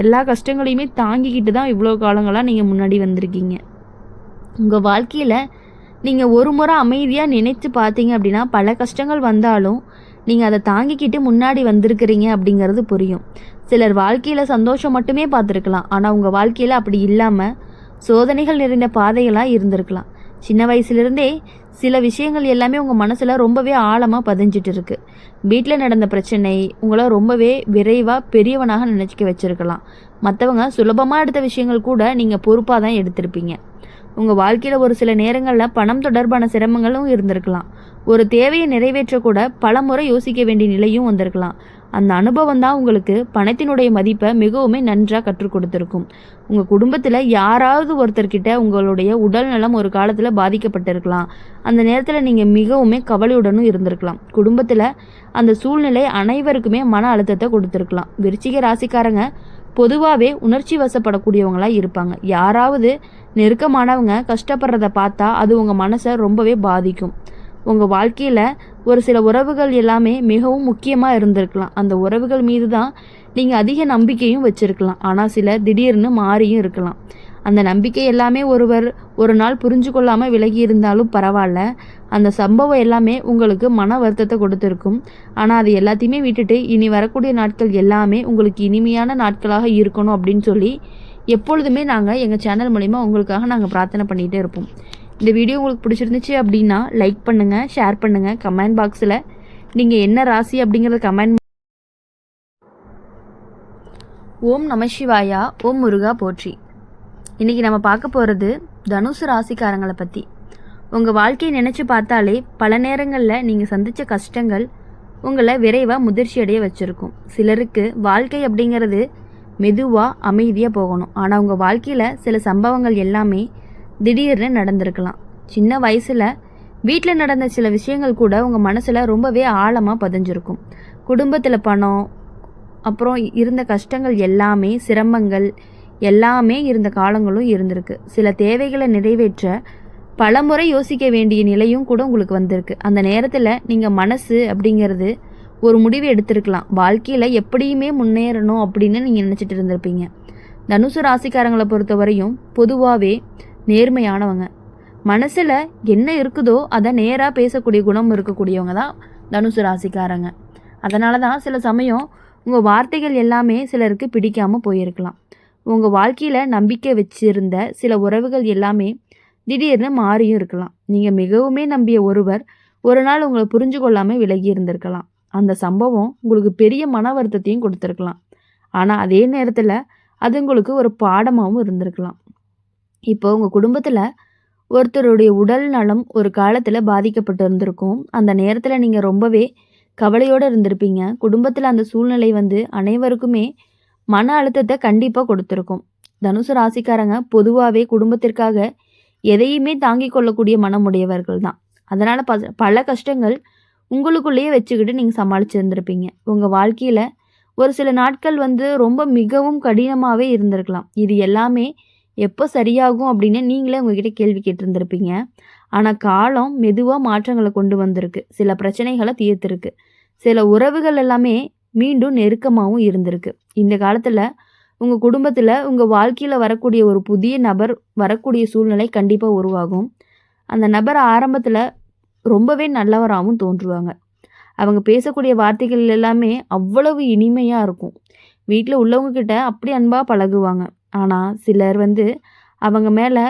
எல்லா கஷ்டங்களையுமே தாங்கிக்கிட்டு தான் இவ்வளோ காலங்களாக நீங்கள் முன்னாடி வந்திருக்கீங்க. உங்கள் வாழ்க்கையில் நீங்கள் ஒரு முறை அமைதியாக நினைத்து பார்த்தீங்க அப்படின்னா பல கஷ்டங்கள் வந்தாலும் நீங்கள் அதை தாங்கிக்கிட்டு முன்னாடி வந்திருக்கிறீங்க அப்படிங்கிறது புரியும். சிலர் வாழ்க்கையில் சந்தோஷம் மட்டுமே பார்த்துருக்கலாம், ஆனால் உங்கள் வாழ்க்கையில் அப்படி இல்லாமல் சோதனைகள் நிறைந்த பாதைகளாக இருந்திருக்கலாம். சின்ன வயசுலேருந்தே சில விஷயங்கள் எல்லாமே உங்கள் மனசில் ரொம்பவே ஆழமாக பதிஞ்சிட்டு இருக்கு. வீட்டில் நடந்த பிரச்சனை உங்களை ரொம்பவே விரைவாக பெரியவனாக நினச்சிக்க வச்சுருக்கலாம். மற்றவங்க சுலபமாக எடுத்த விஷயங்கள் கூட நீங்கள் பொறுப்பாக தான் எடுத்திருப்பீங்க. உங்கள் வாழ்க்கையில் ஒரு சில நேரங்களில் பணம் தொடர்பான சிரமங்களும் இருந்திருக்கலாம். ஒரு தேவையை நிறைவேற்றக்கூட பல முறை யோசிக்க வேண்டிய நிலையும் வந்திருக்கலாம். அந்த அனுபவம் தான் உங்களுக்கு பணத்தினுடைய மதிப்பை மிகவுமே நன்றாக கற்றுக் கொடுத்துருக்கும். உங்கள் குடும்பத்தில் யாராவது ஒருத்தர்கிட்ட உங்களுடைய உடல் நலம் ஒரு காலத்தில் பாதிக்கப்பட்டிருக்கலாம். அந்த நேரத்தில் நீங்கள் மிகவுமே கவலையுடனும் இருந்திருக்கலாம். குடும்பத்தில் அந்த சூழ்நிலை அனைவருக்குமே மன அழுத்தத்தை கொடுத்துருக்கலாம். விருச்சிக ராசிக்காரங்க பொதுவாகவே உணர்ச்சி வசப்படக்கூடியவங்களாக இருப்பாங்க. யாராவது நெருக்கமானவங்க கஷ்டப்படுறத பார்த்தா அது உங்கள் மனசை ரொம்பவே பாதிக்கும். உங்கள் வாழ்க்கையில் ஒரு சில உறவுகள் எல்லாமே மிகவும் முக்கியமாக இருந்திருக்கலாம். அந்த உறவுகள் மீது தான் நீங்கள் அதிக நம்பிக்கையும் வச்சுருக்கலாம். ஆனால் சிலர் திடீர்னு மாறியும் இருக்கலாம். அந்த நம்பிக்கை எல்லாமே ஒரு நாள் புரிஞ்சு கொள்ளாமல் விலகி இருந்தாலும் பரவாயில்ல, அந்த சம்பவம் எல்லாமே உங்களுக்கு மன வருத்தத்தை கொடுத்துருக்கும். ஆனால் அது எல்லாத்தையுமே விட்டுட்டு இனி வரக்கூடிய நாட்கள் எல்லாமே உங்களுக்கு இனிமையான நாட்களாக இருக்கணும் அப்படின்னு சொல்லி எப்பொழுதுமே நாங்கள் எங்கள் சேனல் மூலிமா உங்களுக்காக நாங்கள் பிரார்த்தனை பண்ணிகிட்டே இருப்போம். இந்த வீடியோ உங்களுக்கு பிடிச்சிருந்துச்சு அப்படின்னா லைக் பண்ணுங்கள், ஷேர் பண்ணுங்கள். கமெண்ட் பாக்ஸில் நீங்கள் என்ன ராசி அப்படிங்கிறத கமெண்ட். ஓம் நம சிவாயா, ஓம் முருகா போற்றி. இன்றைக்கி நம்ம பார்க்க போகிறது தனுசு ராசிக்காரங்களை பற்றி. உங்கள் வாழ்க்கையை நினச்சி பார்த்தாலே பல நேரங்களில் நீங்கள் சந்தித்த கஷ்டங்கள் உங்களை விரைவாக முதிர்ச்சி அடைய வச்சுருக்கும். சிலருக்கு வாழ்க்கை அப்படிங்கிறது மெதுவாக அமைதியாக போகணும். ஆனால் உங்கள் வாழ்க்கையில் சில சம்பவங்கள் எல்லாமே திடீர்னு நடந்திருக்கலாம். சின்ன வயசில் வீட்டில் நடந்த சில விஷயங்கள் கூட உங்கள் மனசில் ரொம்பவே ஆழமாக பதிஞ்சிருக்கும். குடும்பத்தில் பணம், அப்புறம் இருந்த கஷ்டங்கள் எல்லாமே, சிரமங்கள் எல்லாமே இருந்த காலங்களும் இருந்திருக்கு. சில தேவைகளை நிறைவேற்ற பல முறை யோசிக்க வேண்டிய நிலையும் கூட உங்களுக்கு வந்திருக்கு. அந்த நேரத்தில் நீங்கள் மனசு அப்படிங்கிறது ஒரு முடிவு எடுத்திருக்கலாம். வாழ்க்கையில் எப்படியுமே முன்னேறணும் அப்படின்னு நீங்கள் நினச்சிட்டு இருந்திருப்பீங்க. தனுசு ராசிக்காரங்களை பொறுத்தவரையும் பொதுவாகவே நேர்மையானவங்க. மனசில் என்ன இருக்குதோ அதை நேராக பேசக்கூடிய குணம் இருக்கக்கூடியவங்க தான் தனுசு ராசிக்காரங்க. அதனால தான் சில சமயம் உங்கள் வார்த்தைகள் எல்லாமே சிலருக்கு பிடிக்காமல் போயிருக்கலாம். உங்கள் வாழ்க்கையில் நம்பிக்கை வச்சிருந்த சில உறவுகள் எல்லாமே திடீர்னு மாறியும் இருக்கலாம். நீங்கள் மிகவுமே நம்பிய ஒருவர் ஒரு நாள் உங்களை புரிஞ்சு கொள்ளாமல் விலகி இருந்திருக்கலாம். அந்த சம்பவம் உங்களுக்கு பெரிய மன வருத்தத்தையும் கொடுத்துருக்கலாம். ஆனால் அதே நேரத்தில் அது உங்களுக்கு ஒரு பாடமாகவும் இருந்திருக்கலாம். இப்போ உங்கள் குடும்பத்தில் ஒருத்தருடைய உடல் நலம் ஒரு காலத்தில் பாதிக்கப்பட்டு இருந்திருக்கும். அந்த நேரத்தில் நீங்கள் ரொம்பவே கவலையோடு இருந்திருப்பீங்க. குடும்பத்தில் அந்த சூழ்நிலை அனைவருக்குமே மன அழுத்தத்தை கண்டிப்பாக கொடுத்துருக்கும். தனுசு ராசிக்காரங்க பொதுவாகவே குடும்பத்திற்காக எதையுமே தாங்கிக் கொள்ளக்கூடிய மனமுடையவர்கள் தான். அதனால் பல கஷ்டங்கள் உங்களுக்குள்ளேயே வச்சுக்கிட்டு நீங்கள் சமாளிச்சிருந்திருப்பீங்க. உங்கள் வாழ்க்கையில் ஒரு சில நாட்கள் ரொம்ப மிகவும் கடினமாகவே இருந்திருக்கலாம். இது எல்லாமே எப்போ சரியாகும் அப்படின்னு நீங்களே உங்ககிட்ட கேள்வி கேட்டிருந்திருப்பீங்க. ஆனால் காலம் மெதுவாக மாற்றங்களை கொண்டு வந்திருக்கு. சில பிரச்சனைகளை தீர்த்திருக்கு. சில உறவுகள் எல்லாமே மீண்டும் நெருக்கமாகவும் இருந்திருக்கு. இந்த காலத்தில் உங்கள் குடும்பத்தில் உங்கள் வாழ்க்கையில் வரக்கூடிய ஒரு புதிய நபர் வரக்கூடிய சூழ்நிலை கண்டிப்பாக உருவாகும். அந்த நபர் ஆரம்பத்தில் ரொம்பவே நல்லவராகவும் தோன்றுவாங்க. அவங்க பேசக்கூடிய வார்த்தைகள் எல்லாமே அவ்வளவு இனிமையாக இருக்கும். வீட்டில் உள்ளவங்கக்கிட்ட அப்படி அன்பாக பழகுவாங்க. ஆனால் சிலர் அவங்க மேலே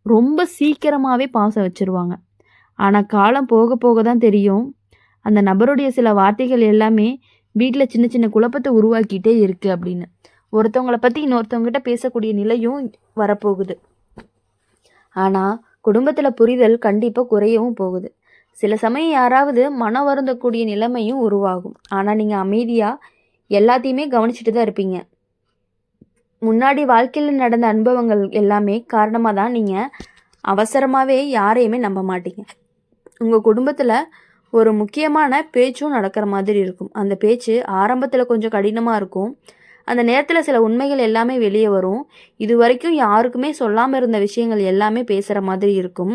ரொம்ப சீக்கிரமாகவே பாசம் வச்சுருவாங்க. ஆனால் காலம் போக போக தான் தெரியும் அந்த நபருடைய சில வார்த்தைகள் எல்லாமே வீட்டில் சின்ன சின்ன குழப்பத்தை உருவாக்கிட்டே இருக்குது அப்படின்னு. ஒருத்தவங்களை பற்றி இன்னொருத்தவங்ககிட்ட பேசக்கூடிய நிலையும் வரப்போகுது. ஆனால் குடும்பத்தில் புரிதல் கண்டிப்பாக குறையவும் போகுது. சில சமயம் யாராவது மன வருந்தக்கூடிய நிலைமையும் உருவாகும். ஆனால் நீங்கள் அமைதியாக எல்லாத்தையுமே கவனிச்சுட்டு தான் இருப்பீங்க. முன்னாடி வாழ்க்கையில் நடந்த அனுபவங்கள் எல்லாமே காரணமாக தான் நீங்கள் அவசரமாகவே யாரையுமே நம்ப மாட்டீங்க. உங்கள் குடும்பத்தில் ஒரு முக்கியமான பேச்சும் நடக்கிற மாதிரி இருக்கும். அந்த பேச்சு ஆரம்பத்தில் கொஞ்சம் கடினமாக இருக்கும். அந்த நேரத்தில் சில உண்மைகள் எல்லாமே வெளியே வரும். இது வரைக்கும் யாருக்குமே சொல்லாமல் இருந்த விஷயங்கள் எல்லாமே பேசுகிற மாதிரி இருக்கும்.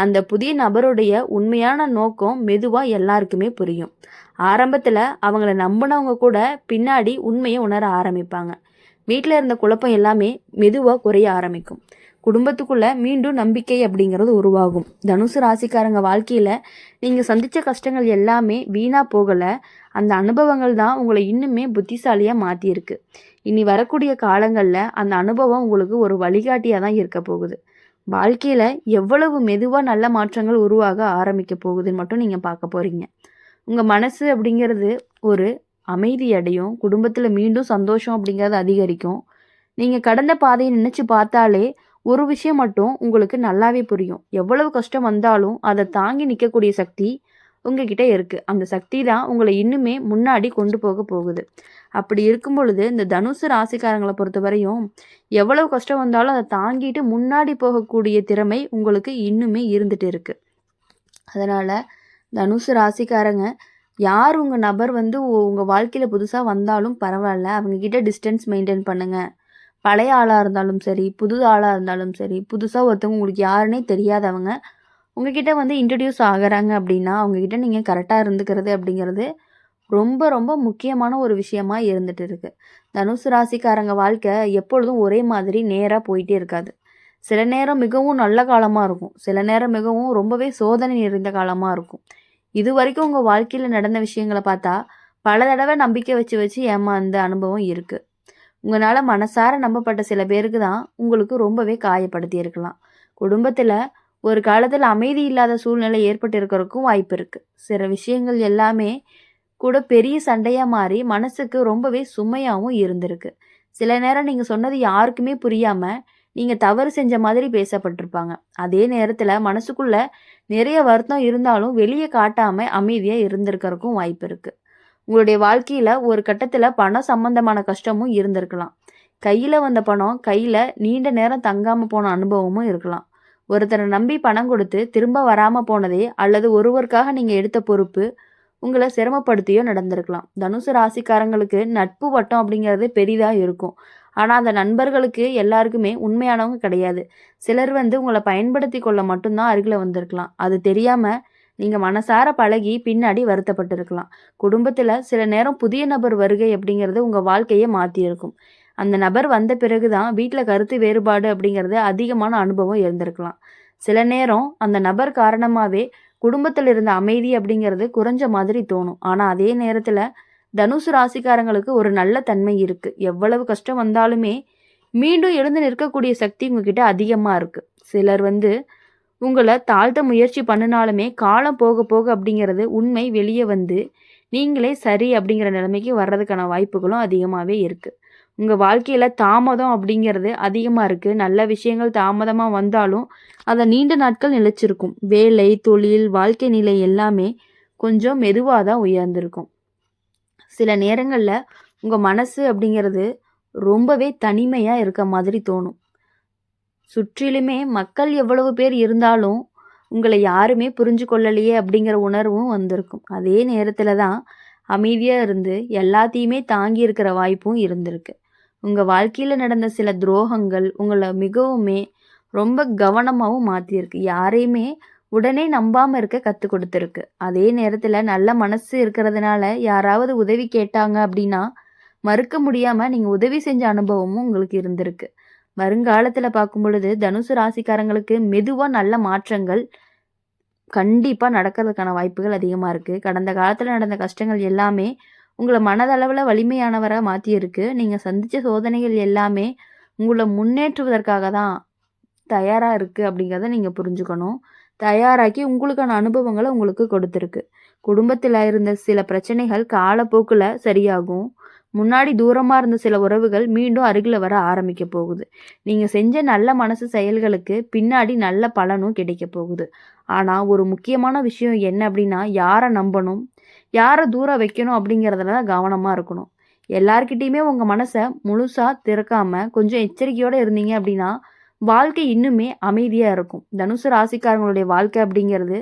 அந்த புதிய நபருடைய உண்மையான நோக்கம் மெதுவாக எல்லாருக்குமே புரியும். ஆரம்பத்தில் அவங்கள நம்பினவங்க கூட பின்னாடி உண்மையை உணர ஆரம்பிப்பாங்க. வீட்டில் இருந்த குழப்பம் எல்லாமே மெதுவாக குறைய ஆரம்பிக்கும். குடும்பத்துக்குள்ளே மீண்டும் நம்பிக்கை அப்படிங்கிறது உருவாகும். தனுசு ராசிக்காரங்க வாழ்க்கையில் நீங்கள் சந்தித்த கஷ்டங்கள் எல்லாமே வீணாக போகலை. அந்த அனுபவங்கள் தான் உங்களை இன்னுமே புத்திசாலியாக மாற்றியிருக்கு. இனி வரக்கூடிய காலங்களில் அந்த அனுபவம் உங்களுக்கு ஒரு வழிகாட்டியாக தான் இருக்க போகுது. வாழ்க்கையில் எவ்வளவு மெதுவாக நல்ல மாற்றங்கள் உருவாக ஆரம்பிக்க போகுதுன்னு மட்டும் நீங்கள் பார்க்க போகிறீங்க. உங்கள் மனசு அப்படிங்கிறது ஒரு அமைதி அடையும். குடும்பத்தில் மீண்டும் சந்தோஷம் அப்படிங்கிறது அதிகரிக்கும். நீங்கள் கடந்த பாதையை நினச்சி பார்த்தாலே ஒரு விஷயம் மட்டும் உங்களுக்கு நல்லாவே புரியும். எவ்வளவு கஷ்டம் வந்தாலும் அதை தாங்கி நிற்கக்கூடிய சக்தி உங்ககிட்ட இருக்குது. அந்த சக்தி தான் உங்களை இன்னுமே முன்னாடி கொண்டு போக போகுது. அப்படி இருக்கும் பொழுது இந்த தனுசு ராசிக்காரங்களை பொறுத்த வரையும் எவ்வளவு கஷ்டம் வந்தாலும் அதை தாங்கிட்டு முன்னாடி போகக்கூடிய திறமை உங்களுக்கு இன்னுமே இருந்துட்டு இருக்குது. அதனால் தனுசு ராசிக்காரங்க யார் உங்கள் நபர் உங்கள் வாழ்க்கையில் புதுசாக வந்தாலும் பரவாயில்ல, அவங்கக்கிட்ட டிஸ்டன்ஸ் மெயின்டைன் பண்ணுங்கள். பழைய ஆளாக இருந்தாலும் சரி, புது ஆளாக இருந்தாலும் சரி, புதுசாக ஒருத்தவங்க உங்களுக்கு யாருன்னே தெரியாதவங்க உங்ககிட்ட இன்ட்ரடியூஸ் ஆகிறாங்க அப்படின்னா அவங்கக்கிட்ட நீங்கள் கரெக்டாக இருந்துக்கிறது அப்படிங்கிறது ரொம்ப ரொம்ப முக்கியமான ஒரு விஷயமா இருந்துட்டு இருக்குது. தனுசு ராசிக்காரங்க வாழ்க்கை எப்பொழுதும் ஒரே மாதிரி நேராக போயிட்டே இருக்காது. சில நேரம் மிகவும் நல்ல காலமாக இருக்கும், சில நேரம் மிகவும் ரொம்பவே சோதனை நிறைந்த காலமாக இருக்கும். இது வரைக்கும் உங்கள் வாழ்க்கையில் நடந்த விஷயங்களை பார்த்தா பல தடவை நம்பிக்கை வச்சு ஏமாந்த அனுபவம் இருக்குது. உங்களால் மனசார நம்பப்பட்ட சில பேருக்கு தான் உங்களுக்கு ரொம்பவே காயப்படுத்தி இருக்கலாம். குடும்பத்தில் ஒரு காலத்தில் அமைதி இல்லாத சூழ்நிலை ஏற்பட்டு இருக்கிறதுக்கும் வாய்ப்பு இருக்குது. சில விஷயங்கள் எல்லாமே கூட பெரிய சண்டையாக மாறி மனசுக்கு ரொம்பவே சுமையாகவும் இருந்திருக்கு. சில நேரம் நீங்கள் சொன்னது யாருக்குமே புரியாமல் நீங்கள் தவறு செஞ்ச மாதிரி பேசப்பட்டிருப்பாங்க. அதே நேரத்தில் மனசுக்குள்ளே நிறைய வருத்தம் இருந்தாலும் வெளியே காட்டாமல் அமைதியாக இருந்திருக்கிறதுக்கும் வாய்ப்பு இருக்குது. உங்களுடைய வாழ்க்கையில் ஒரு கட்டத்தில் பணம் சம்பந்தமான கஷ்டமும் இருந்திருக்கலாம். கையில் வந்த பணம் கையில் நீண்ட நேரம் தங்காமல் போன அனுபவமும் இருக்கலாம். ஒருத்தரை நம்பி பணம் கொடுத்து திரும்ப வராமல் போனதே அல்லது ஒருவருக்காக நீங்கள் எடுத்த பொறுப்பு உங்களை சிரமப்படுத்தியோ நடந்திருக்கலாம். தனுசு ராசிக்காரங்களுக்கு நட்பு வட்டம் அப்படிங்கிறது பெரிதாக இருக்கும். ஆனால் அந்த நண்பர்களுக்கு எல்லாருக்குமே உண்மையானவங்க கிடையாது. சிலர் உங்களை பயன்படுத்தி கொள்ள மட்டும்தான் அருகில் வந்திருக்கலாம். அது தெரியாமல் நீங்கள் மனசார பழகி பின்னாடி வருத்தப்பட்டிருக்கலாம். குடும்பத்தில் சில நேரம் புதிய நபர் வருகை அப்படிங்கிறது உங்கள் வாழ்க்கையை மாற்றியிருக்கும். அந்த நபர் வந்த பிறகு தான் வீட்டில் கருத்து வேறுபாடு அப்படிங்கிறது அதிகமான அனுபவம் இருந்திருக்கலாம். சில நேரம் அந்த நபர் காரணமாகவே குடும்பத்தில் இருந்த அமைதி அப்படிங்கிறது குறைஞ்ச மாதிரி தோணும். ஆனால் அதே நேரத்தில் தனுசு ராசிக்காரங்களுக்கு ஒரு நல்ல தன்மை இருக்குது. எவ்வளவு கஷ்டம் வந்தாலுமே மீண்டும் எழுந்து நிற்கக்கூடிய சக்தி உங்ககிட்ட அதிகமாக இருக்குது. சிலர் உங்களை தாழ்த்த முயற்சி பண்ணினாலுமே காலம் போக போக அப்படிங்கிறது உண்மை வெளியே நீங்களே சரி அப்படிங்கிற நிலைமைக்கு வர்றதுக்கான வாய்ப்புகளும் அதிகமாகவே இருக்குது. உங்கள் வாழ்க்கையில் தாமதம் அப்படிங்கிறது அதிகமாக இருக்குது. நல்ல விஷயங்கள் தாமதமாக வந்தாலும் அதை நீண்ட நாட்கள் நிலைச்சிருக்கும். வேலை, தொழில், வாழ்க்கை நிலை எல்லாமே கொஞ்சம் மெதுவாக தான் உயர்ந்திருக்கும். சில நேரங்களில் உங்கள் மனசு அப்படிங்கிறது ரொம்பவே தனிமையாக இருக்க மாதிரி தோணும். சுற்றிலுமே மக்கள் எவ்வளவு பேர் இருந்தாலும் உங்களை யாருமே புரிஞ்சு கொள்ளலையே அப்படிங்கிற உணர்வும் வந்திருக்கும். அதே நேரத்தில் தான் அமைதியாக இருந்து எல்லாத்தையுமே தாங்கி இருக்கிற வாய்ப்பும் இருந்திருக்கு. உங்கள் வாழ்க்கையில் நடந்த சில துரோகங்கள் உங்களை மிகவுமே ரொம்ப கவனமாகவும் மாற்றியிருக்கு. யாரையுமே உடனே நம்பாமல் இருக்க கற்றுக் கொடுத்துருக்கு. அதே நேரத்தில் நல்ல மனசு இருக்கிறதுனால யாராவது உதவி கேட்டாங்க அப்படின்னா மறுக்க முடியாமல் நீங்கள் உதவி செஞ்ச அனுபவமும் உங்களுக்கு இருந்திருக்கு. வருங்காலத்தில் பார்க்கும் பொழுது தனுசு ராசிக்காரங்களுக்கு மெதுவாக நல்ல மாற்றங்கள் கண்டிப்பாக நடக்கிறதுக்கான வாய்ப்புகள் அதிகமாக இருக்குது. கடந்த காலத்தில் நடந்த கஷ்டங்கள் எல்லாமே உங்களை மனதளவில் வலிமையானவராக மாற்றியிருக்கு. நீங்கள் சந்தித்த சோதனைகள் எல்லாமே உங்களை முன்னேற்றுவதற்காக தான் தயாராக இருக்குது அப்படிங்கிறத நீங்கள் புரிஞ்சுக்கணும். தயாராக்கி உங்களுக்கான அனுபவங்களை உங்களுக்கு கொடுத்துருக்கு. குடும்பத்தில் இருந்த சில பிரச்சனைகள் காலப்போக்கில் சரியாகும். முன்னாடி தூரமாக இருந்த சில உறவுகள் மீண்டும் அருகில் வர ஆரம்பிக்க போகுது. நீங்கள் செஞ்ச நல்ல மனசு செயல்களுக்கு பின்னாடி நல்ல பலனும் கிடைக்க போகுது. ஆனால் ஒரு முக்கியமான விஷயம் என்ன அப்படின்னா, யாரை நம்பணும், யாரை தூரம் வைக்கணும் அப்படிங்கிறதுல தான் கவனமாக இருக்கணும். எல்லார்கிட்டையுமே உங்கள் மனசை முழுசாக திறக்காமல் கொஞ்சம் எச்சரிக்கையோடு இருந்தீங்க அப்படின்னா வாழ்க்கை இன்னுமே அமைதியாக இருக்கும். தனுசு ராசிக்காரங்களுடைய வாழ்க்கை அப்படிங்கிறது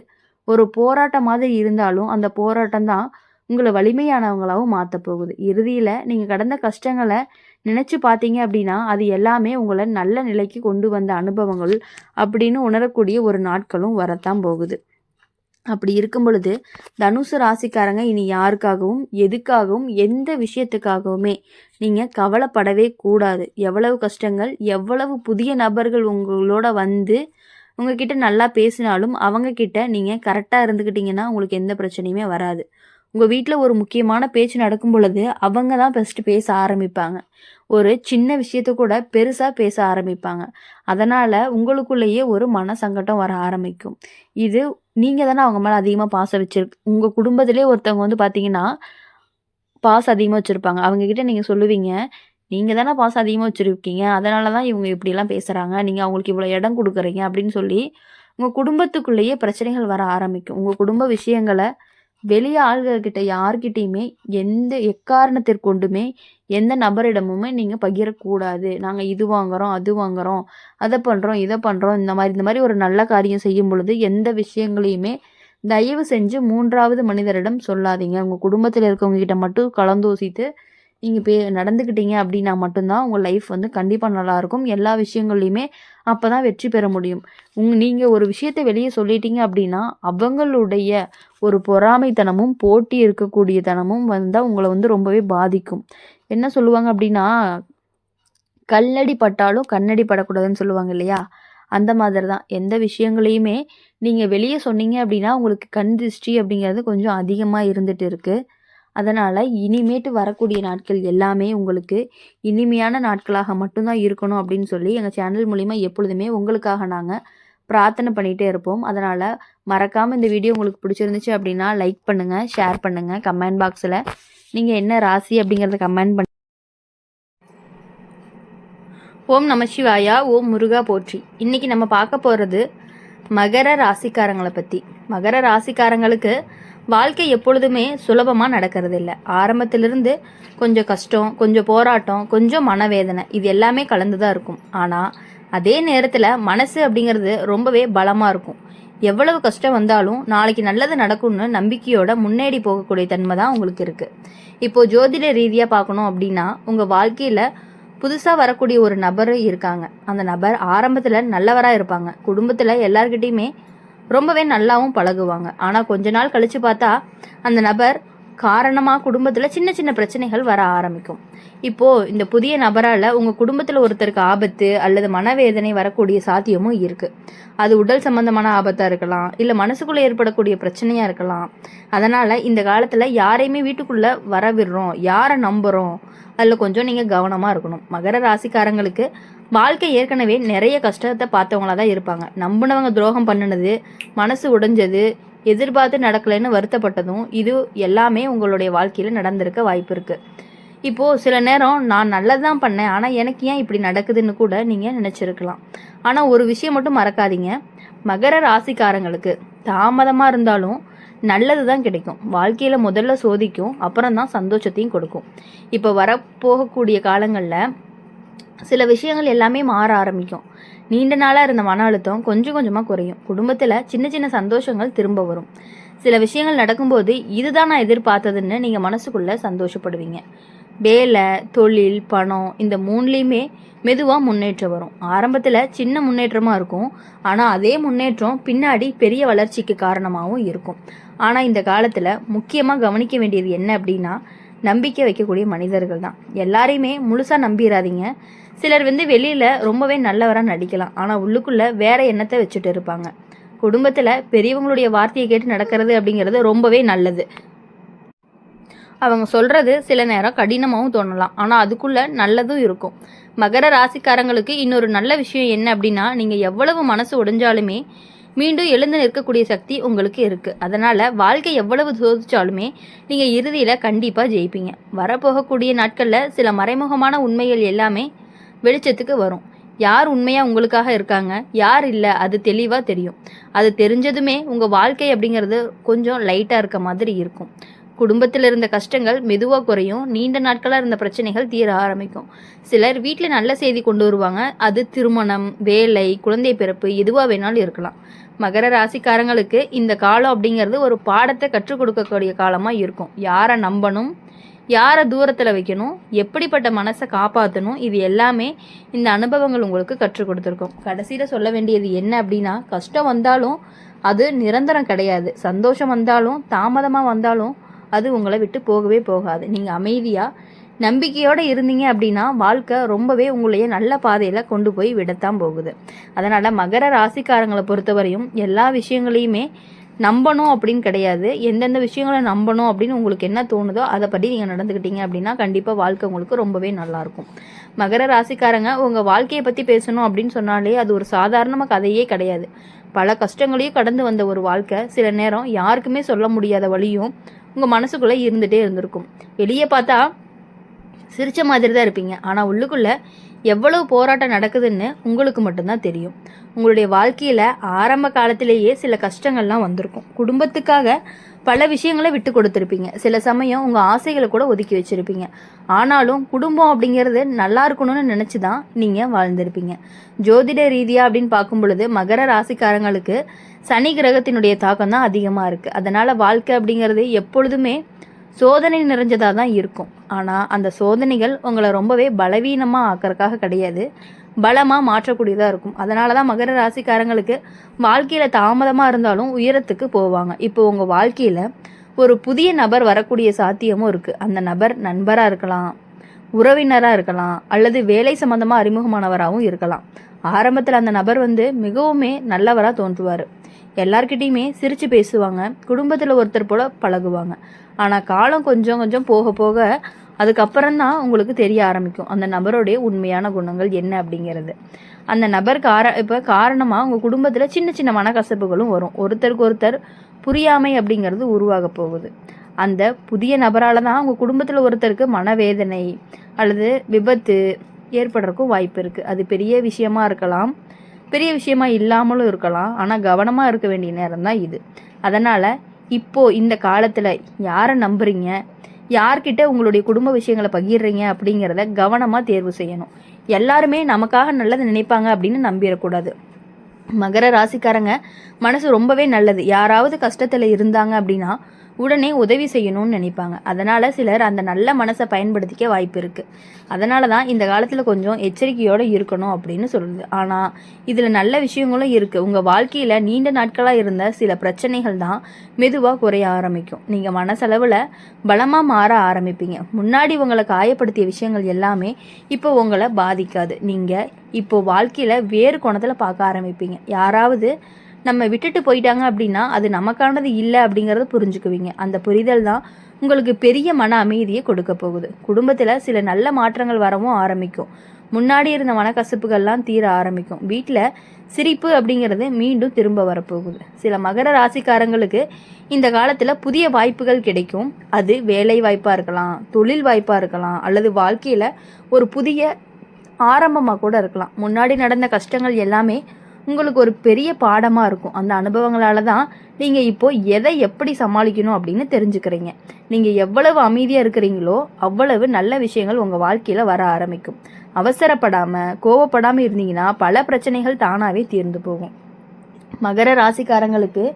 ஒரு போராட்டம் மாதிரி இருந்தாலும் அந்த போராட்டம் தான் உங்களை வலிமையானவங்களாகவும் மாற்ற போகுது. இறுதியில் நீங்கள் கடந்த கஷ்டங்களை நினச்சி பார்த்தீங்க அப்படின்னா அது எல்லாமே உங்களை நல்ல நிலைக்கு கொண்டு வந்த அனுபவங்கள் அப்படின்னு உணரக்கூடிய ஒரு நாட்களும் வரத்தான் போகுது. அப்படி இருக்கும் பொழுது தனுசு ராசிக்காரங்க இனி யாருக்காகவும் எதுக்காகவும் எந்த விஷயத்துக்காகவுமே நீங்கள் கவலைப்படவே கூடாது. எவ்வளவு கஷ்டங்கள், எவ்வளவு புதிய நபர்கள் உங்களோட வந்து உங்ககிட்ட நல்லா பேசினாலும் அவங்கக்கிட்ட நீங்கள் கரெக்டாக இருந்துக்கிட்டிங்கன்னா உங்களுக்கு எந்த பிரச்சனையுமே வராது. உங்கள் வீட்டில் ஒரு முக்கியமான பேச்சு நடக்கும் பொழுது அவங்க தான் ஃபஸ்ட்டு பேச ஆரம்பிப்பாங்க. ஒரு சின்ன விஷயத்த கூட பெருசாக பேச ஆரம்பிப்பாங்க. அதனால் உங்களுக்குள்ளேயே ஒரு மன சங்கடம் வர ஆரம்பிக்கும். இது நீங்கள் தானே அவங்க மேலே அதிகமாக பாசம் உங்கள் குடும்பத்திலே ஒருத்தவங்க வந்து பார்த்தீங்கன்னா பாசம் அதிகமாக வச்சுருப்பாங்க. அவங்கக்கிட்ட நீங்கள் சொல்லுவீங்க, நீங்கள் தானே பாசம் அதிகமாக வச்சுருக்கீங்க, அதனால தான் இவங்க இப்படிலாம் பேசுகிறாங்க, நீங்கள் அவங்களுக்கு இவ்வளோ இடம் கொடுக்குறீங்க அப்படின்னு சொல்லி உங்கள் குடும்பத்துக்குள்ளேயே பிரச்சனைகள் வர ஆரம்பிக்கும். உங்கள் குடும்ப விஷயங்களை வெளிய ஆள்கள்கிட்ட யார்கிட்டயுமே எந்த எக்காரணத்திற்கொண்டுமே எந்த நபரிடமுமே நீங்கள் பகிரக்கூடாது. நாங்கள் இது வாங்குகிறோம், அது வாங்குகிறோம், அதை பண்ணுறோம், இதை பண்ணுறோம், இந்த மாதிரி ஒரு நல்ல காரியம் செய்யும் பொழுது எந்த விஷயங்களையுமே தயவு செஞ்சு 3வது மனிதரிடம் சொல்லாதீங்க. உங்கள் குடும்பத்தில் இருக்கவங்க கிட்ட மட்டும் கலந்தோசித்து நீங்கள் நடந்துக்கிட்டீங்க அப்படின்னா மட்டும்தான் உங்கள் லைஃப் வந்து கண்டிப்பாக நல்லாயிருக்கும். எல்லா விஷயங்கள்லையுமே அப்போ தான் வெற்றி பெற முடியும். நீங்கள் ஒரு விஷயத்தை வெளியே சொல்லிட்டீங்க அப்படின்னா அவங்களுடைய ஒரு பொறாமைத்தனமும் போட்டி இருக்கக்கூடிய தனமும் வந்தால் உங்களை வந்து ரொம்பவே பாதிக்கும். என்ன சொல்லுவாங்க அப்படின்னா, கல்லடி பட்டாலும் கண்ணடி படக்கூடாதுன்னு சொல்லுவாங்க இல்லையா? அந்த மாதிரி தான் எந்த விஷயங்களையுமே நீங்கள் வெளியே சொன்னீங்க அப்படின்னா உங்களுக்கு கண் திருஷ்டி அப்படிங்கிறது கொஞ்சம் அதிகமாக இருந்துகிட்டு இருக்குது. அதனால் இனிமேட்டு வரக்கூடிய நாட்கள் எல்லாமே உங்களுக்கு இனிமையான நாட்களாக மட்டும்தான் இருக்கணும் அப்படின்னு சொல்லி எங்கள் சேனல் மூலிமா எப்பொழுதுமே உங்களுக்காக நாங்கள் பிரார்த்தனை பண்ணிகிட்டே இருப்போம். அதனால் மறக்காமல் இந்த வீடியோ உங்களுக்கு பிடிச்சிருந்துச்சு அப்படின்னா லைக் பண்ணுங்கள், ஷேர் பண்ணுங்கள். கமெண்ட் பாக்ஸில் நீங்கள் என்ன ராசி அப்படிங்கிறத கமெண்ட் பண்ணி ஓம் நம சிவாயா, ஓம் முருகா போற்றி. இன்றைக்கி நம்ம பார்க்க போகிறது மகர ராசிக்காரங்களை பற்றி. மகர ராசிக்காரங்களுக்கு வாழ்க்கை எப்பொழுதுமே சுலபமாக நடக்கிறது இல்லை. ஆரம்பத்திலிருந்து கொஞ்சம் கஷ்டம், கொஞ்சம் போராட்டம், கொஞ்சம் மனவேதனை, இது எல்லாமே கலந்து தான் இருக்கும். ஆனால் அதே நேரத்தில் மனசு அப்படிங்கிறது ரொம்பவே பலமாக இருக்கும். எவ்வளவு கஷ்டம் வந்தாலும் நாளைக்கு நல்லது நடக்கும்னு நம்பிக்கையோட முன்னேறி போகக்கூடிய தன்மை தான் உங்களுக்கு இருக்குது. இப்போது ஜோதிட ரீதியாக பார்க்கணும் அப்படின்னா உங்கள் வாழ்க்கையில் புதுசாக வரக்கூடிய ஒரு நபர் இருக்காங்க. அந்த நபர் ஆரம்பத்தில் நல்லவராக இருப்பாங்க. குடும்பத்தில் எல்லார்கிட்டையுமே ரொம்பவே நல்லாவும் பழகுவாங்க. ஆனால் கொஞ்ச நாள் கழித்து பார்த்தா அந்த நபர் காரணமாக குடும்பத்தில் சின்ன சின்ன பிரச்சனைகள் வர ஆரம்பிக்கும். இப்போது இந்த புதிய நபரால் உங்கள் குடும்பத்தில் ஒருத்தருக்கு ஆபத்து அல்லது மனவேதனை வரக்கூடிய சாத்தியமும் இருக்குது. அது உடல் சம்பந்தமான ஆபத்தாக இருக்கலாம், இல்லை மனசுக்குள்ளே ஏற்படக்கூடிய பிரச்சனையாக இருக்கலாம். அதனால் இந்த காலத்தில் யாரையுமே வீட்டுக்குள்ளே வர விடுறோம், யாரை நம்புகிறோம், அதில் கொஞ்சம் நீங்கள் கவனமாக இருக்கணும். மகர ராசிக்காரங்களுக்கு வாழ்க்கை ஏற்கனவே நிறைய கஷ்டத்தை பார்த்தவங்களா தான் இருப்பாங்க. நம்பினவங்க துரோகம் பண்ணினது, மனசு உடைஞ்சது, எதிர்பார்த்து நடக்கலைன்னு வருத்தப்பட்டதும் இது எல்லாமே உங்களுடைய வாழ்க்கையில் நடந்திருக்க வாய்ப்பு இருக்குது. இப்போது சில நேரம் நான் நல்லது தான் பண்ணேன், ஆனால் எனக்கு ஏன் இப்படி நடக்குதுன்னு கூட நீங்கள் நினச்சிருக்கலாம். ஆனால் ஒரு விஷயம் மட்டும் மறக்காதீங்க, மகர ராசிக்காரங்களுக்கு தாமதமாக இருந்தாலும் நல்லது தான் கிடைக்கும். வாழ்க்கையில் முதல்ல சோதிக்கும், அப்புறம் தான் சந்தோஷத்தையும் கொடுக்கும். இப்போ வரப்போகக்கூடிய காலங்களில் சில விஷயங்கள் எல்லாமே மாற ஆரம்பிக்கும். நீண்ட நாளாக இருந்த மன அழுத்தம் கொஞ்சம் கொஞ்சமாக குறையும். குடும்பத்தில் சின்ன சின்ன சந்தோஷங்கள் திரும்ப வரும். சில விஷயங்கள் நடக்கும்போது இதுதான் நான் எதிர்பார்த்ததுன்னு நீங்கள் மனசுக்குள்ளே சந்தோஷப்படுவீங்க. வேலை, தொழில், பணம், இந்த 3லேயுமே மெதுவாக முன்னேற்றம் வரும். ஆரம்பத்தில் சின்ன முன்னேற்றமாக இருக்கும், ஆனால் அதே முன்னேற்றம் பின்னாடி பெரிய வளர்ச்சிக்கு காரணமாகவும் இருக்கும். ஆனால் இந்த காலத்தில் முக்கியமாக கவனிக்க வேண்டியது என்ன அப்படின்னா, நம்பிக்கை வைக்கக்கூடிய மனிதர்கள் தான். எல்லாரையுமே முழுசாக நம்பிடாதீங்க. சிலர் வந்து வெளியில் ரொம்பவே நல்லவராக நடிக்கலாம், ஆனால் உள்ளுக்குள்ளே வேற எண்ணத்தை வச்சுட்டு இருப்பாங்க. குடும்பத்தில் பெரியவங்களுடைய வார்த்தையை கேட்டு நடக்கிறது அப்படிங்கிறது ரொம்பவே நல்லது. அவங்க சொல்கிறது சில நேரம் கடினமாகவும் தோணலாம், ஆனால் அதுக்குள்ளே நல்லதும் இருக்கும். மகர ராசிக்காரங்களுக்கு இன்னொரு நல்ல விஷயம் என்ன அப்படின்னா, நீங்கள் எவ்வளவு மனசு உடைஞ்சாலுமே மீண்டும் எழுந்து நிற்கக்கூடிய சக்தி உங்களுக்கு இருக்குது. அதனால் வாழ்க்கை எவ்வளவு சோதிச்சாலுமே நீங்கள் இறுதியில் கண்டிப்பாக ஜெயிப்பீங்க. வரப்போகக்கூடிய நாட்களில் சில மறைமுகமான உண்மைகள் எல்லாமே வெளிச்சத்துக்கு வரும். யார் உண்மையாக உங்களுக்காக இருக்காங்க, யார் இல்லை, அது தெளிவாக தெரியும். அது தெரிஞ்சதுமே உங்கள் வாழ்க்கை அப்படிங்கிறது கொஞ்சம் லைட்டாக இருக்க மாதிரி இருக்கும். குடும்பத்தில் இருந்த கஷ்டங்கள் மெதுவாக குறையும். நீண்ட நாட்களாக இருந்த பிரச்சனைகள் தீர ஆரம்பிக்கும். சிலர் வீட்டில் நல்ல செய்தி கொண்டு வருவாங்க. அது திருமணம், வேலை, குழந்தை பிறப்பு எதுவாக வேணாலும் இருக்கலாம். மகர ராசிக்காரங்களுக்கு இந்த காலம் அப்படிங்கிறது ஒரு பாடத்தை கற்றுக் கொடுக்கக்கூடிய காலமாக இருக்கும். யாரை நம்பணும், யாரை தூரத்தில் வைக்கணும், எப்படிப்பட்ட மனசை காப்பாற்றணும், இது எல்லாமே இந்த அனுபவங்கள் உங்களுக்கு கற்றுக் கொடுத்துருக்கும். கடைசியில் சொல்ல வேண்டியது என்ன அப்படின்னா, கஷ்டம் வந்தாலும் அது நிரந்தரம் கிடையாது. சந்தோஷம் வந்தாலும் தாமதமாக வந்தாலும் அது உங்களை விட்டு போகவே போகாது. நீங்கள் அமைதியாக நம்பிக்கையோடு இருந்தீங்க அப்படின்னா வாழ்க்கை ரொம்பவே உங்களையே நல்ல பாதையில் கொண்டு போய் விடத்தான் போகுது. அதனால் மகர ராசிக்காரங்களை பொறுத்தவரையும் எல்லா விஷயங்களையுமே நம்பணும் அப்படின்னு கிடையாது. எந்தெந்த விஷயங்களை நம்பணும் அப்படின்னு உங்களுக்கு என்ன தோணுதோ அதை பற்றி நீங்கள் நடந்துக்கிட்டீங்க அப்படின்னா கண்டிப்பாக வாழ்க்கை உங்களுக்கு ரொம்பவே நல்லாயிருக்கும். மகர ராசிக்காரங்க உங்கள் வாழ்க்கையை பற்றி பேசணும் அப்படின்னு சொன்னாலே அது ஒரு சாதாரணமாக கதையே கிடையாது. பல கஷ்டங்களையும் கடந்து வந்த ஒரு வாழ்க்கை சில நேரம் யாருக்குமே சொல்ல முடியாத வழியும் உங்கள் மனசுக்குள்ளே இருந்துகிட்டே இருந்திருக்கும். வெளியே பார்த்தா சிரித்த மாதிரி தான் இருப்பீங்க, ஆனால் உள்ளுக்குள்ளே எவ்வளவு போராட்டம் நடக்குதுன்னு உங்களுக்கு மட்டும்தான் தெரியும். உங்களுடைய வாழ்க்கையில் ஆரம்ப காலத்திலேயே சில கஷ்டங்கள்லாம் வந்திருக்கும். குடும்பத்துக்காக பல விஷயங்களை விட்டு கொடுத்துருப்பீங்க. சில சமயம் உங்கள் ஆசைகளை கூட ஒதுக்கி வச்சுருப்பீங்க. ஆனாலும் குடும்பம் அப்படிங்கிறது நல்லா இருக்கணும்னு நினச்சி தான் நீங்கள் வாழ்ந்திருப்பீங்க. ஜோதிட ரீதியாக அப்படின்னு பார்க்கும் பொழுது மகர ராசிக்காரங்களுக்கு சனி கிரகத்தினுடைய தாக்கம் தான் அதிகமாக இருக்குது. அதனால் வாழ்க்கை அப்படிங்கிறது எப்பொழுதுமே சோதனை நிறைஞ்சதாக தான் இருக்கும். ஆனால் அந்த சோதனைகள் உங்களை ரொம்பவே பலவீனமாக ஆக்கிறதுக்காக கிடையாது, பலமாக மாற்றக்கூடியதாக இருக்கும். அதனால தான் மகர ராசிக்காரங்களுக்கு வாழ்க்கையில் தாமதமாக இருந்தாலும் உயரத்துக்கு போவாங்க. இப்போ உங்கள் வாழ்க்கையில் ஒரு புதிய நபர் வரக்கூடிய சாத்தியமும் இருக்குது. அந்த நபர் நண்பராக இருக்கலாம், உறவினராக இருக்கலாம், அல்லது வேலை சம்மந்தமாக அறிமுகமானவராகவும் இருக்கலாம். ஆரம்பத்தில் அந்த நபர் மிகவுமே நல்லவராக தோன்றுவார். எல்லார்கிட்டையுமே சிரித்து பேசுவாங்க, குடும்பத்தில் ஒருத்தர் போல் பழகுவாங்க. ஆனால் காலம் கொஞ்சம் கொஞ்சம் போக போக அதுக்கப்புறம்தான் உங்களுக்கு தெரிய ஆரம்பிக்கும் அந்த நபருடைய உண்மையான குணங்கள் என்ன அப்படிங்கிறது. அந்த நபர் இப்போ காரணமாக உங்கள் குடும்பத்தில் சின்ன சின்ன மனக்கசப்புகளும் வரும். ஒருத்தருக்கு ஒருத்தர் புரியாமை அப்படிங்கிறது உருவாக போகுது. அந்த புதிய நபரால் தான் உங்கள் குடும்பத்தில் ஒருத்தருக்கு மனவேதனை அல்லது விபத்து ஏற்படுறதுக்கும் வாய்ப்பு இருக்குது. அது பெரிய விஷயமா இருக்கலாம், பெரிய விஷயமா இல்லாமலும் இருக்கலாம். ஆனால் கவனமாக இருக்க வேண்டிய நேரம் தான் இது. அதனால் இப்போது இந்த காலத்தில் யாரை நம்புறீங்க, யார்கிட்ட உங்களுடைய குடும்ப விஷயங்களை பகிர்றீங்க அப்படிங்கிறத கவனமாக தேர்வு செய்யணும். எல்லாருமே நமக்காக நல்லது நினைப்பாங்க அப்படின்னு நம்பிடக்கூடாது. மகர ராசிக்காரங்க மனசு ரொம்பவே நல்லது. யாராவது கஷ்டத்தில் இருந்தாங்க அப்படின்னா உடனே உதவி செய்யணும்னு நினைப்பாங்க. அதனால் சிலர் அந்த நல்ல மனசை பயன்படுத்திக்க வாய்ப்பு இருக்குது. அதனால தான் இந்த காலத்தில் கொஞ்சம் எச்சரிக்கையோடு இருக்கணும் அப்படின்னு சொல்லுது. ஆனால் இதில் நல்ல விஷயங்களும் இருக்குது. உங்கள் வாழ்க்கையில் நீண்ட நாட்களாக இருந்த சில பிரச்சனைகள் தான் மெதுவாக குறைய ஆரம்பிக்கும். நீங்கள் மனசளவில் பலமாக மாற ஆரம்பிப்பீங்க. முன்னாடி உங்களை காயப்படுத்திய விஷயங்கள் எல்லாமே இப்போ உங்களை பாதிக்காது. நீங்கள் இப்போது வாழ்க்கையில் வேறு கோணத்தில் பார்க்க ஆரம்பிப்பீங்க. யாராவது நம்ம விட்டுட்டு போயிட்டாங்க அப்படின்னா அது நமக்கானது இல்லை அப்படிங்கிறத புரிஞ்சுக்குவீங்க. அந்த புரிதல் தான் உங்களுக்கு பெரிய மன அமைதியை கொடுக்க போகுது. குடும்பத்தில் சில நல்ல மாற்றங்கள் வரவும் ஆரம்பிக்கும். முன்னாடி இருந்த மனக்கசப்புகள்லாம் தீர ஆரம்பிக்கும். வீட்டில் சிரிப்பு அப்படிங்கிறது மீண்டும் திரும்ப வரப்போகுது. சில மகர ராசிக்காரங்களுக்கு இந்த காலத்தில் புதிய வாய்ப்புகள் கிடைக்கும். அது வேலை வாய்ப்பாக இருக்கலாம், தொழில் வாய்ப்பாக இருக்கலாம், அல்லது வாழ்க்கையில் ஒரு புதிய ஆரம்பமாக கூட இருக்கலாம். முன்னாடி நடந்த கஷ்டங்கள் எல்லாமே உங்களுக்கு ஒரு பெரிய பாடமாக இருக்கும். அந்த அனுபவங்களால தான் நீங்கள் இப்போது எதை எப்படி சமாளிக்கணும் அப்படின்னு தெரிஞ்சுக்கிறீங்க. நீங்கள் எவ்வளவு அமைதியாக இருக்கிறீங்களோ அவ்வளவு நல்ல விஷயங்கள் உங்கள் வாழ்க்கையில் வர ஆரம்பிக்கும். அவசரப்படாமல் கோவப்படாமல் இருந்தீங்கன்னா பல பிரச்சனைகள் தானாகவே தீர்ந்து போகும். மகர ராசிக்காரங்களுக்கு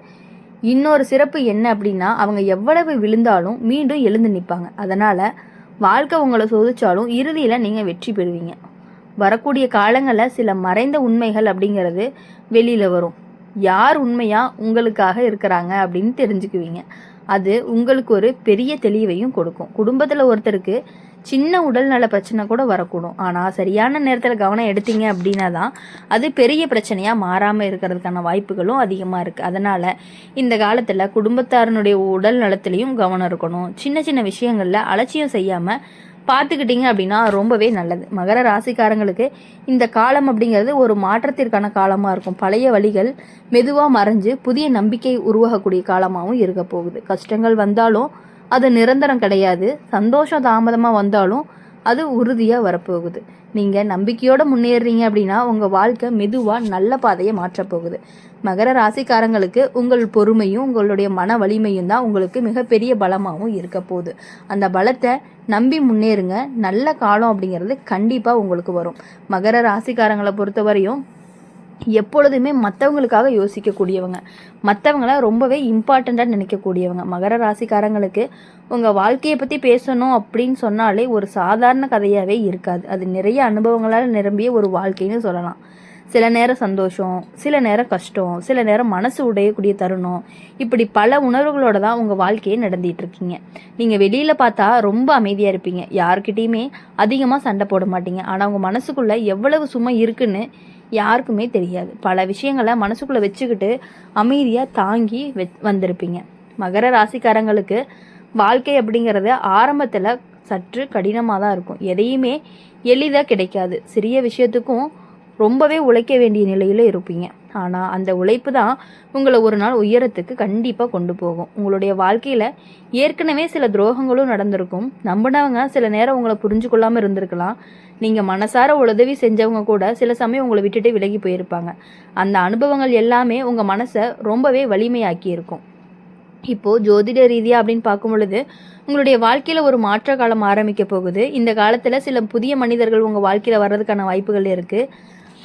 இன்னொரு சிறப்பு என்ன அப்படின்னா, அவங்க எவ்வளவு விழுந்தாலும் மீண்டும் எழுந்து நிற்பாங்க. அதனால் வாழ்க்கை உங்களை சோதிச்சாலும் இறுதியில் நீங்கள் வெற்றி பெறுவீங்க. வரக்கூடிய காலங்களில் சில மறைந்த உண்மைகள் அப்படிங்கிறது வெளியில் வரும். யார் உண்மையாக உங்களுக்காக இருக்கிறாங்க அப்படின்னு தெரிஞ்சுக்குவீங்க. அது உங்களுக்கு ஒரு பெரிய தெளிவையும் கொடுக்கும். குடும்பத்தில் ஒருத்தருக்கு சின்ன உடல்நல பிரச்சனை கூட வரக்கூடும். ஆனால் சரியான நேரத்தில் கவனம் எடுத்தீங்க அப்படின்னா தான் அது பெரிய பிரச்சனையாக மாறாமல் இருக்கிறதுக்கான வாய்ப்புகளும் அதிகமாக இருக்குது. அதனால் இந்த காலத்தில் குடும்பத்தாரனுடைய உடல் நலத்திலையும் கவனம் இருக்கணும். சின்ன சின்ன விஷயங்களில் அலட்சியம் செய்யாமல் பார்த்துக்கிட்டிங்க அப்படின்னா ரொம்பவே நல்லது. மகர ராசிக்காரங்களுக்கு இந்த காலம் அப்படிங்கிறது ஒரு மாற்றத்திற்கான காலமாக இருக்கும். பழைய வழிகள் மெதுவாக மறைஞ்சு புதிய நம்பிக்கை உருவாகக்கூடிய காலமாகவும் இருக்க போகுது. கஷ்டங்கள் வந்தாலும் அது நிரந்தரம் கிடையாது. சந்தோஷம் தாமதமாக வந்தாலும் அது உறுதியாக வரப்போகுது. நீங்கள் நம்பிக்கையோடு முன்னேறீங்க அப்படின்னா உங்கள் வாழ்க்கை மெதுவாக நல்ல பாதையை மாற்றப்போகுது. மகர ராசிக்காரங்களுக்கு உங்கள் பொறுமையும் உங்களுடைய மன வலிமையும் தான் உங்களுக்கு மிகப்பெரிய பலமாகவும் இருக்க போகுது. அந்த பலத்தை நம்பி முன்னேறுங்க. நல்ல காலம் அப்படிங்கிறது கண்டிப்பாக உங்களுக்கு வரும். மகர ராசிக்காரங்களை பொறுத்தவரையும் எப்பொழுதுமே மற்றவங்களுக்காக யோசிக்கக்கூடியவங்க, மற்றவங்கள ரொம்பவே இம்பார்ட்டண்ட்டாக நினைக்கக்கூடியவங்க. மகர ராசிக்காரங்களுக்கு உங்கள் வாழ்க்கையை பற்றி பேசணும் அப்படின்னு சொன்னாலே ஒரு சாதாரண கதையாகவே இருக்காது. அது நிறைய அனுபவங்களால் நிரம்பிய ஒரு வாழ்க்கைன்னு சொல்லலாம். சில நேரம் சந்தோஷம், சில நேரம் கஷ்டம், சில நேரம் மனசு உடையக்கூடிய தருணம், இப்படி பல உணர்வுகளோட தான் உங்கள் வாழ்க்கையை நடத்திட்டு இருக்கீங்க. நீங்கள் வெளியில் பார்த்தா ரொம்ப அமைதியாக இருப்பீங்க, யாருக்கிட்டேயுமே அதிகமாக சண்டை போட மாட்டீங்க. ஆனால் உங்கள் மனசுக்குள்ளே எவ்வளவு சுமை இருக்குன்னு யாருக்குமே தெரியாது. பல விஷயங்களை மனசுக்குள்ளே வச்சுக்கிட்டு அமைதியாக தாங்கி வந்திருப்பீங்க. மகர ராசிக்காரங்களுக்கு வாழ்க்கை அப்படிங்கிறது ஆரம்பத்தில் சற்று கடினமாக தான் இருக்கும். எதையுமே எளிதாக கிடைக்காது. சிறிய விஷயத்துக்கும் ரொம்பவே உழைக்க வேண்டிய நிலையில் இருப்பீங்க. ஆனால் அந்த உழைப்பு தான் உங்களை ஒரு நாள் உயரத்துக்கு கண்டிப்பாக கொண்டு போகும். உங்களுடைய வாழ்க்கையில் ஏற்கனவே சில துரோகங்களும் நடந்திருக்கும். நம்பினவங்க சில நேரம் உங்களை புரிஞ்சு கொள்ளாமல் இருந்திருக்கலாம். நீங்கள் மனசார உதவி செஞ்சவங்க கூட சில சமயம் உங்களை விட்டுட்டு விலகி போயிருப்பாங்க. அந்த அனுபவங்கள் எல்லாமே உங்கள் மனசை ரொம்பவே வலிமையாக்கி இருக்கும். இப்போது ஜோதிட ரீதியாக அப்படின்னு பார்க்கும் பொழுது உங்களுடைய வாழ்க்கையில் ஒரு மாற்ற காலம் ஆரம்பிக்க போகுது. இந்த காலத்தில் சில புதிய மனிதர்கள் உங்கள் வாழ்க்கையில் வர்றதுக்கான வாய்ப்புகள் இருக்குது.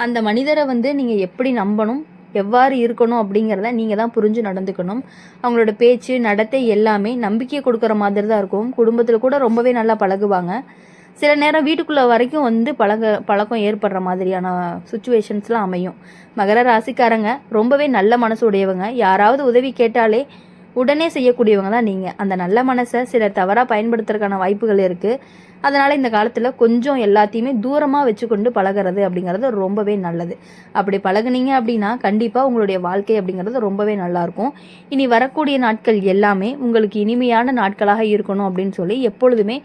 அந்த மனிதரை நீங்கள் எப்படி நம்பணும், எவ்வாறு இருக்கணும் அப்படிங்கிறத நீங்கள் தான் புரிஞ்சு நடந்துக்கணும். அவங்களோட பேச்சு நடத்தை எல்லாமே நம்பிக்கை கொடுக்குற மாதிரி தான் இருக்கும். குடும்பத்தில் கூட ரொம்பவே நல்லா பழகுவாங்க. சில நேரம் வீட்டுக்குள்ளே வரைக்கும் பழக்கம் ஏற்படுற மாதிரியான சுச்சுவேஷன்ஸ்லாம் அமையும். மகர ராசிக்காரங்க ரொம்பவே நல்ல மனசு உடையவங்க. யாராவது உதவி கேட்டாலே உடனே செய்யக்கூடியவங்க தான் நீங்கள். அந்த நல்ல மனசை சிலர் தவறாக பயன்படுத்துறதுக்கான வாய்ப்புகள் இருக்குது. அதனால் இந்த காலத்தில் கொஞ்சம் எல்லாத்தையுமே தூரமாக வச்சுக்கொண்டு பழகிறது அப்படிங்கிறது ரொம்பவே நல்லது. அப்படி பழகுனீங்க அப்படின்னா கண்டிப்பாக உங்களுடைய வாழ்க்கை அப்படிங்கிறது ரொம்பவே நல்லாயிருக்கும். இனி வரக்கூடிய நாட்கள் எல்லாமே உங்களுக்கு இனிமையான நாட்களாக இருக்கணும் அப்படின்னு சொல்லி எப்பொழுதுமே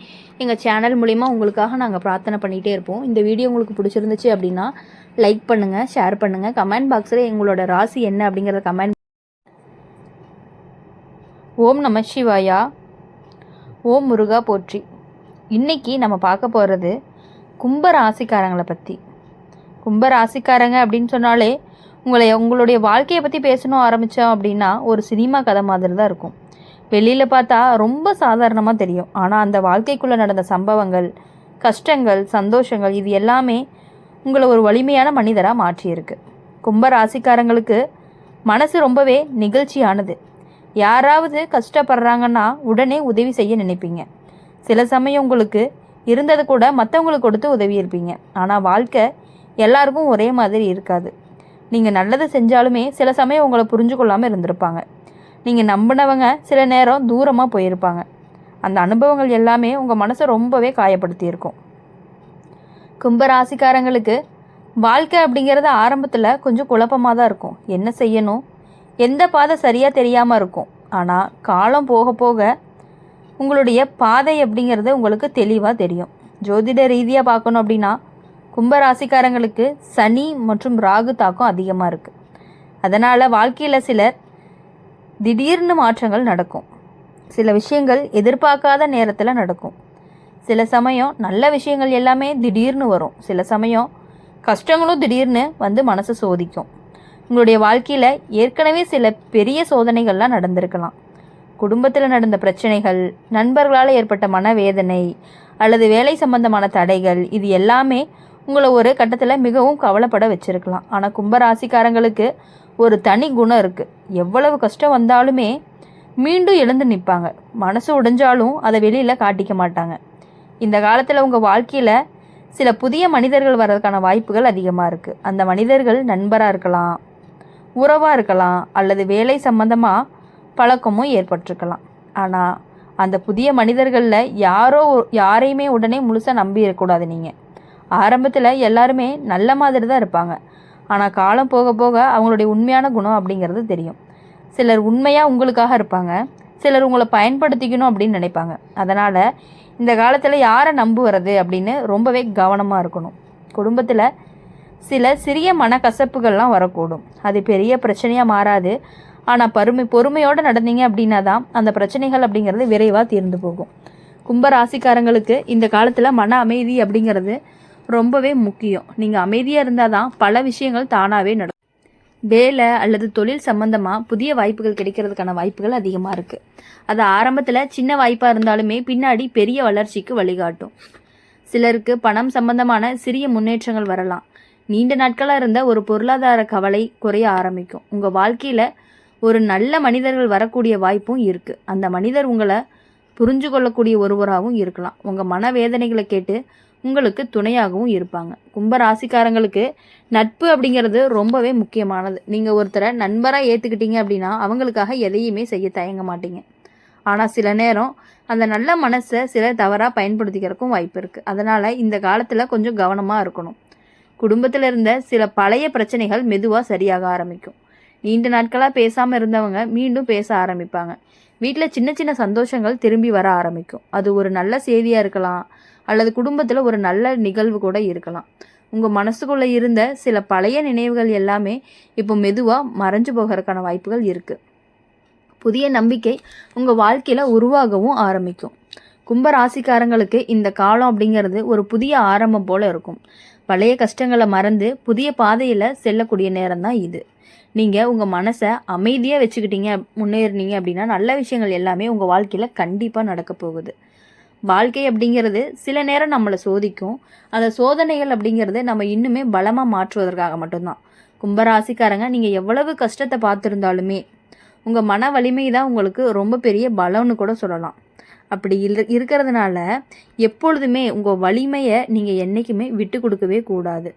எங்கள் சேனல் மூலிமா உங்களுக்காக நாங்கள் பிரார்த்தனை பண்ணிகிட்டே இருப்போம். இந்த வீடியோ உங்களுக்கு பிடிச்சிருந்துச்சு அப்படின்னா லைக் பண்ணுங்கள், ஷேர் பண்ணுங்கள். கமெண்ட் பாக்ஸில் எங்களோட ராசி என்ன அப்படிங்கிறத கமெண்ட். ஓம் நம சிவாயா. ஓம் முருகா போற்றி. இன்றைக்கி நம்ம பார்க்க போகிறது கும்ப ராசிக்காரங்களை பற்றி. கும்ப ராசிக்காரங்க அப்படின்னு சொன்னாலே உங்களுடைய வாழ்க்கையை பற்றி பேசணும் ஆரம்பித்தோம் அப்படின்னா ஒரு சினிமா கதை மாதிரி தான் இருக்கும். வெளியில் பார்த்தா ரொம்ப சாதாரணமாக தெரியும். ஆனால் அந்த வாழ்க்கைக்குள்ளே நடந்த சம்பவங்கள், கஷ்டங்கள், சந்தோஷங்கள் இது எல்லாமே உங்களை ஒரு வலிமையான மனிதராக மாற்றியிருக்கு. கும்ப ராசிக்காரங்களுக்கு மனசு ரொம்பவே நிகழ்ச்சியானது. யாராவது கஷ்டப்படுறாங்கன்னா உடனே உதவி செய்ய நினைப்பீங்க. சில சமயம் உங்களுக்கு இருந்தது கூட மற்றவங்களுக்கு கொடுத்து உதவி இருப்பீங்க. ஆனால் வாழ்க்கை எல்லாருக்கும் ஒரே மாதிரி இருக்காது. நீங்கள் நல்லது செஞ்சாலுமே சில சமயம் உங்களை புரிஞ்சு கொள்ளாமல் இருந்திருப்பாங்க. நீங்கள் நம்பினவங்க சில நேரம் தூரமாக போயிருப்பாங்க. அந்த அனுபவங்கள் எல்லாமே உங்கள் மனசை ரொம்பவே காயப்படுத்தியிருக்கும். கும்பராசிக்காரங்களுக்கு வாழ்க்கை அப்படிங்கிறது ஆரம்பத்தில் கொஞ்சம் குழப்பமாக தான் இருக்கும். என்ன செய்யணும், எந்த பாதை சரியாக தெரியாமல் இருக்கும். ஆனால் காலம் போக போக உங்களுடைய பாதை அப்படிங்கிறது உங்களுக்கு தெளிவாக தெரியும். ஜோதிட ரீதியாக பார்க்கணும் அப்படின்னா கும்பராசிக்காரங்களுக்கு சனி மற்றும் ராகு தாக்கம் அதிகமாக இருக்குது. அதனால் வாழ்க்கையில் சிலர் திடீர்னு மாற்றங்கள் நடக்கும். சில விஷயங்கள் எதிர்பார்க்காத நேரத்தில் நடக்கும். சில சமயம் நல்ல விஷயங்கள் எல்லாமே திடீர்னு வரும். சில சமயம் கஷ்டங்களும் திடீர்னு மனசை சோதிக்கும். உங்களுடைய வாழ்க்கையில் ஏற்கனவே சில பெரிய சோதனைகள்லாம் நடந்திருக்கலாம். குடும்பத்தில் நடந்த பிரச்சனைகள், நண்பர்களால் ஏற்பட்ட மனவேதனை அல்லது வேலை சம்பந்தமான தடைகள், இது எல்லாமே உங்களை ஒரு கட்டத்தில் மிகவும் கவலைப்பட வச்சுருக்கலாம். ஆனால் கும்பராசிக்காரங்களுக்கு ஒரு தனி குணம் இருக்குது. எவ்வளவு கஷ்டம் வந்தாலுமே மீண்டும் எழுந்து நிற்பாங்க. மனசு உடைஞ்சாலும் அதை வெளியில் காட்டிக்க மாட்டாங்க. இந்த காலத்தில் உங்கள் வாழ்க்கையில் சில புதிய மனிதர்கள் வர்றதுக்கான வாய்ப்புகள் அதிகமாக இருக்குது. அந்த மனிதர்கள் நண்பராக இருக்கலாம், உறவாக இருக்கலாம், அல்லது வேலை சம்பந்தமாக பழக்கமும் ஏற்பட்டிருக்கலாம். ஆனால் அந்த புதிய மனிதர்களில் யாரையுமே உடனே முழுசாக நம்பி இருக்கக்கூடாது. நீங்கள் ஆரம்பத்தில் எல்லாருமே நல்ல மாதிரி தான் இருப்பாங்க. ஆனால் காலம் போக போக அவங்களுடைய உண்மையான குணம் அப்படிங்கிறது தெரியும். சிலர் உண்மையாக உங்களுக்காக இருப்பாங்க, சிலர் உங்களை பயன்படுத்திக்கணும் அப்படின்னு நினைப்பாங்க. அதனால் இந்த காலத்தில் யாரை நம்புவது அப்படின்னு ரொம்பவே கவனமாக இருக்கணும். குடும்பத்தில் சில சிறிய மனக்கசப்புகள்லாம் வரக்கூடும். அது பெரிய பிரச்சனையாக மாறாது. ஆனால் பொறுமையோடு நடந்தீங்க அப்படின்னா தான் அந்த பிரச்சனைகள் அப்படிங்கிறது விரைவாக தீர்ந்து போகும். கும்ப ராசிக்காரங்களுக்கு இந்த காலத்தில் மன அமைதி அப்படிங்கிறது ரொம்பவே முக்கியம். நீங்கள் அமைதியாக இருந்தால் தான் பல விஷயங்கள் தானாகவே நடக்கும். வேலை அல்லது தொழில் சம்பந்தமாக புதிய வாய்ப்புகள் கிடைக்கிறதுக்கான வாய்ப்புகள் அதிகமாக இருக்குது. அது ஆரம்பத்தில் சின்ன வாய்ப்பாக இருந்தாலுமே பின்னாடி பெரிய வளர்ச்சிக்கு வழிகாட்டும். சிலருக்கு பணம் சம்பந்தமான சிறிய முன்னேற்றங்கள் வரலாம். நீண்ட நாட்களாக இருந்த ஒரு பொருளாதார கவலை குறைய ஆரம்பிக்கும். உங்கள் வாழ்க்கையில் ஒரு நல்ல மனிதர்கள் வரக்கூடிய வாய்ப்பும் இருக்குது. அந்த மனிதர் உங்களை புரிஞ்சு கொள்ளக்கூடிய ஒருவராகவும் இருக்கலாம். உங்கள் மனவேதனைகளை கேட்டு உங்களுக்கு துணையாகவும் இருப்பாங்க. கும்ப ராசிக்காரங்களுக்கு நட்பு அப்படிங்கிறது ரொம்பவே முக்கியமானது. நீங்கள் ஒருத்தரை நண்பராக ஏற்றுக்கிட்டீங்க அப்படின்னா அவங்களுக்காக எதையுமே செய்ய தயங்க மாட்டீங்க. ஆனால் சில நேரம் அந்த நல்ல மனசை சிலர் தவறாக பயன்படுத்திக்கிறதுக்கும் வாய்ப்பு இருக்குது. அதனால் இந்த காலத்தில் கொஞ்சம் கவனமாக இருக்கணும். குடும்பத்தில் இருந்த சில பழைய பிரச்சனைகள் மெதுவாக சரியாக ஆரம்பிக்கும். நீண்ட நாட்களாக பேசாமல் இருந்தவங்க மீண்டும் பேச ஆரம்பிப்பாங்க. வீட்டில் சின்ன சின்ன சந்தோஷங்கள் திரும்பி வர ஆரம்பிக்கும். அது ஒரு நல்ல செய்தியாக இருக்கலாம், அல்லது குடும்பத்தில் ஒரு நல்ல நிகழ்வு கூட இருக்கலாம். உங்கள் மனசுக்குள்ளே இருந்த சில பழைய நினைவுகள் எல்லாமே இப்போ மெதுவாக மறைஞ்சு போகிறதுக்கான வாய்ப்புகள் இருக்குது. புதிய நம்பிக்கை உங்கள் வாழ்க்கையில் உருவாகவும் ஆரம்பிக்கும். கும்ப ராசிக்காரங்களுக்கு இந்த காலம் அப்படிங்கிறது ஒரு புதிய ஆரம்பம் போல் இருக்கும். பழைய கஷ்டங்களை மறந்து புதிய பாதையில் செல்லக்கூடிய நேரம் தான் இது. நீங்கள் உங்கள் மனசை அமைதியாக வச்சுக்கிட்டீங்க, முன்னேறினீங்க அப்படின்னா நல்ல விஷயங்கள் எல்லாமே உங்கள் வாழ்க்கையில் கண்டிப்பாக நடக்க போகுது. வாழ்க்கை அப்படிங்கிறது சில நேரம் நம்மளை சோதிக்கும். அந்த சோதனைகள் அப்படிங்கிறது நம்ம இன்னுமே பலமாக மாற்றுவதற்காக மட்டும்தான். கும்பராசிக்காரங்க, நீங்கள் எவ்வளவு கஷ்டத்தை பார்த்துருந்தாலுமே உங்கள் மன வலிமை தான் உங்களுக்கு ரொம்ப பெரிய பலம்னு கூட சொல்லலாம். அப்படி இருக்கிறதுனால எப்பொழுதுமே உங்கள் வலிமையை நீங்கள் என்றைக்குமே விட்டு கொடுக்கவே கூடாது.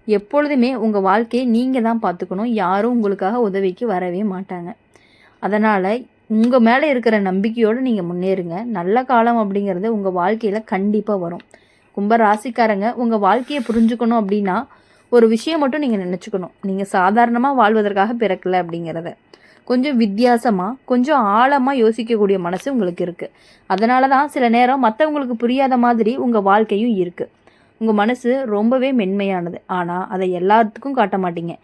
எப்பொழுதுமே உங்கள் வாழ்க்கையை நீங்கள் தான் பார்த்துக்கணும். யாரும் உங்களுக்காக உதவிக்கு வரவே மாட்டாங்க. அதனால் உங்கள் மேலே இருக்கிற நம்பிக்கையோடு நீங்கள் முன்னேறுங்க. நல்ல காலம் அப்படிங்கிறது உங்கள் வாழ்க்கையில் கண்டிப்பாக வரும். கும்ப ராசிக்காரங்க, உங்கள் வாழ்க்கையை புரிஞ்சுக்கணும் அப்படின்னா ஒரு விஷயம் மட்டும் நீங்கள் நினச்சிக்கணும். நீங்கள் சாதாரணமாக வாழ்வதற்காக பிறக்கலை அப்படிங்கிறத. கொஞ்சம் வித்தியாசமாக, கொஞ்சம் ஆழமாக யோசிக்கக்கூடிய மனசு உங்களுக்கு இருக்குது. அதனால தான் சில நேரம் மற்றவங்களுக்கு புரியாத மாதிரி உங்கள் வாழ்க்கையும் இருக்குது. உங்கள் மனசு ரொம்பவே மென்மையானது. ஆனால் அதை எல்லாத்துக்கும் காட்ட மாட்டீங்க.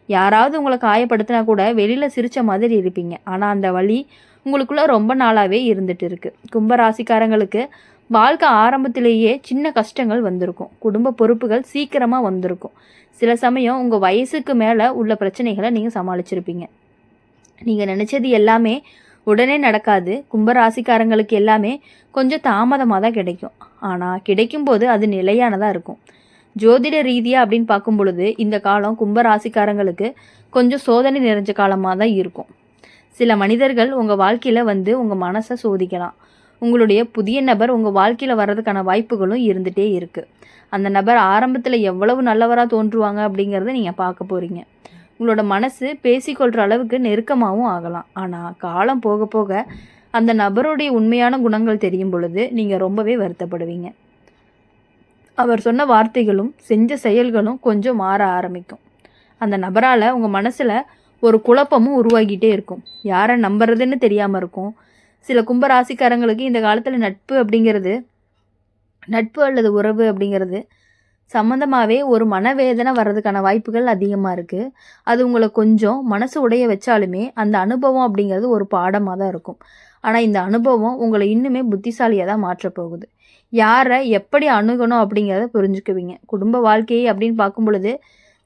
யாராவது உங்களை காயப்படுத்தினா கூட வெளியில் சிரித்த மாதிரி இருப்பீங்க. ஆனால் அந்த வலி உங்களுக்குள்ளே ரொம்ப நாளாகவே இருந்துட்டு இருக்குது. கும்பராசிக்காரங்களுக்கு வாழ்க்கை ஆரம்பத்திலேயே சின்ன கஷ்டங்கள் வந்திருக்கும். குடும்ப பொறுப்புகள் சீக்கிரமாக வந்திருக்கும். சில சமயம் உங்கள் வயசுக்கு மேலே உள்ள பிரச்சனைகளை நீங்கள் சமாளிச்சிருப்பீங்க. நீங்கள் நினச்சது எல்லாமே உடனே நடக்காது. கும்பராசிக்காரங்களுக்கு எல்லாமே கொஞ்சம் தாமதமாக தான் கிடைக்கும். ஆனால் கிடைக்கும்போது அது நிலையானதாக இருக்கும். ஜோதிட ரீதியாக அப்படின்னு பார்க்கும் பொழுது இந்த காலம் கும்பராசிக்காரங்களுக்கு கொஞ்சம் சோதனை நிறைஞ்ச காலமாக தான் இருக்கும். சில மனிதர்கள் உங்கள் வாழ்க்கையில் வந்து உங்கள் மனசை சோதிக்கலாம். உங்களுடைய புதிய நபர் உங்கள் வாழ்க்கையில் வர்றதுக்கான வாய்ப்புகளும் இருந்துகிட்டே இருக்குது. அந்த நபர் ஆரம்பத்தில் எவ்வளவு நல்லவராக தோன்றுவாங்க அப்படிங்கிறத நீங்கள் பார்க்க போகிறீங்க. உங்களோட மனசு பேசிக்கொள்கிற அளவுக்கு நெருக்கமாகவும் ஆகலாம். ஆனால் காலம் போக போக அந்த நபருடைய உண்மையான குணங்கள் தெரியும் பொழுது நீங்கள் ரொம்பவே வருத்தப்படுவீங்க. அவர் சொன்ன வார்த்தைகளும் செஞ்ச செயல்களும் கொஞ்சம் மாற ஆரம்பிக்கும். அந்த நபரால் உங்கள் மனசில் ஒரு குழப்பமும் உருவாகிட்டே இருக்கும். யாரை நம்புறதுன்னு தெரியாமல் இருக்கும். சில கும்பராசிக்காரங்களுக்கு இந்த காலத்தில் நட்பு அல்லது உறவு அப்படிங்கிறது சம்மந்தமாகவே ஒரு மனவேதனை வர்றதுக்கான வாய்ப்புகள் அதிகமாக இருக்குது. அது உங்களை கொஞ்சம் மனசு உடைய வச்சாலுமே அந்த அனுபவம் அப்படிங்கிறது ஒரு பாடமாக தான் இருக்கும். ஆனால் இந்த அனுபவம் உங்களை இன்னுமே புத்திசாலியாக தான் மாற்றப்போகுது. யாரை எப்படி அணுகணும் அப்படிங்கிறத புரிஞ்சுக்குவீங்க. குடும்ப வாழ்க்கையை அப்படின்னு பார்க்கும் பொழுது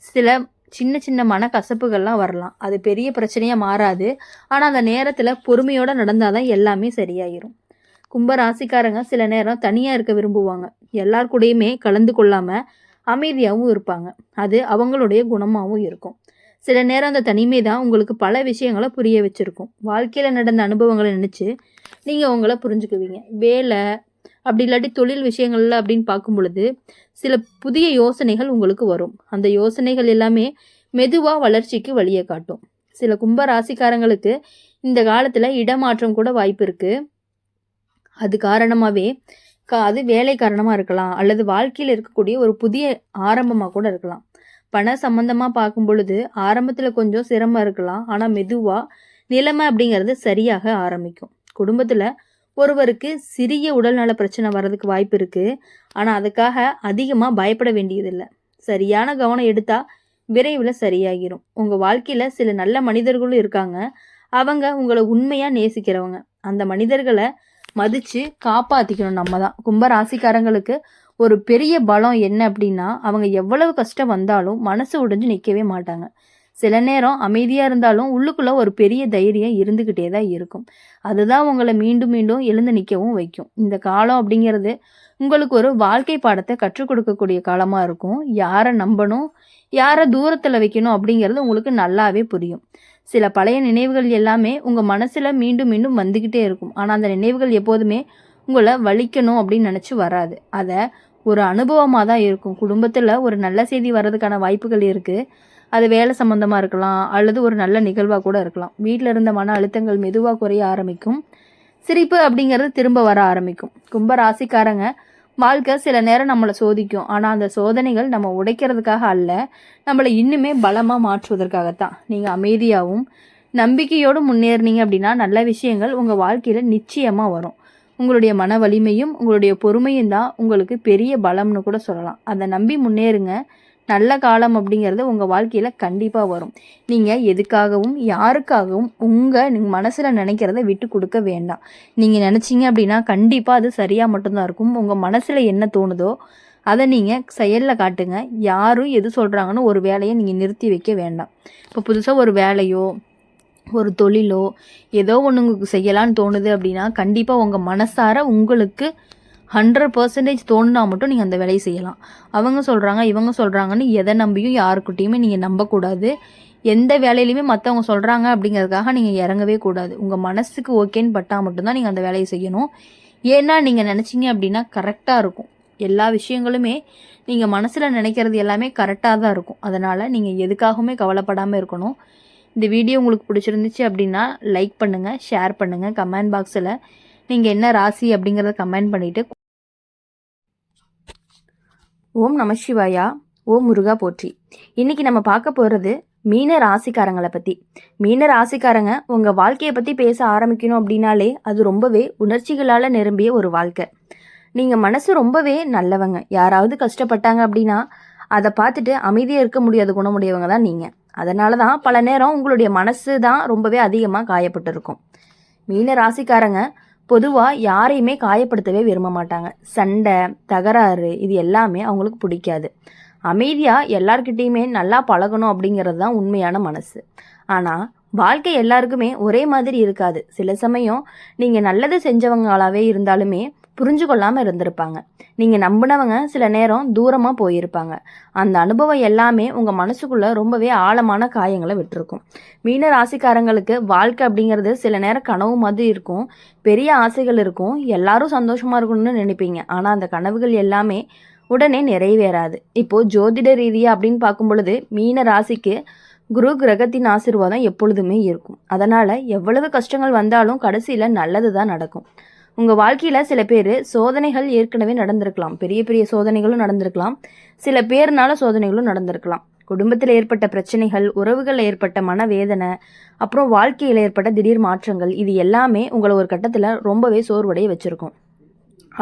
சில சின்ன சின்ன மனக்கசப்புகள்லாம் வரலாம். அது பெரிய பிரச்சனையாக மாறாது. ஆனால் அந்த நேரத்தில் பொறுமையோடு நடந்தால் தான் எல்லாமே சரியாயிரும். கும்ப ராசிக்காரங்க சில நேரம் தனியாக இருக்க விரும்புவாங்க. எல்லார் கூடயுமே கலந்து கொள்ளாமல் அமைதியாகவும் இருப்பாங்க. அது அவங்களுடைய குணமாகவும் இருக்கும். சில நேரம் அந்த தனிமை தான் உங்களுக்கு பல விஷயங்களை புரிய வச்சுருக்கும். வாழ்க்கையில் நடந்த அனுபவங்களை நினச்சி நீங்கள் உங்களை புரிஞ்சுக்குவீங்க. வேலை அப்படி இல்லாட்டி தொழில் விஷயங்கள்ல அப்படின்னு பார்க்கும் பொழுது சில புதிய யோசனைகள் உங்களுக்கு வரும். அந்த யோசனைகள் எல்லாமே மெதுவாக வளர்ச்சிக்கு வழியை காட்டும். சில கும்ப ராசிக்காரங்களுக்கு இந்த காலத்தில் இடமாற்றம் கூட வாய்ப்பு இருக்குது. அது காரணமாகவே அது வேலை காரணமாக இருக்கலாம், அல்லது வாழ்க்கையில் இருக்கக்கூடிய ஒரு புதிய ஆரம்பமாக கூட இருக்கலாம். பண சம்பந்தமாக பார்க்கும் பொழுது ஆரம்பத்தில் கொஞ்சம் சிரமம் இருக்கலாம். ஆனால் மெதுவாக நிலைமை அப்படிங்கிறது சரியாக ஆரம்பிக்கும். குடும்பத்தில் ஒருவருக்கு சிறிய உடல்நல பிரச்சனை வர்றதுக்கு வாய்ப்பு இருக்குது. ஆனால் அதுக்காக அதிகமாக பயப்பட வேண்டியதில்லை. சரியான கவனம் எடுத்தால் விரைவில் சரியாகிரும். உங்கள் வாழ்க்கையில் சில நல்ல மனிதர்களும் இருக்காங்க. அவங்க உங்களை உண்மையாக நேசிக்கிறவங்க. அந்த மனிதர்களை மதித்து காப்பாற்றிக்கணும் நம்ம தான். கும்ப ராசிக்காரங்களுக்கு ஒரு பெரிய பலம் என்ன அப்படின்னா, அவங்க எவ்வளவு கஷ்டம் வந்தாலும் மனசு உடைஞ்சு நிற்கவே மாட்டாங்க. சில நேரம் அமைதியாக இருந்தாலும் உள்ளுக்குள்ளே ஒரு பெரிய தைரியம் இருந்துக்கிட்டே தான் இருக்கும். அதுதான் உங்களை மீண்டும் மீண்டும் எழுந்து நிற்கவும் வைக்கும். இந்த காலம் அப்படிங்கிறது உங்களுக்கு ஒரு வாழ்க்கை பாடத்தை கற்றுக் கொடுக்கக்கூடிய காலமாக இருக்கும். யாரை நம்பணும், யாரை தூரத்தில் வைக்கணும் அப்படிங்கிறது உங்களுக்கு நல்லாவே புரியும். சில பழைய நினைவுகள் எல்லாமே உங்கள் மனசில் மீண்டும் மீண்டும் வந்துக்கிட்டே இருக்கும். ஆனால் அந்த நினைவுகள் எப்போதுமே உங்களை வலிக்கணும் அப்படின்னு நினச்சி வராது. அதை ஒரு அனுபவமாக தான் இருக்கும். குடும்பத்தில் ஒரு நல்ல செய்தி வர்றதுக்கான வாய்ப்புகள் இருக்குது. அது வேலை சம்மந்தமாக இருக்கலாம், அல்லது ஒரு நல்ல நிகழ்வாக கூட இருக்கலாம். வீட்டில் இருந்த மன அழுத்தங்கள் மெதுவாக குறைய ஆரம்பிக்கும். சிரிப்பு அப்படிங்கிறது திரும்ப வர ஆரம்பிக்கும். கும்ப ராசிக்காரங்க வாழ்க்கை சில நேரம் நம்மளை சோதிக்கும். ஆனால் அந்த சோதனைகள் நம்ம உடைக்கிறதுக்காக அல்ல, நம்மளை இன்னுமே பலமாக மாற்றுவதற்காகத்தான். நீங்கள் அமைதியாகவும் நம்பிக்கையோடு முன்னேறினீங்க அப்படின்னா நல்ல விஷயங்கள் உங்கள் வாழ்க்கையில் நிச்சயமாக வரும். உங்களுடைய மன வலிமையும் உங்களுடைய பொறுமையும் தான் உங்களுக்கு பெரிய பலம்னு கூட சொல்லலாம். அதை நம்பி முன்னேறுங்க. நல்ல காலம் அப்படிங்கிறது உங்கள் வாழ்க்கையில் கண்டிப்பாக வரும். நீங்கள் எதுக்காகவும் யாருக்காகவும் நீங்கள் மனசில் நினைக்கிறத விட்டு கொடுக்க வேண்டாம். நீங்கள் நினச்சிங்க அப்படின்னா கண்டிப்பாக அது சரியாக மட்டும்தான் இருக்கும். உங்கள் மனசில் என்ன தோணுதோ அதை நீங்கள் செயலில் காட்டுங்க. யாரும் எது சொல்கிறாங்கன்னு ஒரு வேலையை நீங்கள் நிறுத்தி வைக்க வேண்டாம். இப்போ புதுசாக ஒரு வேலையோ ஒரு தொழிலோ ஏதோ ஒன்று உங்களுக்கு செய்யலான்னு தோணுது அப்படின்னா கண்டிப்பாக உங்கள் மனசார உங்களுக்கு 100% தோணுனா மட்டும் நீங்கள் அந்த வேலையை செய்யலாம். அவங்க சொல்கிறாங்க இவங்க சொல்கிறாங்கன்னு எதை நம்பியும் யாருக்கிட்டையுமே நீங்கள் நம்பக்கூடாது. எந்த வேலையிலையுமே மற்றவங்க சொல்கிறாங்க அப்படிங்கிறதுக்காக நீங்கள் இறங்கவே கூடாது. உங்கள் மனசுக்கு ஓகேன்னு பட்டால் மட்டும்தான் நீங்கள் அந்த வேலையை செய்யணும். ஏன்னா நீங்கள் நினச்சிங்க அப்படின்னா கரெக்டாக இருக்கும். எல்லா விஷயங்களுமே நீங்கள் மனசில் நினைக்கிறது எல்லாமே கரெக்டாக தான் இருக்கும். அதனால் நீங்கள் எதுக்காகவுமே கவலைப்படாமல் இருக்கணும். இந்த வீடியோ உங்களுக்கு பிடிச்சிருந்துச்சு அப்படின்னா லைக் பண்ணுங்கள், ஷேர் பண்ணுங்கள். கமெண்ட் பாக்ஸில் நீங்கள் என்ன ராசி அப்படிங்கிறத கமெண்ட் பண்ணிவிட்டு ஓம் நம சிவாயா, ஓம் முருகா போற்றி. இன்றைக்கி நம்ம பார்க்க போகிறது மீன ராசிக்காரங்களை பற்றி. மீன ராசிக்காரங்க உங்கள் வாழ்க்கையை பற்றி பேச ஆரம்பிக்கணும் அப்படின்னாலே அது ரொம்பவே உணர்ச்சிகளால் நிரம்பிய ஒரு வாழ்க்கை. நீங்கள் மனசு ரொம்பவே நல்லவங்க. யாராவது கஷ்டப்பட்டாங்க அப்படின்னா அதை பார்த்துட்டு அமைதியாக இருக்க முடியாத குணமுடையவங்க தான் நீங்கள். அதனால தான் பல நேரம் உங்களுடைய மனசு தான் ரொம்பவே அதிகமாக காயப்பட்டிருக்கும். மீன ராசிக்காரங்க பொதுவாக யாரையுமே காயப்படுத்தவே விரும்ப மாட்டாங்க. சண்டை, தகராறு இது எல்லாமே அவங்களுக்கு பிடிக்காது. அமைதியாக எல்லார்கிட்டேயுமே நல்லா பழகணும் அப்படிங்கிறது தான் உண்மையான மனசு. ஆனால் வாழ்க்கை எல்லாருக்குமே ஒரே மாதிரி இருக்காது. சில சமயம் நீங்கள் நல்லது செஞ்சவங்களாகவே இருந்தாலுமே புரிஞ்சு கொள்ளாமல் இருந்திருப்பாங்க. நீங்கள் நம்பினவங்க சில நேரம் தூரமாக போயிருப்பாங்க. அந்த அனுபவம் எல்லாமே உங்கள் மனசுக்குள்ளே ரொம்பவே ஆழமான காயங்களை விட்டுருக்கும். மீன ராசிக்காரங்களுக்கு வாழ்க்கை அப்படிங்கிறது சில நேரம் கனவு மாதிரி இருக்கும். பெரிய ஆசைகள் இருக்கும். எல்லாரும் சந்தோஷமாக இருக்கணும்னு நினைப்பீங்க. ஆனால் அந்த கனவுகள் எல்லாமே உடனே நிறைவேறாது. இப்போது ஜோதிட ரீதியாக அப்படின்னு பார்க்கும் பொழுது மீன ராசிக்கு குரு கிரகத்தின் ஆசீர்வாதம் எப்பொழுதுமே இருக்கும். அதனால் எவ்வளவு கஷ்டங்கள் வந்தாலும் கடைசியில் நல்லது தான் நடக்கும். உங்கள் வாழ்க்கையில் சில பேர் சோதனைகள் ஏற்கனவே நடந்திருக்கலாம். பெரிய பெரிய சோதனைகளும் நடந்திருக்கலாம். சில பேர்னால சோதனைகளும் நடந்திருக்கலாம். குடும்பத்தில் ஏற்பட்ட பிரச்சனைகள், உறவுகளில் ஏற்பட்ட மனவேதனை, அப்புறம் வாழ்க்கையில் ஏற்பட்ட திடீர் மாற்றங்கள், இது எல்லாமே உங்களை ஒரு கட்டத்தில் ரொம்பவே சோர்வடைய வச்சுருக்கும்.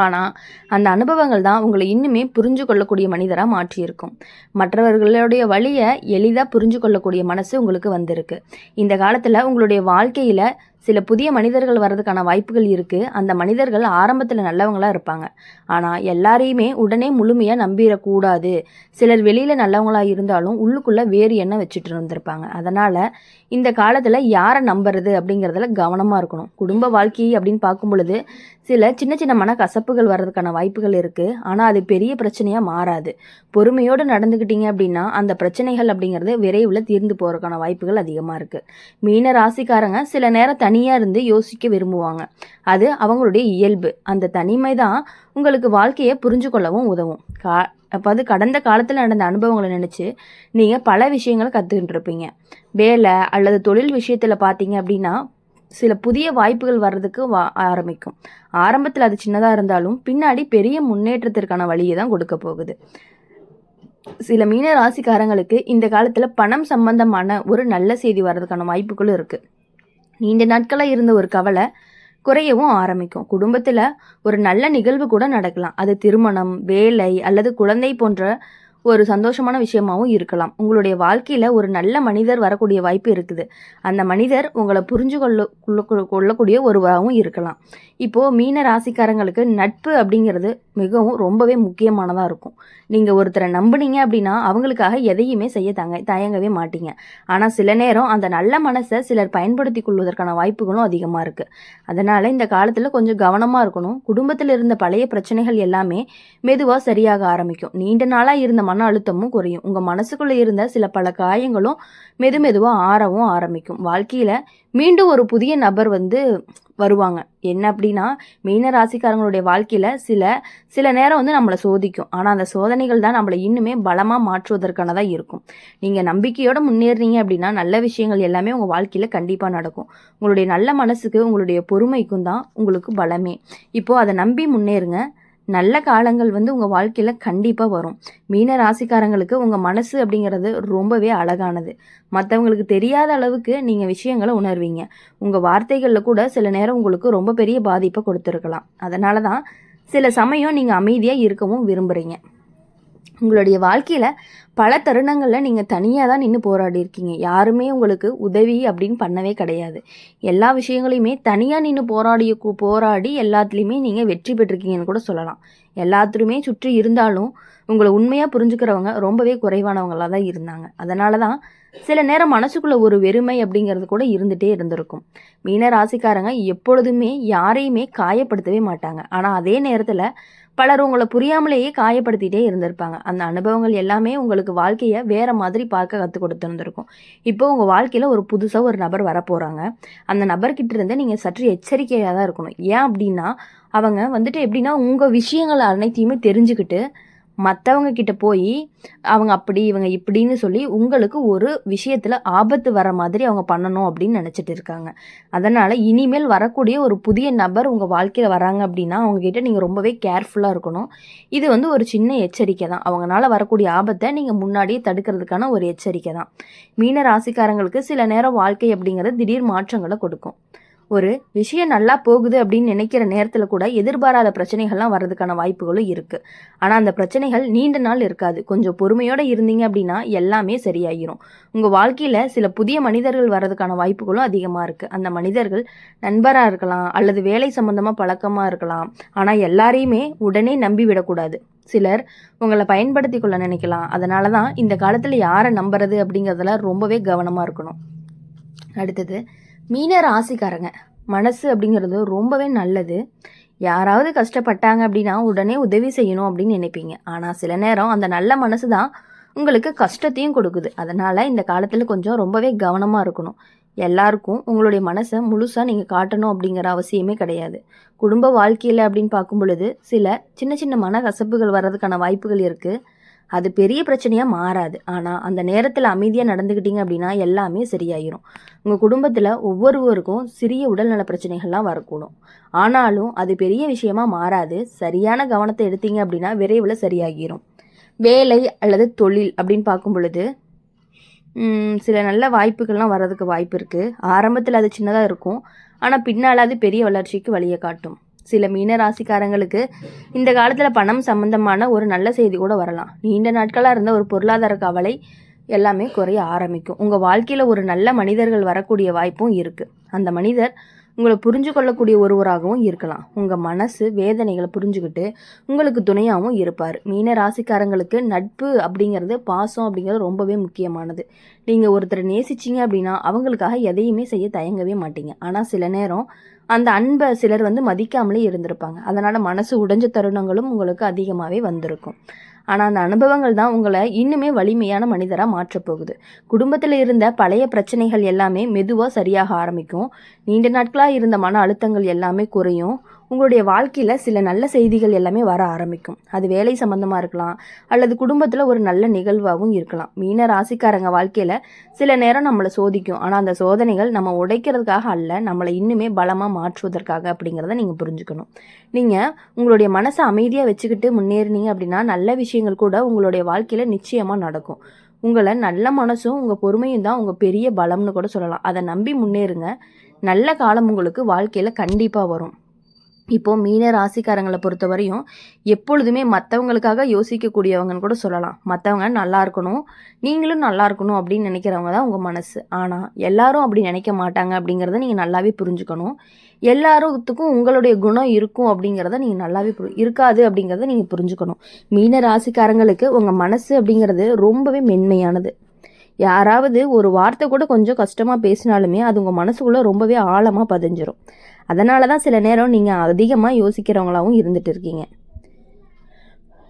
ஆனால் அந்த அனுபவங்கள் தான் உங்களை இன்னுமே புரிஞ்சு கொள்ளக்கூடிய மனிதராக மாற்றியிருக்கும். மற்றவர்களுடைய வழியை எளிதாக புரிஞ்சு கொள்ளக்கூடிய மனசு உங்களுக்கு வந்திருக்கு. இந்த காலத்தில் உங்களுடைய வாழ்க்கையில் சில புதிய மனிதர்கள் வர்றதுக்கான வாய்ப்புகள் இருக்குது. அந்த மனிதர்கள் ஆரம்பத்தில் நல்லவங்களாக இருப்பாங்க. ஆனால் எல்லாரையுமே உடனே முழுமையாக நம்பிடக்கூடாது. சிலர் வெளியில் நல்லவங்களாக இருந்தாலும் உள்ளுக்குள்ளே வேறு எண்ணம் வச்சுட்டு இருந்திருப்பாங்க. அதனால் இந்த காலத்தில் யாரை நம்புறது அப்படிங்கிறதுல கவனமாக இருக்கணும். குடும்ப வாழ்க்கை அப்படின்னு பார்க்கும் பொழுது சில சின்ன சின்ன மனக்கசப்புகள் வர்றதுக்கான வாய்ப்புகள் இருக்குது. ஆனால் அது பெரிய பிரச்சனையாக மாறாது. பொறுமையோடு நடந்துக்கிட்டீங்க அப்படின்னா அந்த பிரச்சனைகள் அப்படிங்கிறது விரைவில் தீர்ந்து போகிறதுக்கான வாய்ப்புகள் அதிகமாக இருக்குது. மீன ராசிக்காரங்க சில நேரம் தனியாக இருந்து யோசிக்க விரும்புவாங்க. அது அவங்களுடைய இயல்பு. அந்த தனிமை தான் உங்களுக்கு வாழ்க்கையை புரிஞ்சு கொள்ளவும் உதவும். அப்போ கடந்த காலத்தில் நடந்த அனுபவங்களை நினச்சி நீங்கள் பல விஷயங்களை கற்றுக்கிட்டு இருப்பீங்க. வேலை அல்லது தொழில் விஷயத்தில் பார்த்தீங்க அப்படின்னா சில புதிய வாய்ப்புகள் வர்றதுக்கு ஆரம்பிக்கும். ஆரம்பத்தில் அது சின்னதாக இருந்தாலும் பின்னாடி பெரிய முன்னேற்றத்திற்கான வழியை தான் கொடுக்க போகுது. சில மீன ராசிக்காரங்களுக்கு இந்த காலத்தில் பணம் சம்பந்தமான ஒரு நல்ல செய்தி வர்றதுக்கான வாய்ப்புகளும் இருக்குது. நீண்ட நாட்களாக இருந்த ஒரு கவலை குறையவும் ஆரம்பிக்கும். குடும்பத்தில் ஒரு நல்ல நிகழ்வு கூட நடக்கலாம். அது திருமணம், வேலை அல்லது குழந்தை போன்ற ஒரு சந்தோஷமான விஷயமாவும் இருக்கலாம். உங்களுடைய வாழ்க்கையில் ஒரு நல்ல மனிதர் வரக்கூடிய வாய்ப்பு இருக்குது. அந்த மனிதர் உங்களை புரிஞ்சு கொள்ளக்கூடிய ஒருவராகவும் இருக்கலாம். இப்போது மீன ராசிக்காரங்களுக்கு நட்பு அப்படிங்கிறது மிகவும் ரொம்பவே முக்கியமானதாக இருக்கும். நீங்கள் ஒருத்தரை நம்புனீங்க அப்படின்னா அவங்களுக்காக எதையுமே செய்ய தயங்கவே மாட்டீங்க. ஆனால் சில நேரம் அந்த நல்ல மனசை சிலர் பயன்படுத்தி கொள்வதற்கான வாய்ப்புகளும் அதிகமாக இருக்குது. அதனால் இந்த காலத்தில் கொஞ்சம் கவனமாக இருக்கணும். குடும்பத்தில் இருந்த பழைய பிரச்சனைகள் எல்லாமே மெதுவாக சரியாக ஆரம்பிக்கும். நீண்ட நாளாக இருந்த மன அழுத்தமும் குறையும். உங்கள் மனசுக்குள்ளே இருந்த பல காயங்களும் மெதுவாக ஆறவும் ஆரம்பிக்கும். வாழ்க்கையில் மீண்டும் ஒரு புதிய நபர் வருவாங்க. என்ன அப்படின்னா, மீன ராசிக்காரங்களுடைய வாழ்க்கையில் சில நேரம் நம்மளை சோதிக்கும். ஆனால் அந்த சோதனைகள் தான் நம்மளை இன்னுமே பலமாக மாற்றுவதற்கானதாக இருக்கும். நீங்கள் நம்பிக்கையோடு முன்னேறீங்க அப்படின்னா நல்ல விஷயங்கள் எல்லாமே உங்கள் வாழ்க்கையில் கண்டிப்பாக நடக்கும். உங்களுடைய நல்ல மனசுக்கு, உங்களுடைய பொறுமைக்கும் தான் உங்களுக்கு பலமே. இப்போது அதை நம்பி முன்னேறுங்க. நல்ல காலங்கள் உங்கள் வாழ்க்கையில் கண்டிப்பாக வரும். மீன ராசிக்காரங்களுக்கு உங்கள் மனசு அப்படிங்கிறது ரொம்பவே அழகானது. மற்றவங்களுக்கு தெரியாத அளவுக்கு நீங்கள் விஷயங்களை உணர்வீங்க. உங்கள் வார்த்தைகளில் கூட சில நேரம் உங்களுக்கு ரொம்ப பெரிய பாதிப்பை கொடுத்துருக்கலாம். அதனால தான் சில சமயம் நீங்கள் அமைதியாக இருக்கவும் விரும்புகிறீங்க. உங்களுடைய வாழ்க்கையில் பல தருணங்களில் நீங்கள் தனியாக தான் நின்று போராடி இருக்கீங்க. யாருமே உங்களுக்கு உதவி அப்படின்னு பண்ணவே கிடையாது. எல்லா விஷயங்களையுமே தனியாக நின்று போராடி எல்லாத்துலேயுமே நீங்கள் வெற்றி பெற்றிருக்கீங்கன்னு கூட சொல்லலாம். எல்லாத்துலேயுமே சுற்றி இருந்தாலும் உங்களை உண்மையாக புரிஞ்சுக்கிறவங்க ரொம்பவே குறைவானவங்களாக தான் இருந்தாங்க. அதனால தான் சில நேரம் மனசுக்குள்ள ஒரு வெறுமை அப்படிங்கிறது கூட இருந்துகிட்டே இருந்திருக்கும். மீன ராசிக்காரங்க எப்பொழுதுமே யாரையுமே காயப்படுத்தவே மாட்டாங்க. ஆனால் அதே நேரத்தில் பலர் உங்களை புரியாமலேயே காயப்படுத்திகிட்டே இருந்திருப்பாங்க. அந்த அனுபவங்கள் எல்லாமே உங்களுக்கு வாழ்க்கையை வேறு மாதிரி பார்க்க கற்றுக் கொடுத்துருந்துருக்கும். இப்போ உங்கள் வாழ்க்கையில் ஒரு புதுசாக ஒரு நபர் வரப்போகிறாங்க. அந்த நபர்கிட்ட இருந்து நீங்கள் சற்று எச்சரிக்கையாக தான் இருக்கணும். ஏன் அப்படின்னா, அவங்க எப்படின்னா உங்கள் விஷயங்கள் அனைத்தையுமே தெரிஞ்சுக்கிட்டு மற்றவங்க கிட்ட போய் அவங்க அப்படி இவங்க இப்படின்னு சொல்லி உங்களுக்கு ஒரு விஷயத்தில் ஆபத்து வர மாதிரி அவங்க பண்ணணும் அப்படின்னு நினச்சிட்டு இருக்காங்க. அதனால் இனிமேல் வரக்கூடிய ஒரு புதிய நபர் உங்கள் வாழ்க்கையில் வராங்க அப்படின்னா அவங்கக்கிட்ட நீங்கள் ரொம்பவே கேர்ஃபுல்லாக இருக்கணும். இது ஒரு சின்ன எச்சரிக்கை தான். அவங்களால வரக்கூடிய ஆபத்தை நீங்கள் முன்னாடியே தடுக்கிறதுக்கான ஒரு எச்சரிக்கை தான். மீன ராசிக்காரங்களுக்கு சில நேரம் வாழ்க்கை அப்படிங்கிறது திடீர் மாற்றங்களை கொடுக்கும். ஒரு விஷயம் நல்லா போகுது அப்படின்னு நினைக்கிற நேரத்தில் கூட எதிர்பாராத பிரச்சனைகள்லாம் வர்றதுக்கான வாய்ப்புகளும் இருக்குது. ஆனால் அந்த பிரச்சனைகள் நீண்ட நாள் இருக்காது. கொஞ்சம் பொறுமையோடு இருந்தீங்க அப்படின்னா எல்லாமே சரியாகிரும். உங்கள் வாழ்க்கையில் சில புதிய மனிதர்கள் வர்றதுக்கான வாய்ப்புகளும் அதிகமாக இருக்குது. அந்த மனிதர்கள் நண்பராக இருக்கலாம் அல்லது வேலை சம்மந்தமாக பழக்கமாக இருக்கலாம். ஆனால் எல்லாரையுமே உடனே நம்பி விடக்கூடாது. சிலர் உங்களை பயன்படுத்தி கொள்ள நினைக்கலாம். அதனால தான் இந்த காலத்தில் யாரை நம்புறது அப்படிங்கிறதுல ரொம்பவே கவனமாக இருக்கணும். அடுத்தது, மீன ராசிக்காரங்க மனசு அப்படிங்கிறது ரொம்பவே நல்லது. யாராவது கஷ்டப்பட்டாங்க அப்படின்னா உடனே உதவி செய்யணும் அப்படின்னு நினைப்பீங்க. ஆனால் சில நேரம் அந்த நல்ல மனசு தான் உங்களுக்கு கஷ்டத்தையும் கொடுக்குது. அதனால் இந்த காலத்தில் கொஞ்சம் ரொம்பவே கவனமாக இருக்கணும். எல்லாருக்கும் உங்களுடைய மனசை முழுசாக நீங்கள் காட்டணும் அப்படிங்கிற அவசியமே கிடையாது. குடும்ப வாழ்க்கையில் அப்படின்னு பார்க்கும் பொழுது சில சின்ன மனக்கசப்புகள் வர்றதுக்கான வாய்ப்புகள் இருக்குது. அது பெரிய பிரச்சனையாக மாறாது. ஆனால் அந்த நேரத்தில் அமைதியாக நடந்துக்கிட்டீங்க அப்படின்னா எல்லாமே சரியாயிரும். உங்கள் குடும்பத்தில் ஒவ்வொருவருக்கும் சிறிய உடல்நல பிரச்சனைகள்லாம் வரக்கூடும். ஆனாலும் அது பெரிய விஷயமாக மாறாது. சரியான கவனத்தை எடுத்தீங்க அப்படின்னா விரைவில் சரியாகிரும். வேலை அல்லது தொழில் அப்படின்னு பார்க்கும் பொழுது சில நல்ல வாய்ப்புகள்லாம் வர்றதுக்கு வாய்ப்பு இருக்குது. ஆரம்பத்தில் அது சின்னதாக இருக்கும். ஆனால் பின்னால் அது பெரிய வளர்ச்சிக்கு வழியை காட்டும். சில மீன ராசிக்காரங்களுக்கு இந்த காலத்தில் பணம் சம்பந்தமான ஒரு நல்ல செய்தி கூட வரலாம். நீண்ட நாட்களாக இருந்த ஒரு பொருளாதார கவலை எல்லாமே குறைய ஆரம்பிக்கும். உங்கள் வாழ்க்கையில் ஒரு நல்ல மனிதர்கள் வரக்கூடிய வாய்ப்பும் இருக்குது. அந்த மனிதர் உங்களை புரிஞ்சு கொள்ளக்கூடிய ஒருவராகவும் இருக்கலாம். உங்கள் மனசு வேதனைகளை புரிஞ்சுக்கிட்டு உங்களுக்கு துணையாகவும் இருப்பார். மீன ராசிக்காரங்களுக்கு நட்பு அப்படிங்கிறது, பாசம் அப்படிங்கிறது ரொம்பவே முக்கியமானது. நீங்கள் ஒருத்தரை நேசிச்சிங்க அப்படின்னா அவங்களுக்காக எதையுமே செய்ய தயங்கவே மாட்டீங்க. ஆனால் சில நேரம் அந்த அன்பை சிலர் மதிக்காமலே இருந்திருப்பாங்க. அதனால் மனசு உடைஞ்ச தருணங்களும் உங்களுக்கு அதிகமாகவே வந்திருக்கும். ஆனால் அந்த அனுபவங்கள் தான் உங்களை இன்னுமே வலிமையான மனிதராக மாற்றப்போகுது. குடும்பத்தில் இருந்த பழைய பிரச்சனைகள் எல்லாமே மெதுவாக சரியாக ஆரம்பிக்கும். நீண்ட நாட்களாக இருந்த மன அழுத்தங்கள் எல்லாமே குறையும். உங்களுடைய வாழ்க்கையில் சில நல்ல செய்திகள் எல்லாமே வர ஆரம்பிக்கும். அது வேலை சம்மந்தமாக இருக்கலாம் அல்லது குடும்பத்தில் ஒரு நல்ல நிகழ்வாகவும் இருக்கலாம். மீன ராசிக்காரங்க வாழ்க்கையில் சில நேரம் நம்மளை சோதிக்கும். ஆனால் அந்த சோதனைகள் நம்ம உடைக்கிறதுக்காக அல்ல, நம்மளை இன்னுமே பலமாக மாற்றுவதற்காக அப்படிங்கிறத நீங்கள் புரிஞ்சுக்கணும். நீங்கள் உங்களுடைய மனசை அமைதியாக வச்சுக்கிட்டு முன்னேறினீங்க அப்படின்னா நல்ல விஷயங்கள் கூட உங்களுடைய வாழ்க்கையில் நிச்சயமாக நடக்கும். உங்களை நல்ல மனசும் உங்கள் பொறுமையும் தான் உங்கள் பெரிய பலம்னு கூட சொல்லலாம். அதை நம்பி முன்னேறுங்க. நல்ல காலம் உங்களுக்கு வாழ்க்கையில் கண்டிப்பாக வரும். இப்போது மீன ராசிக்காரங்களை பொறுத்த வரையும் எப்பொழுதுமே மற்றவங்களுக்காக யோசிக்கக்கூடியவங்கன்னு கூட சொல்லலாம். மற்றவங்க நல்லா இருக்கணும், நீங்களும் நல்லா இருக்கணும் அப்படின்னு நினைக்கிறவங்க தான் உங்கள் மனசு. ஆனால் எல்லாரும் அப்படி நினைக்க மாட்டாங்க அப்படிங்கிறத நீங்கள் நல்லாவே புரிஞ்சுக்கணும். எல்லாத்துக்கும் உங்களுடைய குணம் இருக்கும் அப்படிங்கிறத நீங்கள் நல்லாவே இருக்காது அப்படிங்கிறத நீங்கள் புரிஞ்சுக்கணும். மீன ராசிக்காரங்களுக்கு உங்கள் மனசு அப்படிங்கிறது ரொம்பவே மென்மையானது. யாராவது ஒரு வார்த்தை கூட கொஞ்சம் கஷ்டமாக பேசினாலுமே அது உங்கள் மனசுக்குள்ளே ரொம்பவே ஆழமாக பதிஞ்சிரும். அதனால தான் சில நேரம் நீங்கள் அதிகமாக யோசிக்கிறவங்களாகவும் இருந்துட்டு இருக்கீங்க.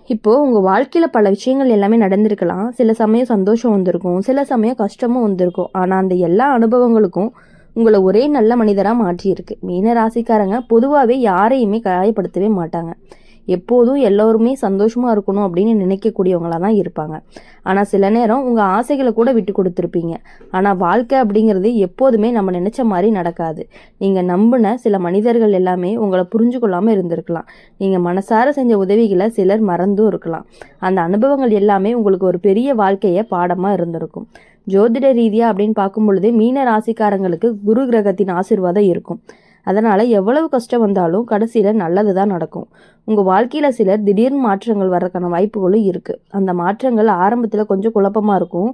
இப்போது உங்கள் வாழ்க்கையில் பல விஷயங்கள் எல்லாமே நடந்திருக்கலாம். சில சமயம் சந்தோஷம் வந்திருக்கும், சில சமயம் கஷ்டமும் வந்திருக்கும். ஆனால் அந்த எல்லா அனுபவங்களுக்கும் உங்களை ஒரே நல்ல மனிதராக மாற்றியிருக்கு. மீன ராசிக்காரங்க பொதுவாகவே யாரையுமே காயப்படுத்தவே மாட்டாங்க. எப்போதும் எல்லோருமே சந்தோஷமாக இருக்கணும் அப்படின்னு நினைக்கக்கூடியவங்களாக தான் இருப்பாங்க. ஆனால் சில நேரம் உங்கள் ஆசைகளை கூட விட்டு கொடுத்துருப்பீங்க. ஆனால் வாழ்க்கை அப்படிங்கிறது எப்போதுமே நம்ம நினச்ச மாதிரி நடக்காது. நீங்கள் நம்பின சில மனிதர்கள் எல்லாமே உங்களை புரிஞ்சு கொள்ளாமல் இருந்திருக்கலாம். நீங்கள் மனசார செஞ்ச உதவிகளை சிலர் மறந்தும் இருக்கலாம். அந்த அனுபவங்கள் எல்லாமே உங்களுக்கு ஒரு பெரிய வாழ்க்கையை பாடமாக இருந்திருக்கும். ஜோதிட ரீதியாக அப்படின்னு பார்க்கும் பொழுது மீன ராசிக்காரங்களுக்கு குரு கிரகத்தின் ஆசீர்வாதம் இருக்கும். அதனால் எவ்வளவு கஷ்டம் வந்தாலும் கடைசியில் நல்லது தான் நடக்கும். உங்கள் வாழ்க்கையில் சிலர் திடீர்னு மாற்றங்கள் வர்றதுக்கான வாய்ப்புகளும் இருக்குது. அந்த மாற்றங்கள் ஆரம்பத்தில் கொஞ்சம் குழப்பமாக இருக்கும்,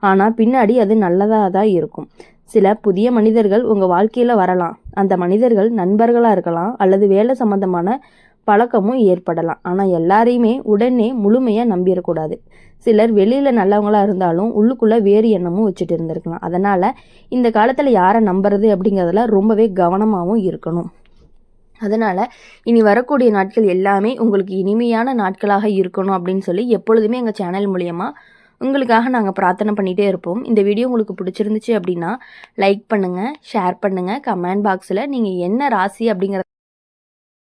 ஆனால் பின்னாடி அது நல்லதாக தான் இருக்கும். சில புதிய மனிதர்கள் உங்கள் வாழ்க்கையில் வரலாம். அந்த மனிதர்கள் நண்பர்களாக இருக்கலாம் அல்லது வேலை சம்மந்தமான பழக்கமும் ஏற்படலாம். ஆனால் எல்லாரையுமே உடனே முழுமையாக நம்பிடக்கூடாது. சிலர் வெளியில் நல்லவங்களாக இருந்தாலும் உள்ளுக்குள்ளே வேறு எண்ணமும் வச்சுட்டு இருந்திருக்கலாம். அதனால் இந்த காலத்தில் யாரை நம்புறது அப்படிங்கிறதுல ரொம்பவே கவனமாகவும் இருக்கணும். அதனால் இனி வரக்கூடிய நாட்கள் எல்லாமே உங்களுக்கு இனிமையான நாட்களாக இருக்கணும் அப்படின்னு சொல்லி எப்பொழுதுமே எங்கள் சேனல் மூலியமாக உங்களுக்காக நாங்கள் பிரார்த்தனை பண்ணிகிட்டே இருப்போம். இந்த வீடியோ உங்களுக்கு பிடிச்சிருந்துச்சு அப்படின்னா லைக் பண்ணுங்கள், ஷேர் பண்ணுங்கள். கமெண்ட் பாக்ஸில் நீங்கள் என்ன ராசி அப்படிங்கிற